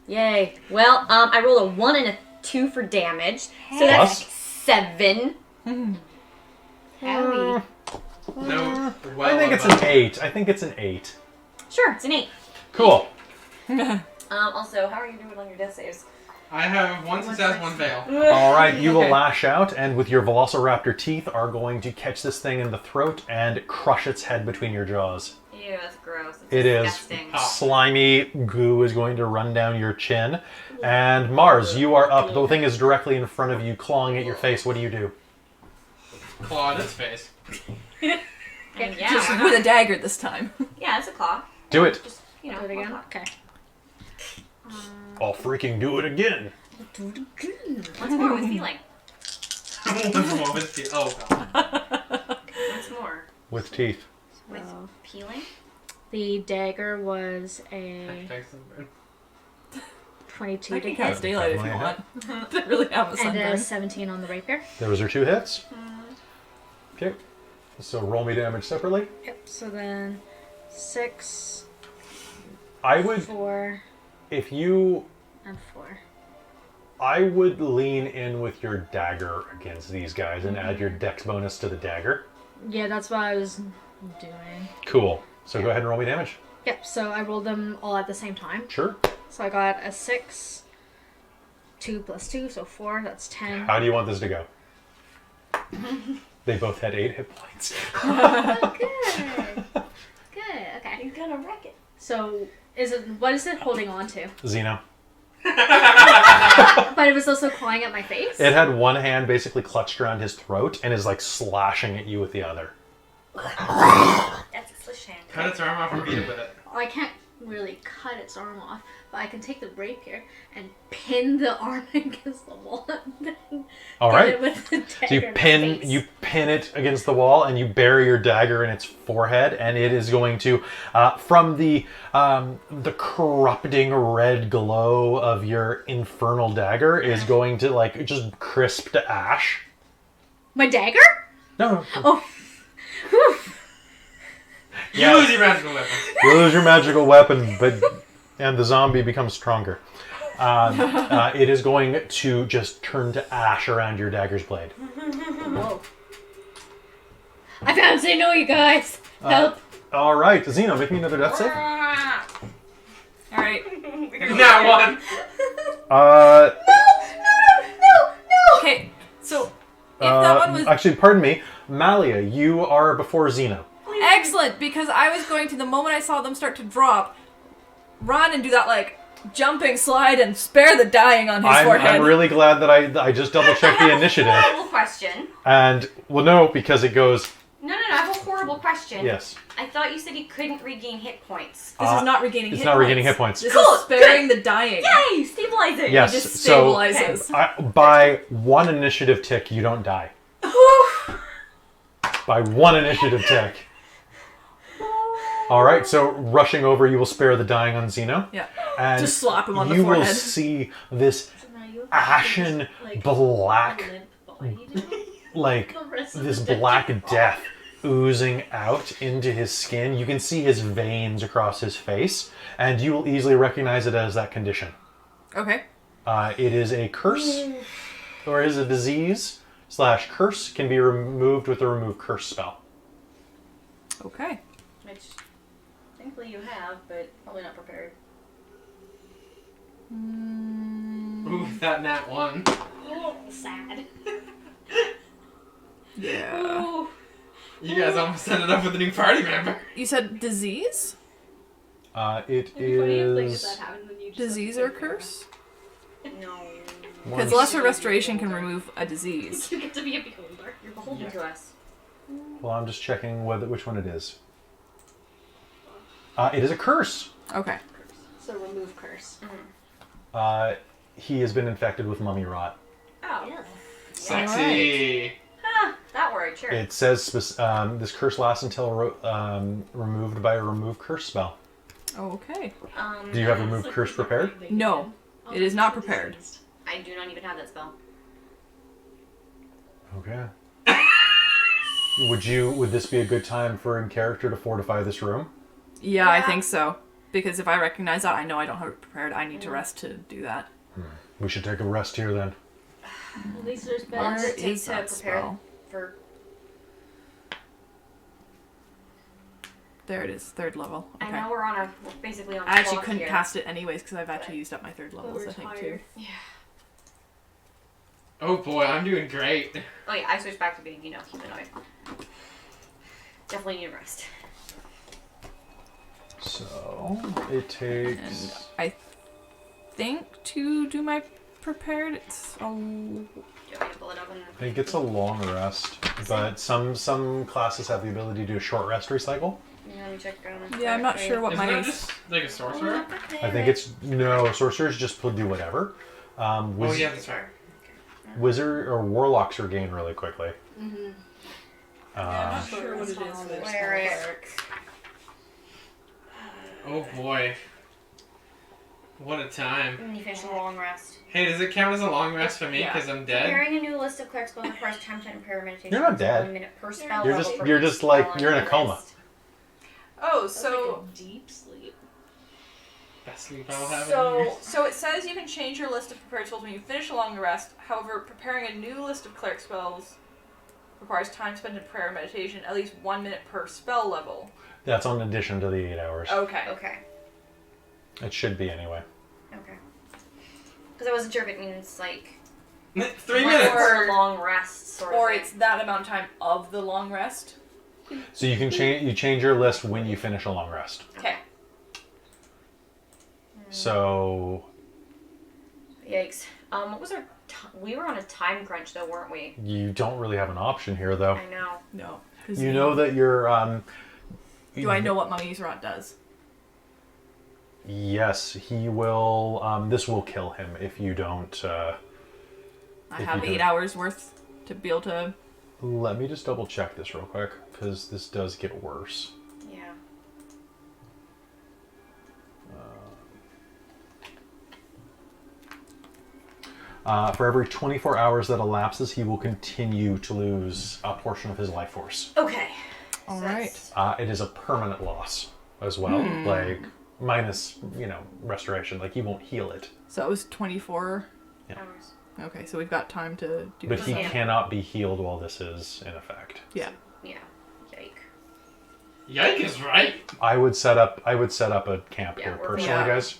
Yay! Well, I rolled a 1 and a 2 for damage. So that's Plus? 7. Howdy. No. Well I think it's above. an 8. I think it's an 8. Sure, it's an 8. Cool. Also, how are you doing on your death saves? I have 1 success, 1 fail. All right, you will Okay. lash out, and with your Velociraptor teeth, are going to catch this thing in the throat and crush its head between your jaws. Ew, that's gross. It's It is. disgusting. Slimy goo is going to run down your chin. And Mars, you are up. The thing is directly in front of you, clawing at your face. What do you do? Claw at its face. And yeah, Just why not? with a dagger this time. Yeah, it's a claw. Do it. Just, you know, Do it again? claw. Okay. I'll freaking do it again. Once more with feeling. Once more with the- Oh, God. Once more With teeth. with So, peeling. the dagger was a Thanks, Lindbergh. 22 I to can hit. cast daylight if you Definitely want. To really have a And sunburn. a 17 on the rapier. Those are 2 hits. Okay. So roll me damage separately. Yep, so then 6, I would, 4, if you, and 4. I would lean in with your dagger against these guys and add your dex bonus to the dagger. Yeah, that's what I was doing. Cool. So go ahead and roll me damage. Yep, so I rolled them all at the same time. Sure. So I got a 6, 2 plus 2, so 4, that's 10. How do you want this to go? They both had 8 hit points. Oh, good. Good, okay. You're gonna wreck it. So, what is it holding on to? Zeno. But it was also clawing at my face? It had one hand basically clutched around his throat and is like slashing at you with the other. That's a slish hand. Cut its arm off and beat it with it. I can't really cut its arm off, but I can take the rapier and pin the arm against the wall and then All hit right. it with the dagger So in the face. pin it against the wall and you bury your dagger in its forehead, and it is going to, from the corrupting red glow of your infernal dagger, is going to like just crisp to ash. My dagger? No. Oh. Whew. You lose your magical weapon. You lose your magical weapon, but and the zombie becomes stronger. It is going to just turn to ash around your dagger's blade. Whoa. I found say no, you guys. Help. All right, Xeno, make me another death save. Alright. Not one. Okay, so if that one was Actually, pardon me, Malia, you are before Xeno. Excellent, because I was going to, the moment I saw them start to drop, run and do that, like, jumping slide and spare the dying on his forehead. I'm really glad that I just double-checked the initiative. Horrible question. And, well, no, because it goes... No, I have a horrible question. Yes. I thought you said he couldn't regain hit points. This is not regaining It's hit not points. regaining hit points. This Cool, is sparing the dying. Yay! Stabilizing! Yes, It just so stabilizes. by one initiative tick, you don't die. By one initiative tick. All right, so rushing over, you will spare the dying on Xeno. Yeah. And Just slap him on the you will forehead. see this So now you have ashen like, black, limp body now. like The rest of this the black day. death oozing out into his skin. You can see his veins across his face, and you will easily recognize it as that condition. Okay. It is a curse, or is a disease / curse, can be removed with a remove curse spell. Okay. Which, thankfully you have, but probably not prepared. Ooh, that nat one. Oh, sad. Yeah. Ooh. You guys almost ended up with a new party member. You said disease? It It'd be funny if, like, if is... that happened, then you just, Disease like, or curse? No. Because lesser restoration can remove a disease. You get to be a beholder. You're beholden to us. Well, I'm just checking which one it is. It is a curse. Okay. So remove curse. He has been infected with mummy rot. Oh. Yeah. Sexy. Huh, that word, sure. It says this curse lasts until removed by a remove curse spell. Okay. Do you have remove curse prepared? No. It is not prepared. I do not even have that spell. Okay. Would this be a good time for in character to fortify this room? Yeah, I think so. Because if I recognize that, I know I don't have it prepared. I need to rest to do that. We should take a rest here then. At least there's How long beds. does it take is to that prepare spell? for... There it is, 3rd level. Okay. I know we're basically on I actually 12 couldn't here. cast it anyways because I've actually used up my 3rd But levels, we're I think, too. tired. Yeah. Oh boy, I'm doing great. Oh yeah, I switched back to being, humanoid. Definitely need a rest. So it takes. And I think to do my prepared, it's Do you want me to pull it up and... I think it's a long rest, but some classes have the ability to do a short rest recycle. Yeah, let me check. yeah, I'm not sure what Isn't mine that is. just like a sorcerer? I think it's no sorcerers just do whatever. Oh yeah, that's right. Wizard or warlocks regain really quickly. I'm not sure what it is. Where it... Oh boy. What a time. And you finish a long rest. Hey, does it count as a long rest for me Yeah. because I'm dead? Preparing a new list of cleric spells requires time to prayer meditation. You're not dead. 1 minute per spell You're level just- for you're each just spell like- on you're in your a coma. list. Oh, That's so like a deep sleep. Best sleep I'll have in so years. so it says you can change your list of prepared spells when you finish a long rest. However, preparing a new list of cleric spells requires time spent in prayer and meditation, at least 1 minute per spell level. That's on addition to the 8 hours. Okay. Okay. It should be anyway. Okay. Because I wasn't sure if it means like 3 one minutes. for a long rest sort Or of it's that amount of time of the long rest. So you can change your list when you finish a long rest. Okay. So Yikes. What was our... we were on a time crunch though, weren't we? you don't really have an option here, though. I know. No. 'Cause You know that you're. Do I know what Mummy's Rot does? Yes, he will. This will kill him if you don't. I If have you 8 don't- hours worth to be able to... Let me just double check this real quick because this does get worse. Yeah. For every 24 hours that elapses, he will continue to lose a portion of his life force. Okay. All So right. that's- It is a permanent loss as well. Like minus, restoration. Like, you won't heal it. So it was 24. Hours. Okay, so we've got time to do But this. he Yeah. cannot be healed while this is in effect. Yeah. Yeah. Yike. Yike is right. I would set up a camp Yeah, here we're- personally, yeah. guys.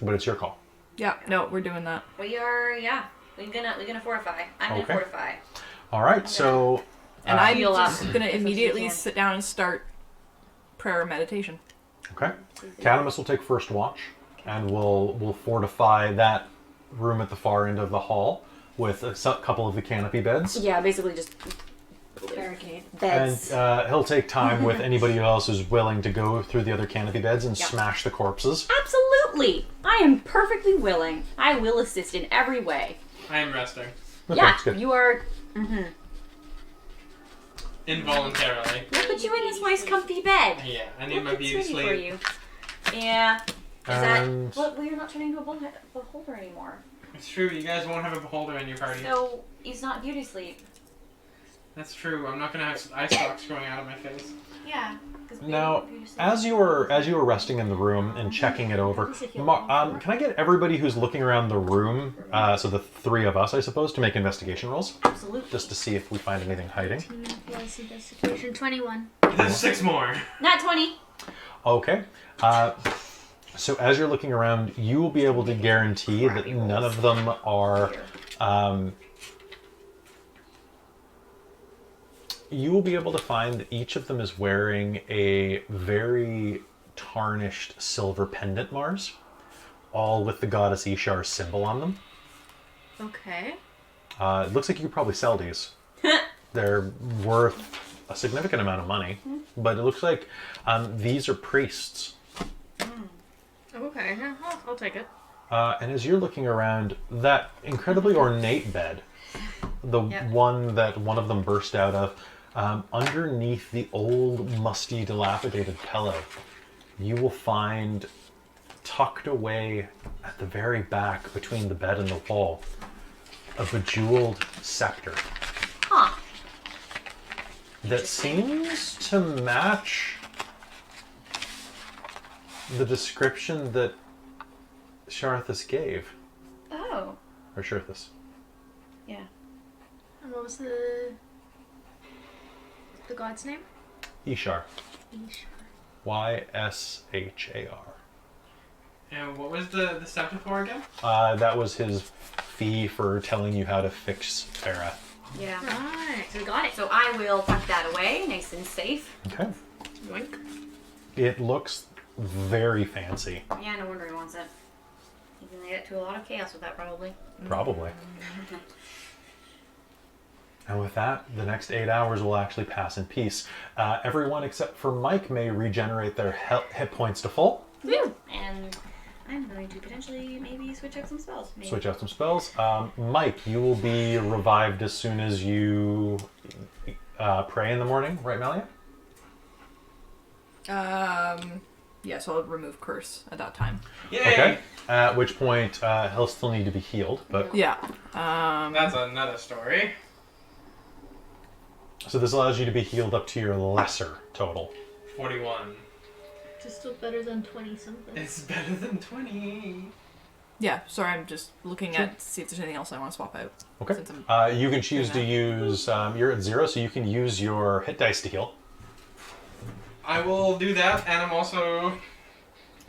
But it's your call. Yeah, no, we're doing that. We are, yeah. We're gonna fortify. I'm gonna Okay. fortify. All right, so And I'm Heal up just gonna as immediately you can. sit down and start prayer meditation. okay. Catamus will take first watch, and we'll fortify that room at the far end of the hall with a couple of the canopy beds. Yeah, basically just Barricade. beds. And he'll take time with anybody else who's willing to go through the other canopy beds and Yeah. smash the corpses. Absolutely! I am perfectly willing. I will assist in every way. I am resting. Okay, Yeah, that's good. you are. Involuntarily. We'll put you in this nice comfy bed. Yeah, I need my It's beauty ready for sleep. you. Yeah. Is And- that... Well, we're not turning into a beholder anymore. It's true, you guys won't have a beholder in your party. So, he's not beauty sleep. That's true, I'm not gonna have eye stalks growing out of my face. Yeah. Now, as you were resting in the room and checking it over, can I get everybody who's looking around the room, so the three of us, I suppose, to make investigation rolls, Absolutely. just to see if we find anything hiding? 18 plus investigation, 21. There's 6 more. Not 20. Okay. So as you're looking around, you will be able to guarantee that none of them are. You will be able to find that each of them is wearing a very tarnished silver pendant, Mars, all with the goddess Yshar's symbol on them. Okay. It looks like you could probably sell these. They're worth a significant amount of money, but it looks like these are priests. Okay, yeah, I'll take it. And as you're looking around, that incredibly ornate bed, the Yep. one that one of them burst out of, underneath the old, musty, dilapidated pillow, you will find tucked away at the very back between the bed and the wall, a bejeweled scepter Huh. that seems to match the description that Sharthus gave. Oh. Or Sharthus. Yeah. And what was the god's name? Yshar. Yshar. Yshar. And what was the scepter for again? That was his fee for telling you how to fix Fera. Yeah. Right, so we got it. So I will tuck that away, nice and safe. Okay. Yoink. It looks very fancy. Yeah, no wonder he wants it. He's gonna get to a lot of chaos with that, probably. Probably. And with that, the next 8 hours will actually pass in peace. Everyone except for Mike may regenerate their hit points to full. Woo! And I'm going to potentially maybe switch out some spells. Maybe. Switch out some spells. Mike, you will be revived as soon as you pray in the morning, right, Malia? Yeah, so I'll remove curse at that time. Yay! Okay. At which point, he'll still need to be healed. But Yeah. That's another story. so this allows you to be healed up to your lesser total. 41. It's still better than 20 something. It's better than 20. Yeah, sorry, I'm just looking at see if there's anything else I want to swap out. Okay. Since I'm- You can choose to use. You're at 0, so you can use your hit dice to heal. I will do that, and I'm also...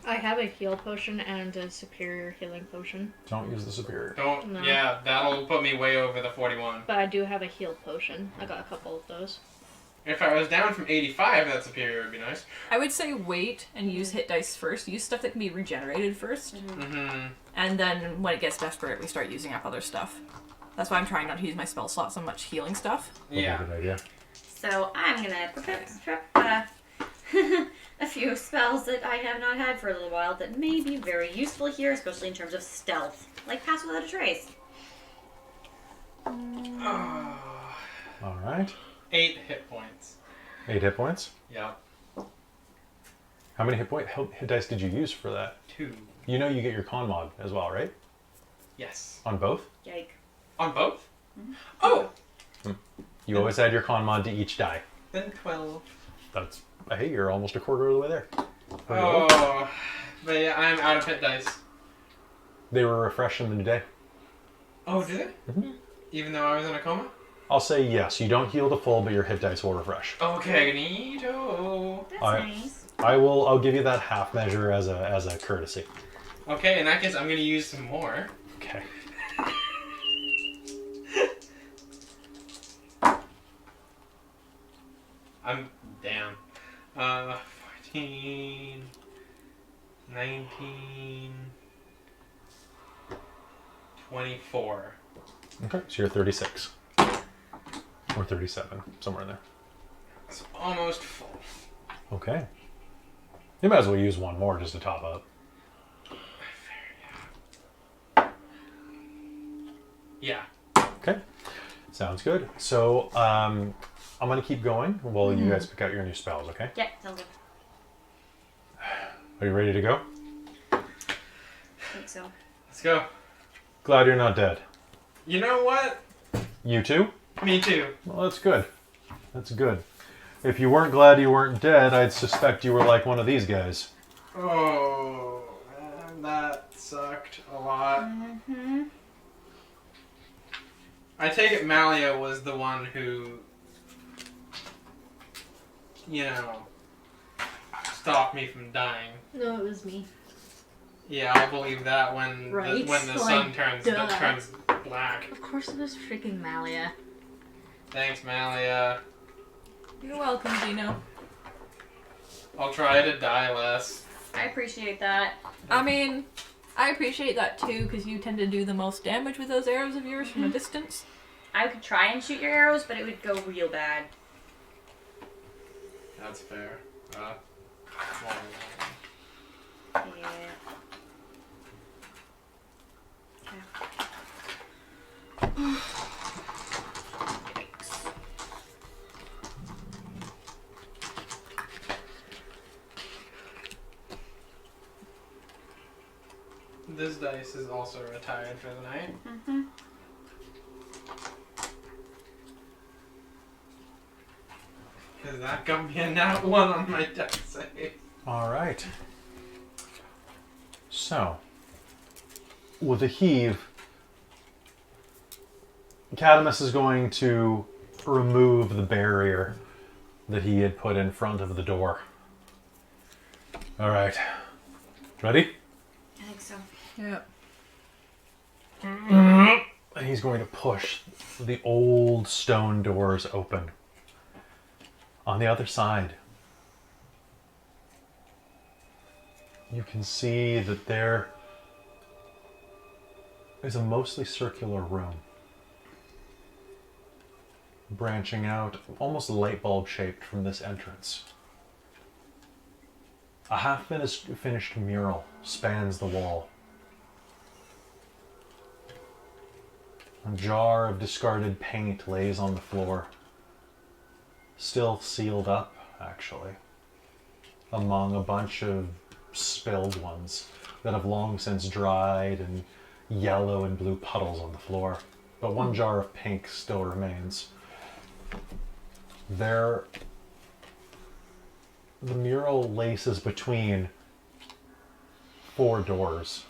I have a heal potion and a superior healing potion, Don't use the superior. Don't... No. Yeah, that'll put me way over the 41. but I do have a heal potion. I got a couple of those. If I was down from 85, that superior would be nice. I would say wait and use hit dice first. Use stuff that can be regenerated first. Mm-hmm. And then when it gets desperate, we start using up other stuff. That's why I'm trying not to use my spell slots on much healing stuff. Yeah. Good idea. So I'm gonna prep a few spells that I have not had for a little while that may be very useful here, especially in terms of stealth, like Pass Without a Trace. All right. 8 hit points. 8 hit points. Yeah. How many hit dice did you use for that? 2. You know you get your con mod as well, right? Yes. On both? Yike. On both? Oh! You always add your con mod to each die. Then 12. That's hey, you're almost a quarter of the way there. Oh, but yeah, I'm out of hit dice. They were refreshed in the new day. Oh, did it? Mm-hmm. Even though I was in a coma? I'll say yes. You don't heal to full, but your hit dice will refresh. Okay, neato. That's I- nice. I'll give you that half measure as a courtesy. Okay, in that case, I'm gonna use some more. Okay. I'm down. 14, 19, 24. Okay, so you're 36. Or 37, somewhere in there. It's almost full. Okay. You might as well use one more just to top up. Yeah. Okay. Sounds good. So, I'm going to keep going while you guys pick out your new spells, okay? Yeah, sounds good. Are you ready to go? I think so. Let's go. Glad you're not dead. You know what? You too? Me too. Well, that's good. That's good. If you weren't glad you weren't dead, I'd suspect you were like one of these guys. Oh, man, that sucked a lot. Mm-hmm. I take it Malia was the one who, stopped me from dying. No, it was me. Yeah, I'll believe that when Right? when the Like, sun duh. turns black. Of course it was freaking Malia. Thanks, Malia. You're welcome, Dino. I'll try to die less. I appreciate that. I mean, I appreciate that too, because you tend to do the most damage with those arrows of yours from a distance. I could try and shoot your arrows, but it would go real bad. That's fair. Yeah. This dice is also retired for the night. Mm-hmm. Because that got me a nat 1 on my death save. All right. So, with a heave, Cadamus is going to remove the barrier that he had put in front of the door. All right. Ready? I think so. Yeah. And he's going to push the old stone doors open. On the other side, you can see that there is a mostly circular room, branching out, almost light bulb shaped from this entrance. A half-finished mural spans the wall. A jar of discarded paint lays on the floor. Still sealed up, actually, among a bunch of spilled ones that have long since dried and yellow and blue puddles on the floor. But one jar of pink still remains. The mural laces between 4 doors.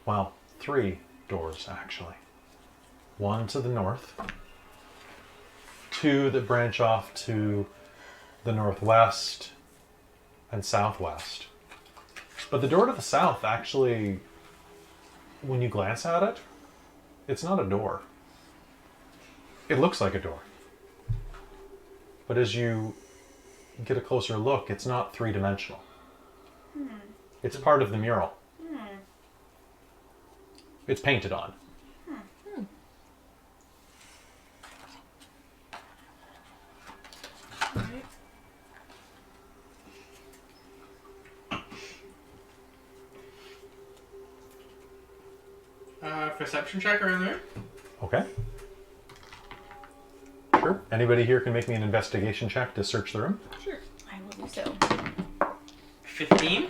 Well, 3 doors, actually. One to the north, 2 that branch off to the northwest and southwest. But the door to the south, actually, when you glance at it, it's not a door. It looks like a door. But as you get a closer look, it's not 3-dimensional. It's part of the mural. It's painted on. Perception check around there. Okay. Sure. Anybody here can make me an investigation check to search the room? Sure. I will do so. 15.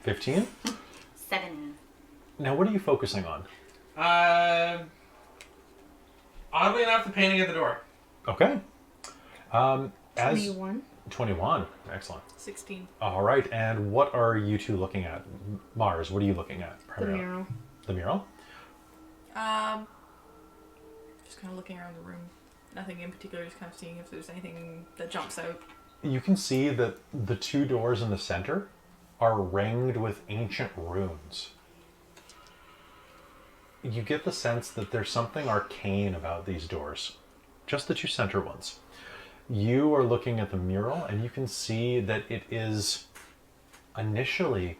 15? 7. Now, what are you focusing on? Oddly enough, the painting at the door. Okay. As 21. 21. Excellent. 16. All right, and what are you two looking at? Mars, what are you looking at? The primarily? mural. The mural? Just kind of looking around the room. Nothing in particular, just kind of seeing if there's anything that jumps out. You can see that the two doors in the center are ringed with ancient runes. You get the sense that there's something arcane about these doors. Just the two center ones. You are looking at the mural and you can see that it is initially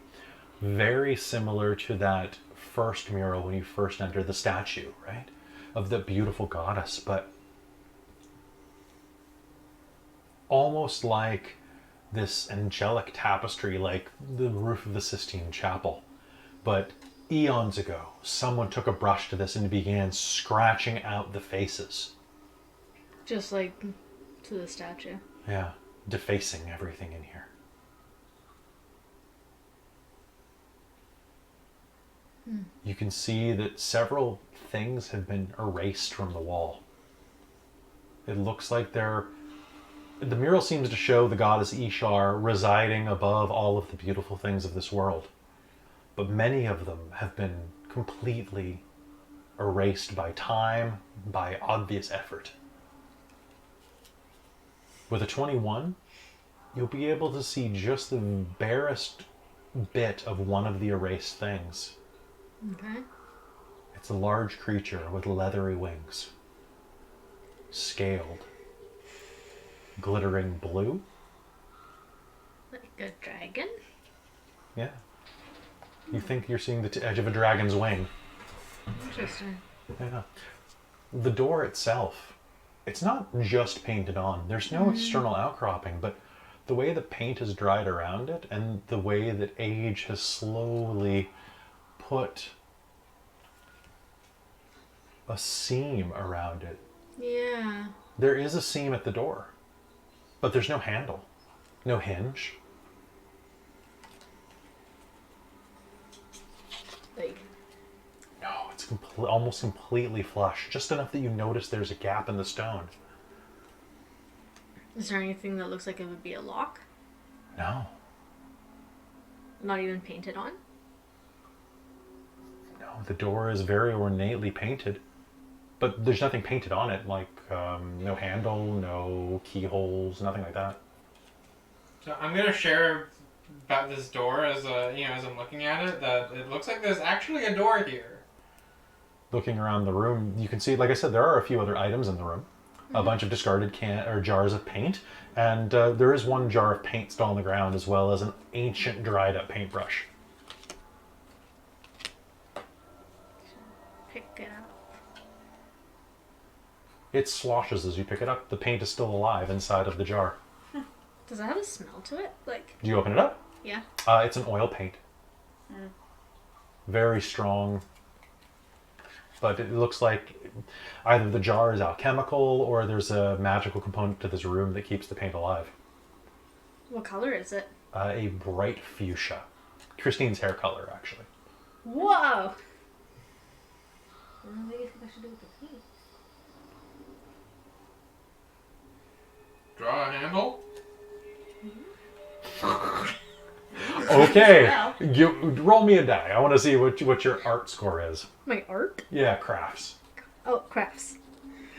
very similar to that first mural when you first enter the statue, right? Of the beautiful goddess, but almost like this angelic tapestry, like the roof of the Sistine Chapel. But eons ago, someone took a brush to this and began scratching out the faces. Just like to the statue. Yeah, defacing everything in here. You can see that several things have been erased from the wall. It looks like the mural seems to show the goddess Yshar residing above all of the beautiful things of this world. But many of them have been completely erased by time, by obvious effort. With a 21, you'll be able to see just the barest bit of one of the erased things. Okay. It's a large creature with leathery wings, scaled, glittering blue. Like a dragon? Yeah. You think you're seeing the edge of a dragon's wing. Interesting. Yeah. The door itself, it's not just painted on. There's no external outcropping, but the way the paint has dried around it and the way that age has slowly put a seam around it. Yeah. There is a seam at the door, but there's no handle, no hinge. Like, No, it's almost completely flush, just enough that you notice there's a gap in the stone. is there anything that looks like it would be a lock? No, Not even painted on? no, the door is very ornately painted, but there's nothing painted on it, like no handle, no keyholes, nothing like that. So I'm gonna share about this door as as I'm looking at it, that it looks like there's actually a door here. Looking around the room, you can see, like I said, there are a few other items in the room. A bunch of discarded jars of paint, and there is one jar of paint still on the ground, as well as an ancient dried up paintbrush. Pick it up. It sloshes as you pick it up. The paint is still alive inside of the jar. Does it have a smell to it? Like, Do you open it up? yeah. It's an oil paint. Very strong. But it looks like either the jar is alchemical or there's a magical component to this room that keeps the paint alive. What color is it? A bright fuchsia. Christine's hair color, actually. Whoa! What do you think I should do with the paint? Draw a handle. Okay, Well. roll me a die. I want to see what your art score is. My art? Yeah, crafts. Oh, crafts.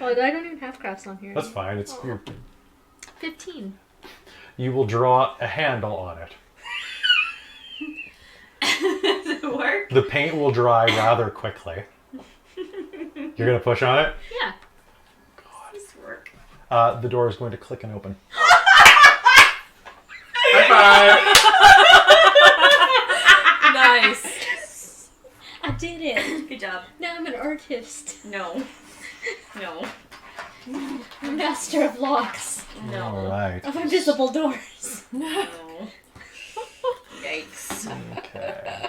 Oh, I don't even have crafts on here. That's fine. It's your, 15. you will draw a handle on it. Does it work? The paint will dry rather quickly. You're gonna push on it. Yeah. Does this work? The door is going to click and open. High five! Nice. I did it. Good job. Now I'm an artist. No. No. Master of locks. No. All right. Of invisible doors. No. Yikes. Okay.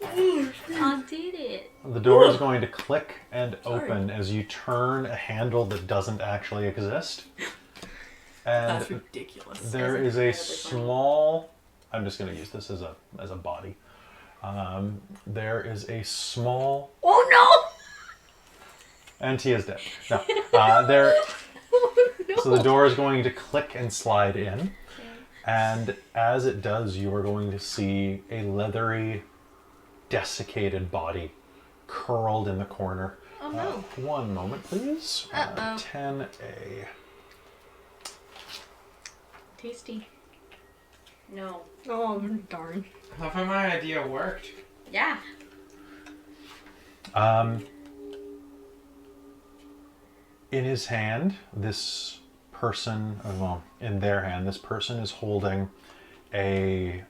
I did it. The door is going to click and open as you turn a handle that doesn't actually exist. And That's ridiculous. there is a small. I'm just going to use this as a body. There is a small. Oh And Tia's dead. No, there So the door is going to click and slide in. And as it does, you are going to see a leathery, desiccated body curled in the corner. Oh no. One moment, please. Uh-oh. 10A. Tasty. No. Oh, darn. I love how my idea worked. Yeah. In his hand, this person, well, in their hand, this person is holding a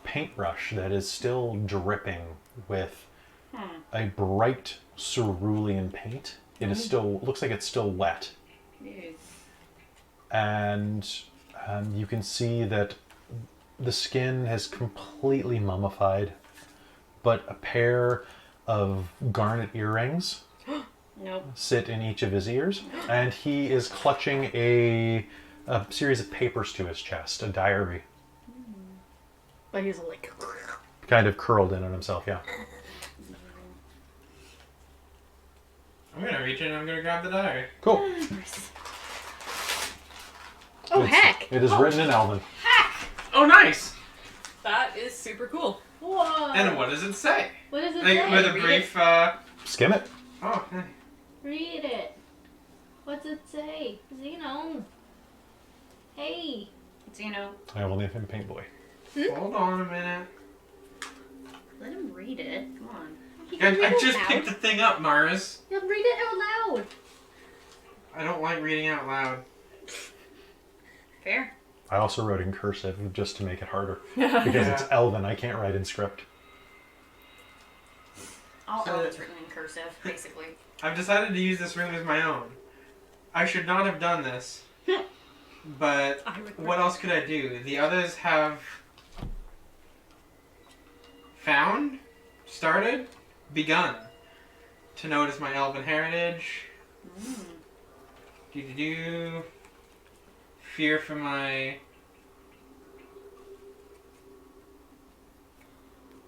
paintbrush that is still dripping with a bright cerulean paint. It is still, looks like it's still wet. Ew. And you can see that the skin has completely mummified, but a pair of garnet earrings Nope. sit in each of his ears, and he is clutching a series of papers to his chest, a diary, But he's like. kind of curled in on himself. Yeah. I'm gonna reach in and I'm gonna grab the diary. Cool. Oh It's- heck! It is written in Elven. Oh, nice! That is super cool. Whoa! And what does it say? What does it Like, say? with a Read brief, Skim it. oh, hey. it. Read it. What's it say? Zeno. Hey. Zeno, I will name him Paint Boy. Hold on a minute. let him read it. Come on. You can read I it just out picked the thing up, Mars. loud. You'll read it out loud. I don't like reading out loud. Fair. I also wrote in cursive just to make it harder because it's Elven. I can't write in script. All So- Elven's written in cursive, basically. I've decided to use this room as my own. I should not have done this. But I regret what else could I do? The others have found, started, begun to notice my elven heritage. Do fear for my.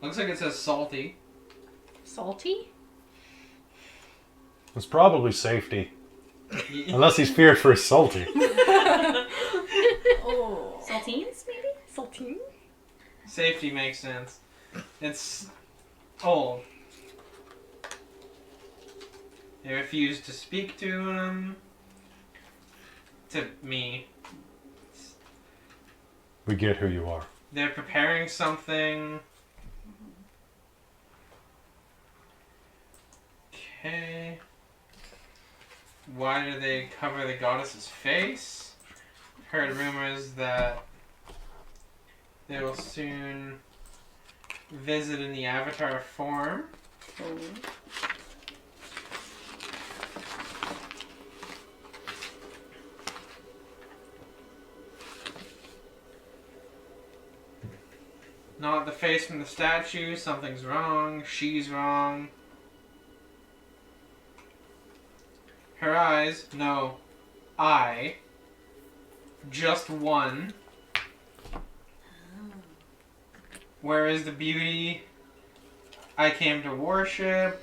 Looks like it says salty. Salty? It's probably safety, unless he's feared for his salty. Oh. Saltines, maybe? Saltine? Safety makes sense. It's old. They refuse to speak to him. To me. We get who you are. They're preparing something. Okay. Why do they cover the goddess's face? Heard rumors that they will soon visit in the avatar form. Not the face from the statue. Something's wrong. She's wrong. Her eyes. No. Eye. Just one. Where is the beauty I came to worship?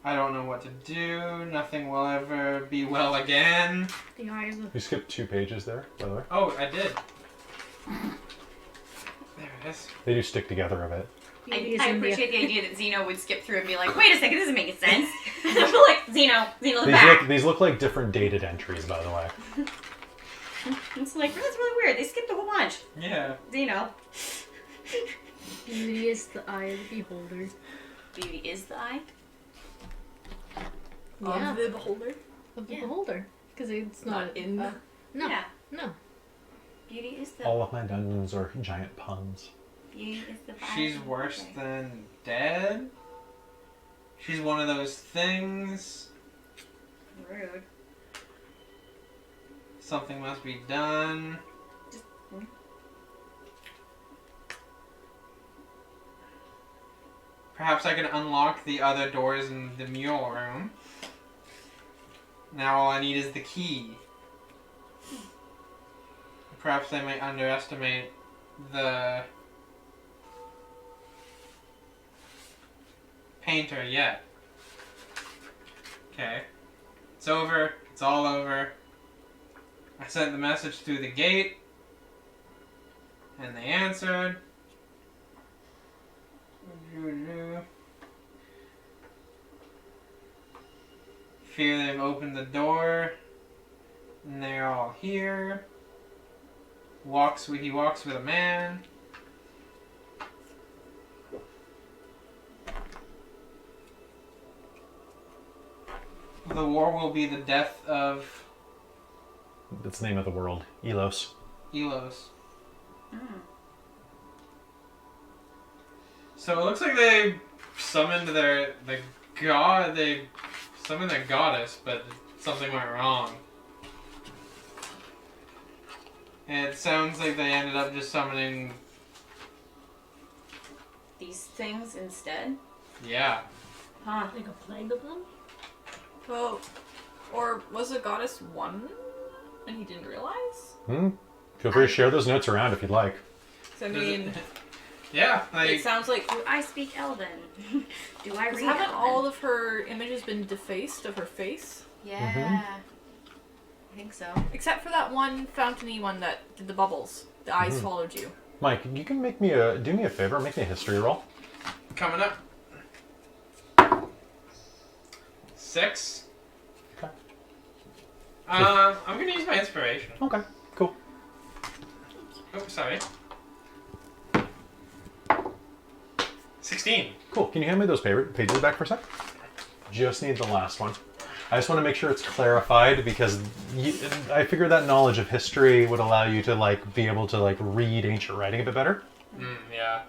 I don't know what to do. Nothing will ever be well again. The eye of the. You skipped 2 pages there, by the way. Oh, I did. There it is. They do stick together a bit. Beauty is I in the- appreciate the idea that Zeno would skip through and be like, wait a second, this isn't making sense. like, Zeno's back. These look like different dated entries, by the way. It's like, that's really weird. They skipped a whole bunch. Yeah. Zeno. Beauty is the eye of the beholder. Beauty is the eye. Yeah. Of the beholder. Of the Yeah. beholder. Because it's not, Not in the. No. Yeah. No. Beauty is the. All of my dungeons are giant puns. Beauty is the. She's worse than dead. She's one of those things. Rude. Something must be done. Perhaps I can unlock the other doors in the mule room. Now all I need is the key. Perhaps I might underestimate the painter yet. Okay. It's over. It's all over. I sent the message through the gate. And they answered. Fear they've opened the door. And they're all here. He walks with a man. The war will be the death of That's the name of the world. Elos. Elos. Mm. So it looks like they summoned the god. They summoned their goddess, but something went wrong. And it sounds like they ended up just summoning. These things instead? Yeah. Huh. Like a plague of them? Well, or was the goddess one and he didn't realize? Feel free to share those notes around if you'd like. So I mean, Yeah. it Like sounds like. Do I speak Elven? Do I read Haven't Elven? all of her images been defaced of her face? Yeah. I think so. Except for that one fountainy one that did the bubbles. The eyes followed you. Mike, you can do me a favor, make me a history roll. coming up. 6. Okay. I'm gonna use my inspiration. Okay, cool. Oh, sorry. 16. Cool. Can you hand me those pages back for a sec? Just need the last one. I just want to make sure it's clarified because I figured that knowledge of history would allow you to be able to read ancient writing a bit better. Yeah.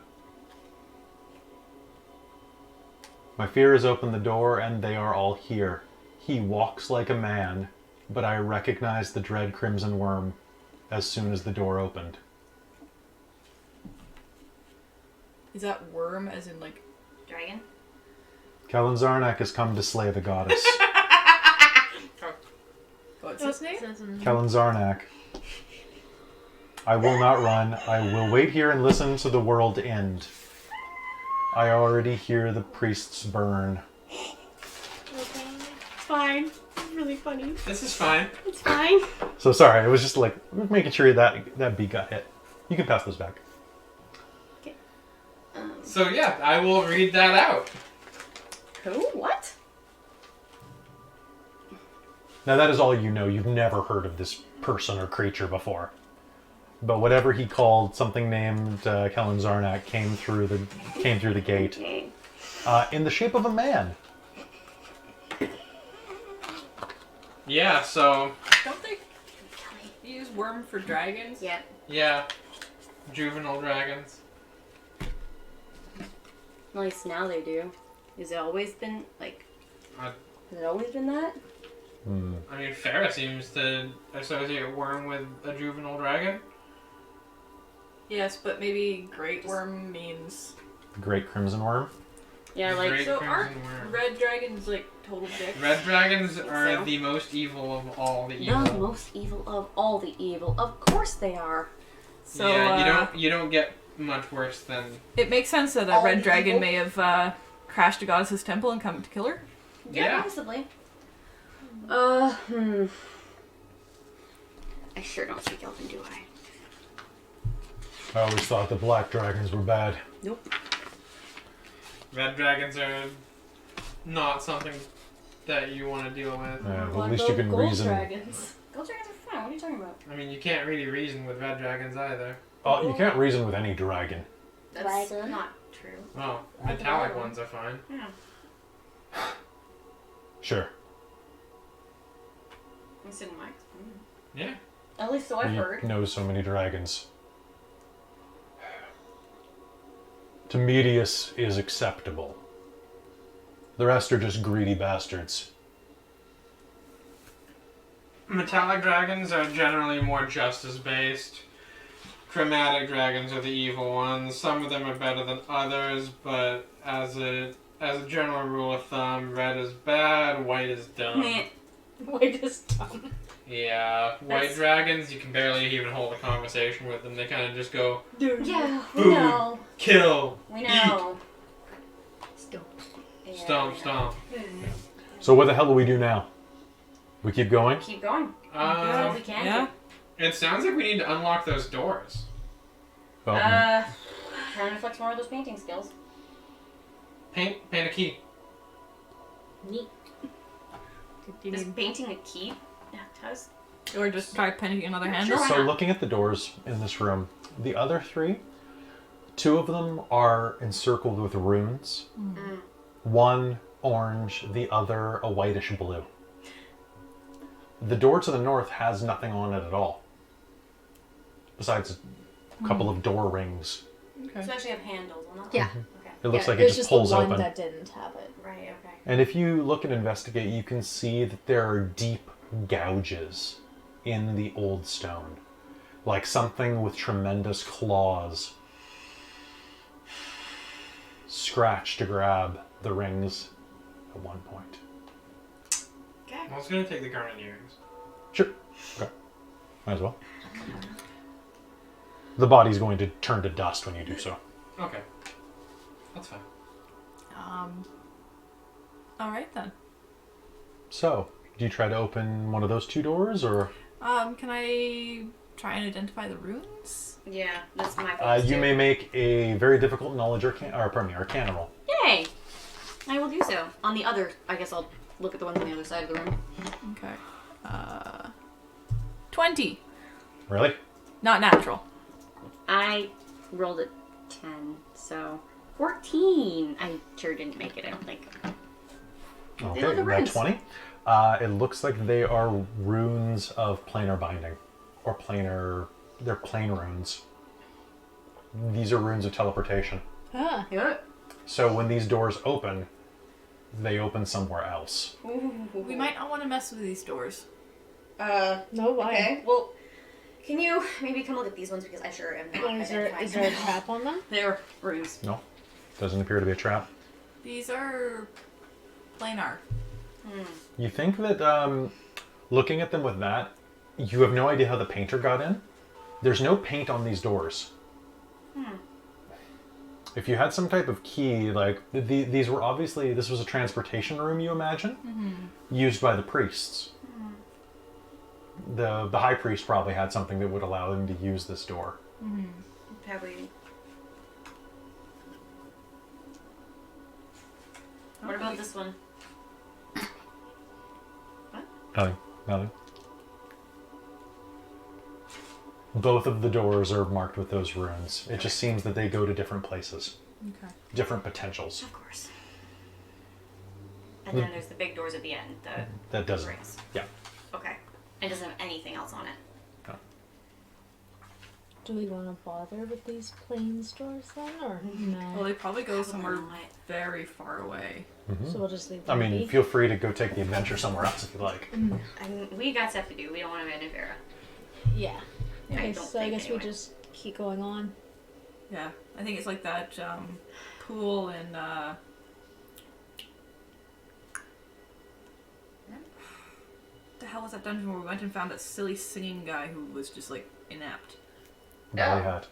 My fear has opened the door and they are all here. He walks like a man, but I recognize the dread crimson worm as soon as the door opened. Is that worm as in Dragon? Kellen Zarnak has come to slay the goddess. what's his name? Kellen Zarnak. I will not run. I will wait here and listen to the world end. I already hear the priests burn. Okay. It's fine. It's really funny. This is fine. It's fine. So sorry, it was just making sure that beat got hit. You can pass those back. So yeah, I will read that out. Who? What? Now that is all you know. You've never heard of this person or creature before. But whatever he called, something named Kellen Zarnak came through the gate in the shape of a man. Yeah, so Don't they use worm for dragons? Yeah. yeah, juvenile dragons. At least now they do. Has it always been Uh, Has it always been that? I mean, Fera seems to associate worm with a juvenile dragon. Yes, but maybe great worm means. The great crimson worm. Yeah, The great So crimson aren't worm. red dragons total dicks? Red dragons are So? the most evil of all the The evil. most evil of all the evil. Of course they are. So yeah, you don't get much worse than. it makes sense that a All red dragon evil? may have crashed a goddess's temple and come to kill her. Yeah. Possibly. I sure don't speak Elven, do I? I always thought the black dragons were bad. Nope. Red dragons are not something that you want to deal with. Yeah, well, What at least you about can gold reason. dragons? Gold dragons are fun. What are you talking about? I mean, you can't really reason with red dragons either. Oh, you can't reason with any dragon. That's Dragon? not true. Well, At the metallic bottom. ones are fine. Yeah. Sure. It's in Mike's. Yeah. At least so I've He heard. knows so many dragons. Temedius is acceptable. The rest are just greedy bastards. Metallic dragons are generally more justice based. Chromatic dragons are the evil ones. Some of them are better than others, but as a general rule of thumb, red is bad, white is dumb. Wait, just dumb. Yeah, white That's- dragons, you can barely even hold a conversation with them. They kind of just go, Dude. Yeah, we Food. know. kill, We know. Stomp. Yeah, stomp, we know. stomp. So what the hell do we do now? We keep going? Keep going. Um, We can. Yeah. it sounds like we need to unlock those doors. Well, Trying to flex more of those painting skills. Paint a key. Neat. Is painting a key? Yeah, it does. Or just try painting another handle. Sure. so looking at the doors in this room, the other 3, 2 of them are encircled with runes. One orange, the other a whitish blue. The door to the north has nothing on it at all. Besides a couple of door rings. Okay. So actually have handles on that. Yeah. Okay. It looks like it it was just the pulls one open. that didn't have it. Right. Okay. And if you look and investigate, you can see that there are deep gouges in the old stone. Like something with tremendous claws scratched to grab the rings at one point. Okay. I was gonna take the garnet earrings. Sure. Okay. Might as well. The body's going to turn to dust when you do so. Okay. That's fine. All right then. So, do you try to open one of those 2 doors, or Can I try and identify the runes? Yeah, that's my focus you too. may make a very difficult knowledge arcana roll. Yay! I will do so. On the other, I guess I'll look at the ones on the other side of the room. Okay. 20. Really? Not natural. I rolled a 10, so 14. I sure didn't make it, I don't think. Okay, look at that runes. 20. It looks like they are runes of planar binding, or planar. They're plane runes. These are runes of teleportation. Ah. Yeah. So when these doors open, they open somewhere else. We might not want to mess with these doors. No, why? Okay, well, can you maybe come look at these ones because I sure am not Oh, is there identifying a them. trap on them? They're runes. No, doesn't appear to be a trap. These are planar. You think that looking at them with that, you have no idea how the painter got in. There's no paint on these doors. If you had some type of key, like these were obviously, this was a transportation room, you imagine, used by the priests. The high priest probably had something that would allow them to use this door. Probably. What about this one? Nothing. Both of the doors are marked with those runes. It just seems that they go to different places, Okay. different potentials. Of course. And then there's the big doors at the end. The That doesn't. rings. Yeah. Okay. It doesn't have anything else on it. Do we want to bother with these plain stores then, or Well, no? they probably go somewhere Not. very far away. So we'll just leave I them mean, be? feel free to go take the adventure somewhere else if you like. I mean, we got stuff to do. We don't want to abandon Fera. Yeah. I Okay, don't so I think guess we anyway. just keep going on. Yeah, I think it's like that pool in the hell was that dungeon where we went and found that silly singing guy who was just like inept? Valley Hat.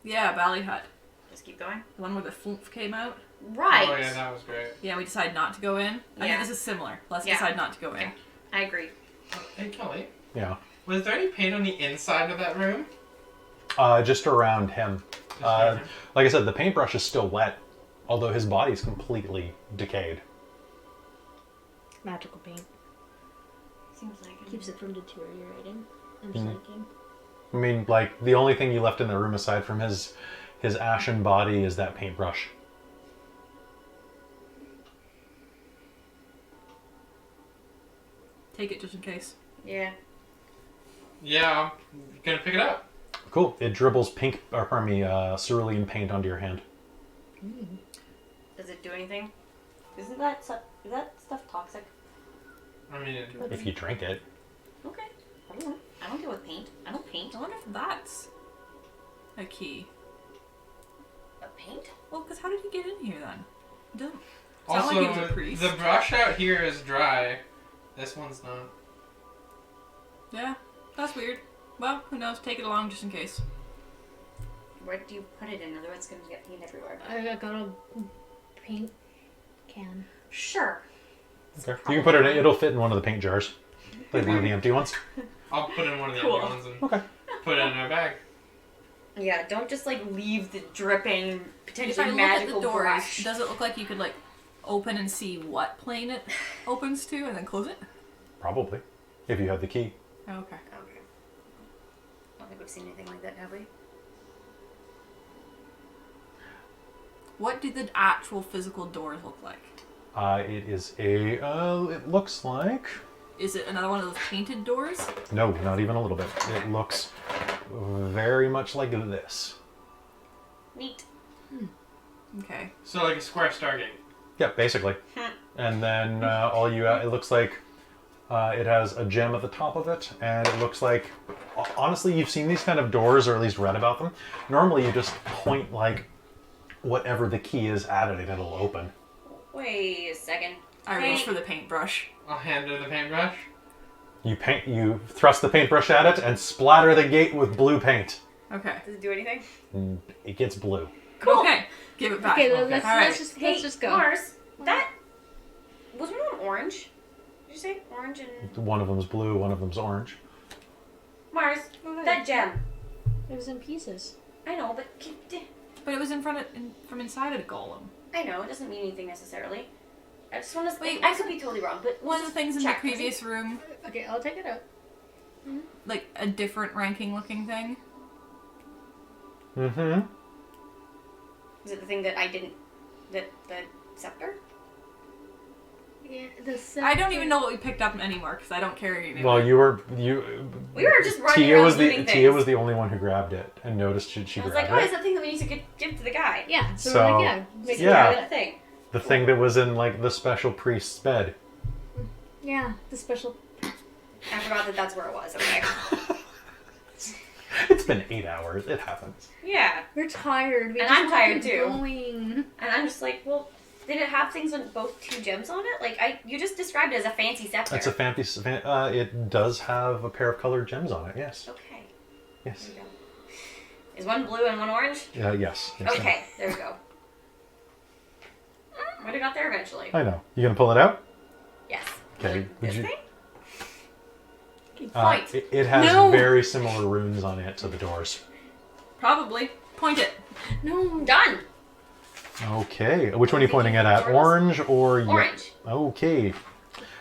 Yeah, Valley Hut. Just keep going. The one where the flumph came out. Right. Oh yeah, that was great. Yeah, we decided not to go in. I Yeah. think this is similar. Let's Yeah. decide not to go in. Okay. I agree. Hey Kelly, Yeah. was there any paint on the inside of that room? Just around him. around him? Like I said, the paintbrush is still wet, although his body's completely decayed. Magical paint. Seems like it. Keeps it from deteriorating and Mhm. flaking. I mean, like, the only thing you left in the room aside from his ashen body is that paintbrush. Take it just in case. Yeah. Yeah, I'm gonna pick it up. Cool. It dribbles cerulean paint onto your hand. Does it do anything? Isn't that stuff? Is that stuff toxic? I mean, If you drink it. Okay. I don't deal with paint. I don't paint. I wonder if that's a key. A paint? Well, because how did he get in here then? It doesn't sound also like he was a priest. the brush out here is dry. This one's not. Yeah, that's weird. Well, who knows? Take it along just in case. Where do you put it in? Otherwise, it's gonna get paint everywhere. I got a paint can. Sure. Okay. You can put it in, it'll fit in one of the paint jars. Like one of the empty ones. I'll put in one of the Cool. other ones and Okay. put it in our bag. Yeah, don't just like leave the dripping, If I potentially look at magical the doors, brush. does it look like you could like open and see what plane it opens to and then close it? Probably. If you have the key. Okay. Okay. I don't think we've seen anything like that, have we? What do the actual physical doors look like? It is a, it looks like, Is it another one of those painted doors? no, not even a little bit. It looks very much like this. Neat. Okay. So like a square Stargate. Yeah, basically. And then it looks like it has a gem at the top of it, and it looks like, honestly, you've seen these kind of doors, or at least read about them. Normally you just point like whatever the key is at it and it'll open. Wait a second. I reach for the paintbrush. I'll hand her the paintbrush. You thrust the paintbrush at it and splatter the gate with blue paint. Okay. Does it do anything? And it gets blue. Cool. Okay. Give it back. Okay, Okay. let's, All right. let's just go. Mars, that was one of them orange. Did you say orange and One of them's blue, one of them's orange. Mars? That gem. It was in pieces. I know, but But it was from inside of the golem. I know it doesn't mean anything necessarily. I just want to. Wait, I could be totally wrong, but One of the things in the check. previous room, Okay, I'll take it out. like a different ranking looking thing. Mm-hmm. Is it the thing that I didn't? The scepter? Yeah, the I don't even know what we picked up anymore because I don't carry it anymore. Well, you were We were just running Tia around was looting Tia things. was the only one who grabbed it and noticed she I was grabbed like, oh, it. it's that thing that we need to give to the guy. Yeah, so, So- we're like, yeah. Make So it Yeah. that thing. The thing that was in like the special priest's bed. Yeah, the special. I forgot that that's where it was. Okay. It's been 8 hours. It happens. Yeah. We're tired. We And just I'm wanna tired, keep too. Going. And I'm just like, well, did it have things with both two gems on it? Like, you just described it as a fancy scepter. It's a fancy. It does have a pair of colored gems on it. Yes. Okay. Yes. There you go. Is one blue and one orange? Yes. Yes. Okay, there we go. Might have got there eventually. I know. You gonna pull it out? Yes. Okay. Would This you? thing? Point. It has No. very similar runes on it to the doors. Probably. Point it. No. Done. Okay. Which one are you pointing it at? Orange or yellow? Orange. Okay.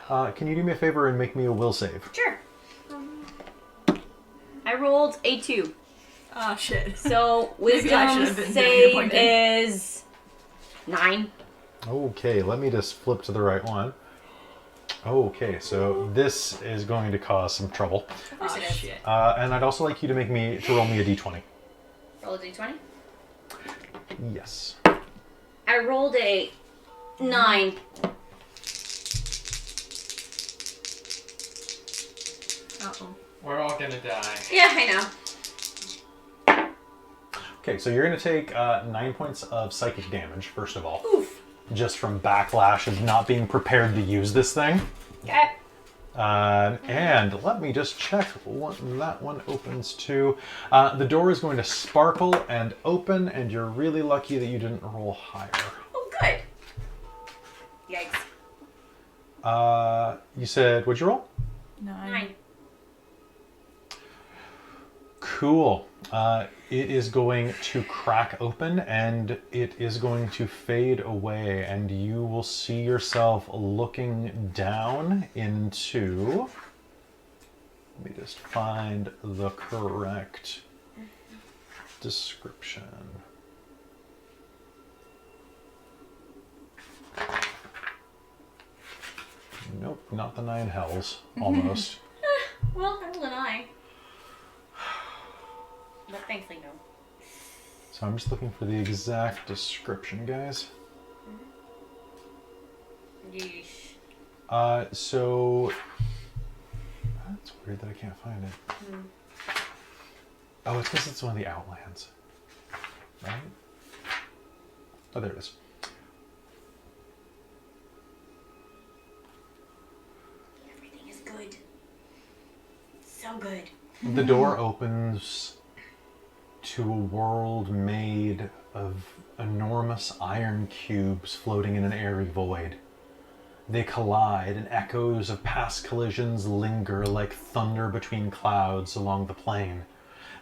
Can you do me a favor and make me a will save? Sure. I rolled a 2. Oh shit. So Maybe I should wisdom have been save disappointed. is 9. Okay, let me just flip to the right one. Okay, so this is going to cause some trouble. Of course Oh it is. shit. And I'd also like you to roll me a d20. Roll a d20. Yes. I rolled a 9. Uh-oh. We're all gonna die. Yeah, I know. Okay, so you're going to take 9 points of psychic damage, first of all. Oof. Just from backlash of not being prepared to use this thing. Okay. And let me just check what that one opens to. The door is going to sparkle and open, and you're really lucky that you didn't roll higher. Oh, good. Yikes. You said, what'd you roll? 9. Cool. It is going to crack open and it is going to fade away, and you will see yourself looking down into. Let me just find the correct description. Nope, not the 9 hells. Almost. Well, I rolled an eye. But thankfully, no. So I'm just looking for the exact description, guys. Yeesh. So that's weird that I can't find it. Oh, it's because it's one of the Outlands, right? Oh, there it is. Everything is good. So good. The door opens to a world made of enormous iron cubes floating in an airy void. They collide, and echoes of past collisions linger like thunder between clouds along the plain,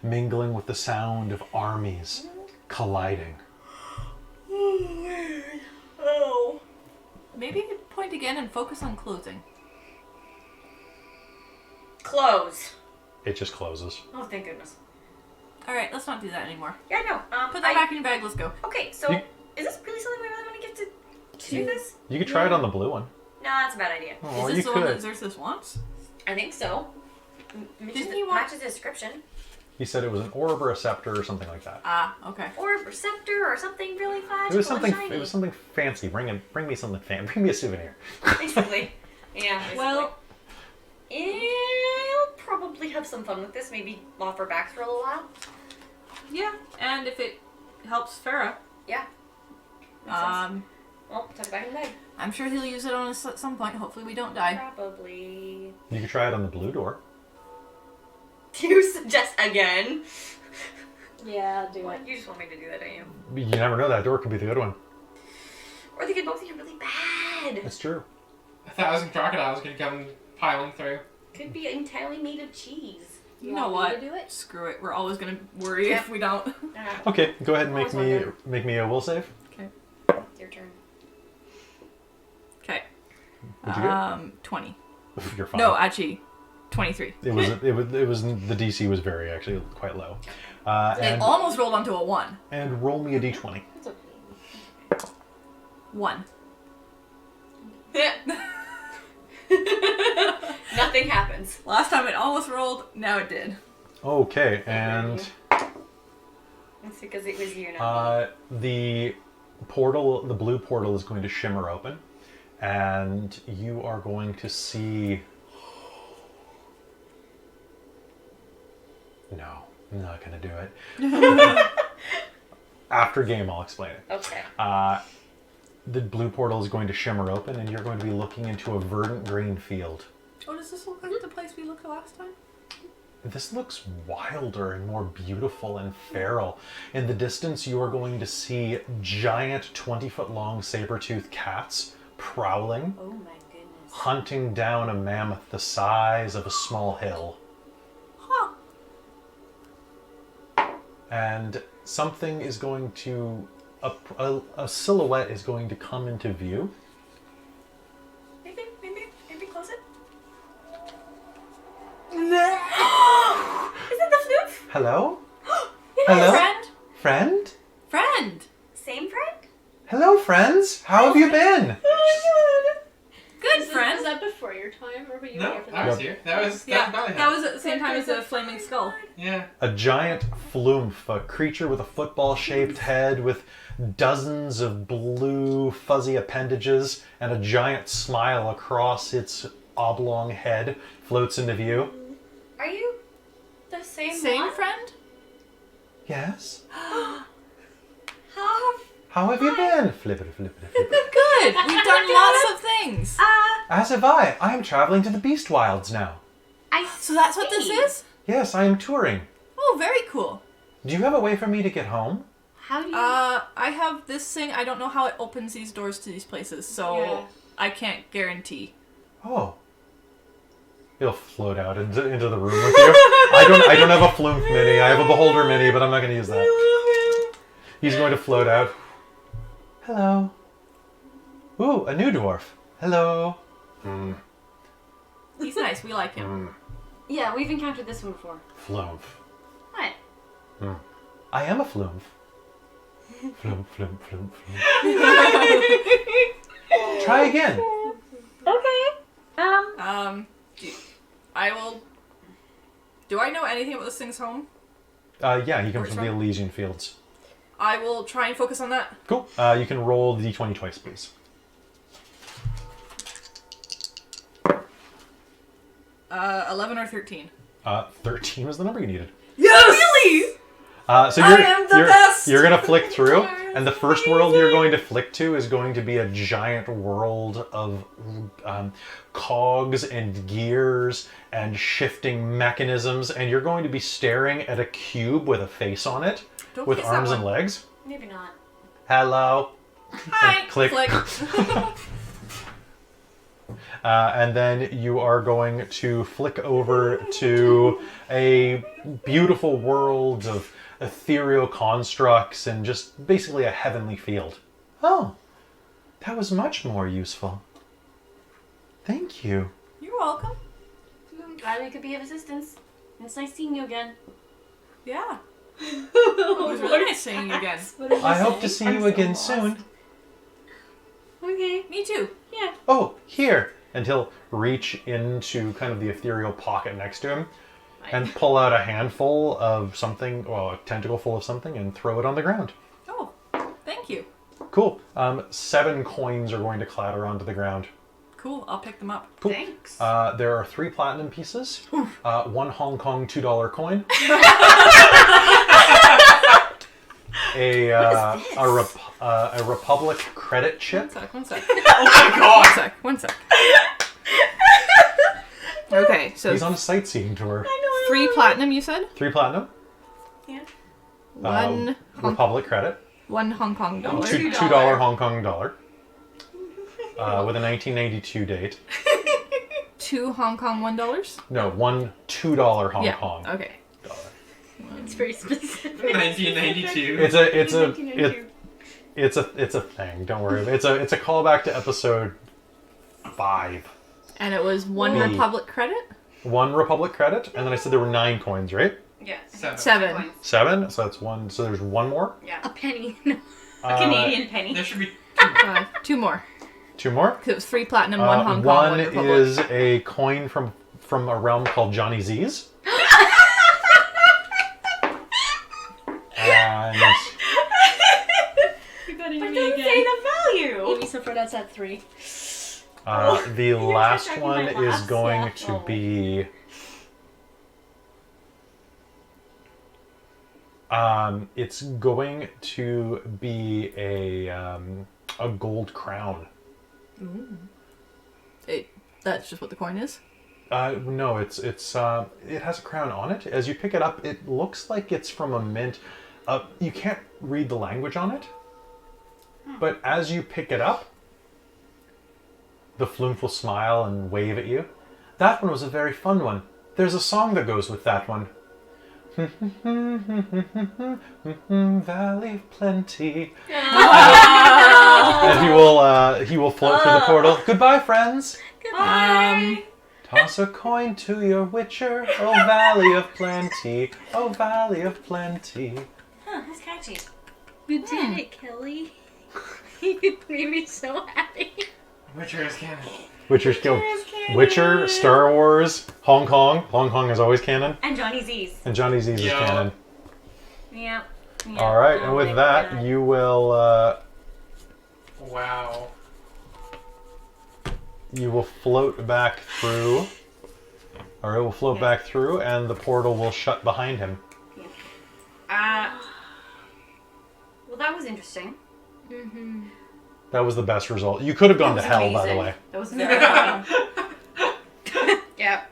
mingling with the sound of armies colliding. Oh. Maybe point again and focus on closing. Close. It just closes. Oh, thank goodness. Alright, let's not do that anymore. Yeah, no. Put that back in your bag, let's go. Okay, so You- is this really something we really want to get to do this? You could try it on the blue one. No, that's a bad idea. Oh, Is you this the one that could. Xerxes wants? I think so. Didn't he want- Matches the description. He said it was an orb or a scepter or something like that. Ah, okay. Or a scepter or something really magical It was something. and shiny. It was something fancy. Bring me something fancy. Bring me a souvenir. Basically. Yeah, basically. Well, I'll probably have some fun with this. Maybe offer back for a little while. yeah, and if it helps Fera, Yeah. Makes sense. well, Well, tuck it back in the bag. I'm sure he'll use it on us at some point. Hopefully we don't die. Probably. You could try it on the blue door. Do you suggest again? Yeah, do What? it. You just want me to do that, don't you? You never know. That door could be the good one. Or they could both be really bad. It's true. 1,000 crocodiles could come piling through. Could be entirely made of cheese. You know want me what? to do it? Screw it. We're always gonna worry Yeah. if we don't. Okay, go ahead and Always make me a will save. Your turn. Okay. What'd you get? 20. You're fine. No, actually, 23. It was the DC was very actually quite low. It And almost rolled onto a 1. and roll me a d20. It's okay. 1. Nothing happens. Last time it almost rolled, now it did. Okay, and That's because it was you, not the portal, the blue portal, is going to shimmer open, and you are going to see. No, I'm not going to do it. After game, I'll explain it. me. Okay. The blue portal is going to shimmer open, and you're going to be looking into a verdant green field. Oh, does this look like the place we looked at last time? This looks wilder and more beautiful and feral. In the distance, you are going to see giant 20-foot-long saber-toothed cats prowling, Oh my goodness. hunting down a mammoth the size of a small hill. Huh. And something is going to... A silhouette is going to come into view. Maybe close it. Is Is it the floof? Hello? Hey, Hello? friend! Friend? Friend! Same friend? Hello, friends! How have you been? Good Was friend! that before your time, or were you No, here for I that? was here. That was Yeah, Valley that was at the same time as the flaming skull. Yeah. A giant flumph, a creature with a football-shaped head with dozens of blue fuzzy appendages and a giant smile across its oblong head floats into view. Are you the same Same one? friend? Yes? How How have you been? Flippity, flippity, flippity. Good! We've done lots of things! As have I. I am traveling to the Beast Wilds now. So that's what this is? Yes, I am touring. Oh, very cool. Do you have a way for me to get home? How do you... I have this thing. I don't know how it opens these doors to these places, so Yeah. I can't guarantee. Oh. It'll float out into the room with you. I don't have a Flumph mini. I have a Beholder mini, but I'm not going to use that. He's going to float out. Hello. Ooh, a new dwarf. Hello. He's nice. We like him. Yeah, we've encountered this one before. Flumph. What? I am a Flumph. Flumph, Flumph, Flumph, Flumph. Try again. Okay. I will. Do I know anything about this thing's home? Yeah, he comes Where's from the from? Elysian Fields. I will try and focus on that. Cool. You can roll the d20 twice, please. 11 or 13. 13 was the number you needed. Yes! Really? So I you're, am the you're, best! you're going to flick through, and the first world you're going to flick to is going to be a giant world of cogs and gears and shifting mechanisms, and you're going to be staring at a cube with a face on it, Don't with kiss that arms and one. legs. Maybe not. Hello. Hi. Click. Click. And then you are going to flick over to a beautiful world of ethereal constructs and just basically a heavenly field. Oh, that was much more useful. Thank you. You're welcome. I'm glad we could be of assistance. It's nice seeing you again. Yeah. It was really nice seeing you again. I hope to see you again soon. Okay. Me too. Yeah. Oh, here. And he'll reach into kind of the ethereal pocket next to him and pull out a handful of something, well, a tentacle full of something, and throw it on the ground. Oh, thank you. Cool. 7 coins are going to clatter onto the ground. Cool. I'll pick them up. Cool. Thanks. There are 3 platinum pieces, 1 Hong Kong $2 coin, a Republic credit chip. One sec. Oh my god! One sec. Okay, so He's on a sightseeing tour. 3 platinum, you said? 3 platinum, Yeah. 1 Republic credit, Hong Kong dollar. $2 Hong Kong dollar, with a 1992 date. 2 Hong Kong $1? No, 1 $2 Hong Yeah. Kong. Okay. It's very specific. 1992. It's a thing. Don't worry. It's a callback to episode 5. And it was 1 Ooh. Republic credit? 1 Republic credit, and then I said there were 9 coins, right? Yeah. 7. 7. So that's 1. So there's 1 more. Yeah. A penny. No. A Canadian penny. There should be 2 more. 2 more. Because it was 3 platinum, 1 Hong Kong, 1 One Republic. is a coin from a realm called Johnny Z's. And You got it But me don't again. say the value. Amy, so far that's at 3. the last tracking one my is laughs? going Yeah. to Oh. be it's going to be a gold crown. That's just what the coin is? No, it has a crown on it. As you pick it up, it looks like it's from a mint. You can't read the language on it, but as you pick it up, the flume will smile and wave at you. That one was a very fun one. There's a song that goes with that one. Valley of Plenty. And he will float through the portal. Goodbye, friends. Toss a coin to your witcher, oh Valley of Plenty, oh Valley of Plenty. Huh, that's catchy. You did it, Kelly. You made me so happy. Witcher is canon. Witcher's Guild. Witcher, Star Wars, Hong Kong. Hong Kong is always canon. And Johnny Z's. And Johnny Z's is Yeah. canon. Yeah. Alright, and Oh with my that, God. you will Wow. float back through. Or it will float Yeah. back through, and the portal will shut behind him. Well, that was interesting. That was the best result. You could have gone to That hell, was by the amazing. way. That was very fun. Yeah.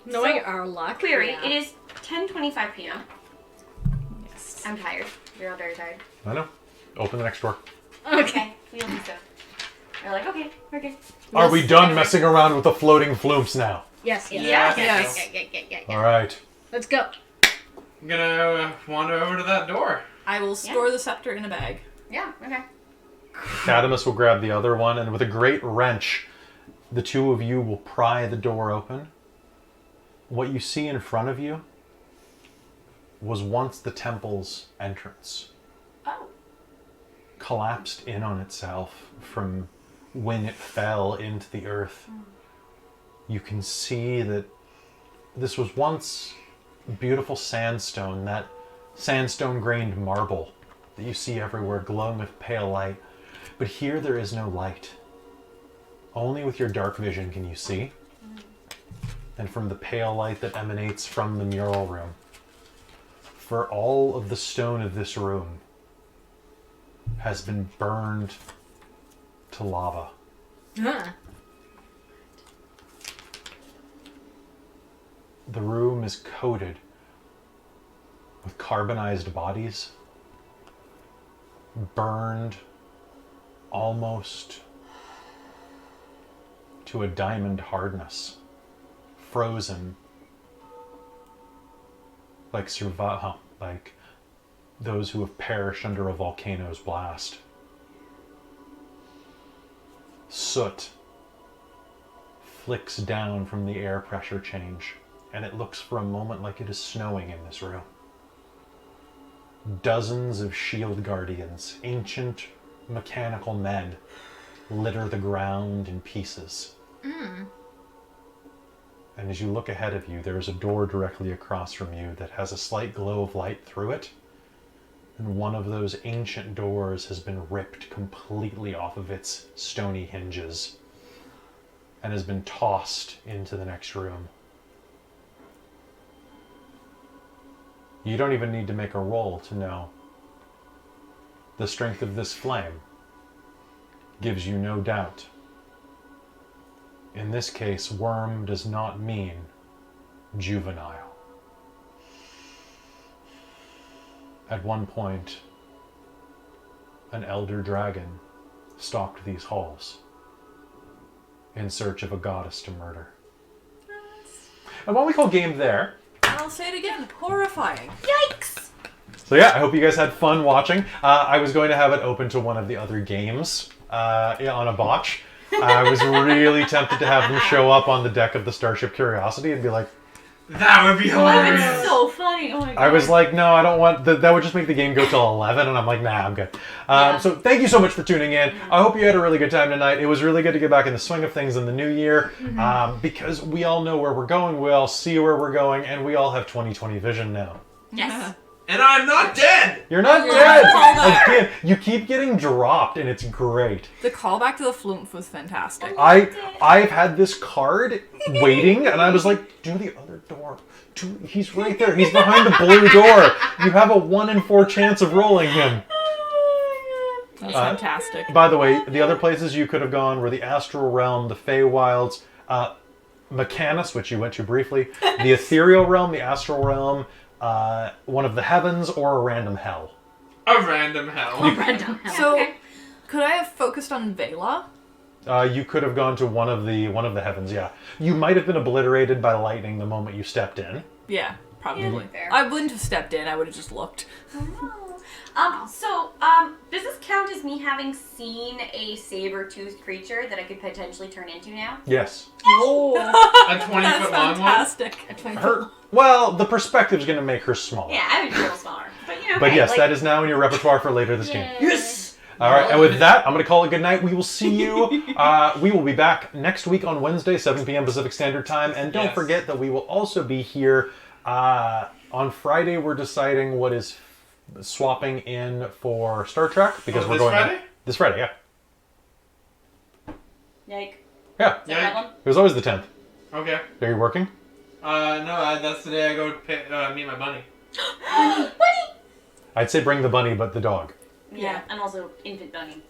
Knowing So, our luck. query. yeah. It is 10:25 p.m. Yes. I'm tired. You're all very tired. I know. Open the next door. Okay. We'll do so. We're like, okay, we're good. Are we done messing around with the floating flumps now? Yes, yes. Yes. All right. Let's go. I'm gonna wander over to that door. I will store the scepter in a bag. Yeah, okay. Cadamus will grab the other one, and with a great wrench, the two of you will pry the door open. What you see in front of you was once the temple's entrance. Oh. Collapsed in on itself from when it fell into the earth. You can see that this was once beautiful sandstone, that sandstone grained marble that you see everywhere glowing with pale light. But here there is no light. Only with your dark vision can you see. And from the pale light that emanates from the mural room. For all of the stone of this room has been burned to lava. Huh. The room is coated with carbonized bodies, burned almost to a diamond hardness, frozen, like like those who have perished under a volcano's blast. Soot flicks down from the air pressure change, and it looks for a moment like it is snowing in this room. Dozens of shield guardians, ancient mechanical men, litter the ground in pieces. And as you look ahead of you, there is a door directly across from you that has a slight glow of light through it. And one of those ancient doors has been ripped completely off of its stony hinges and has been tossed into the next room. You don't even need to make a roll to know. The strength of this flame gives you no doubt. In this case, worm does not mean juvenile. At one point, an elder dragon stalked these halls in search of a goddess to murder. And while we call game there, I'll say it again. Horrifying. Yikes! so yeah, I hope you guys had fun watching. I was going to have it open to one of the other games on a botch. I was really tempted to have them show up on the deck of the Starship Curiosity and be like, That would be Oh, that would hilarious. be so funny. Oh my god. I was like, no, I don't want, that would just make the game go till 11, and I'm like, nah, I'm good. So thank you so much for tuning in. I hope you had a really good time tonight. It was really good to get back in the swing of things in the new year, because we all know where we're going, we all see where we're going, and we all have 20/20 vision now. Yes. And I'm not dead! You're not You're dead! not callback. Again, you keep getting dropped, and it's great. The callback to the Flumph was fantastic. I've had this card waiting, and I was like, do the other door. He's right there. He's behind the blue door. You have a 1 in 4 chance of rolling him. That was fantastic. By the way, the other places you could have gone were the Astral Realm, the Feywilds, Mechanus, which you went to briefly, the Ethereal Realm, the Astral Realm, one of the Heavens, or a random Hell. A random hell. Random hell. So, could I have focused on Vela? You could have gone to one of the Heavens, yeah. You might have been obliterated by lightning the moment you stepped in. Yeah, probably. fair. I wouldn't have stepped in. I would have just looked. Does this count as me having seen a saber-toothed creature that I could potentially turn into now? Yes. Oh, A 20-foot that's long one? fantastic. Well, the perspective's going to make her smaller. Yeah, I would be a little smaller. But, you know, But hey, yes, like, that is now in your repertoire for later this game. Yes! All right, and with that, I'm going to call it good night. We will see you. We will be back next week on Wednesday, 7 p.m. Pacific Standard Time. And don't forget that we will also be here on Friday. We're deciding what is swapping in for Star Trek because we're this going Friday? This Friday, yeah. Yike. Yeah, Is that one? it was always the 10th. Okay. Are you working? No, that's the day I go meet my bunny. I'd say bring the bunny, but the dog. Yeah, and also infant bunny.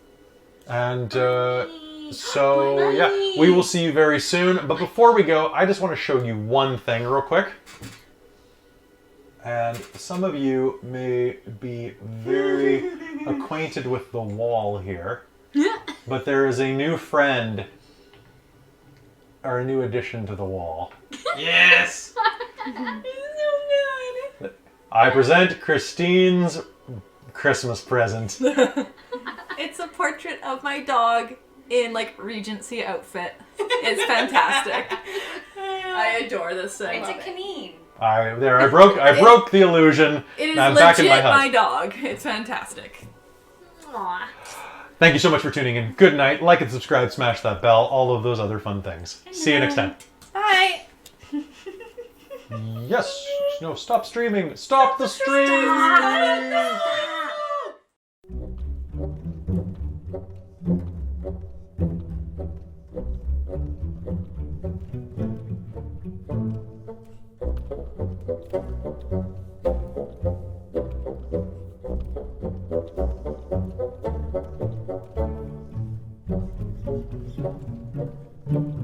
And so, yeah, we will see you very soon. But before we go, I just want to show you one thing real quick. And some of you may be very acquainted with the wall here. But there is a new friend, or a new addition to the wall. Yes! I present Christine's Christmas present. It's a portrait of my dog in like Regency outfit. It's fantastic. I adore this thing. It's a canine. I broke the illusion. It is I'm back in legit my hut. my dog. It's fantastic. Aw. Thank you so much for tuning in. Good night. Like and subscribe, smash that bell, all of those other fun things. See you next time. Bye. Yes. No, stop streaming. Stop the stream. Thank you.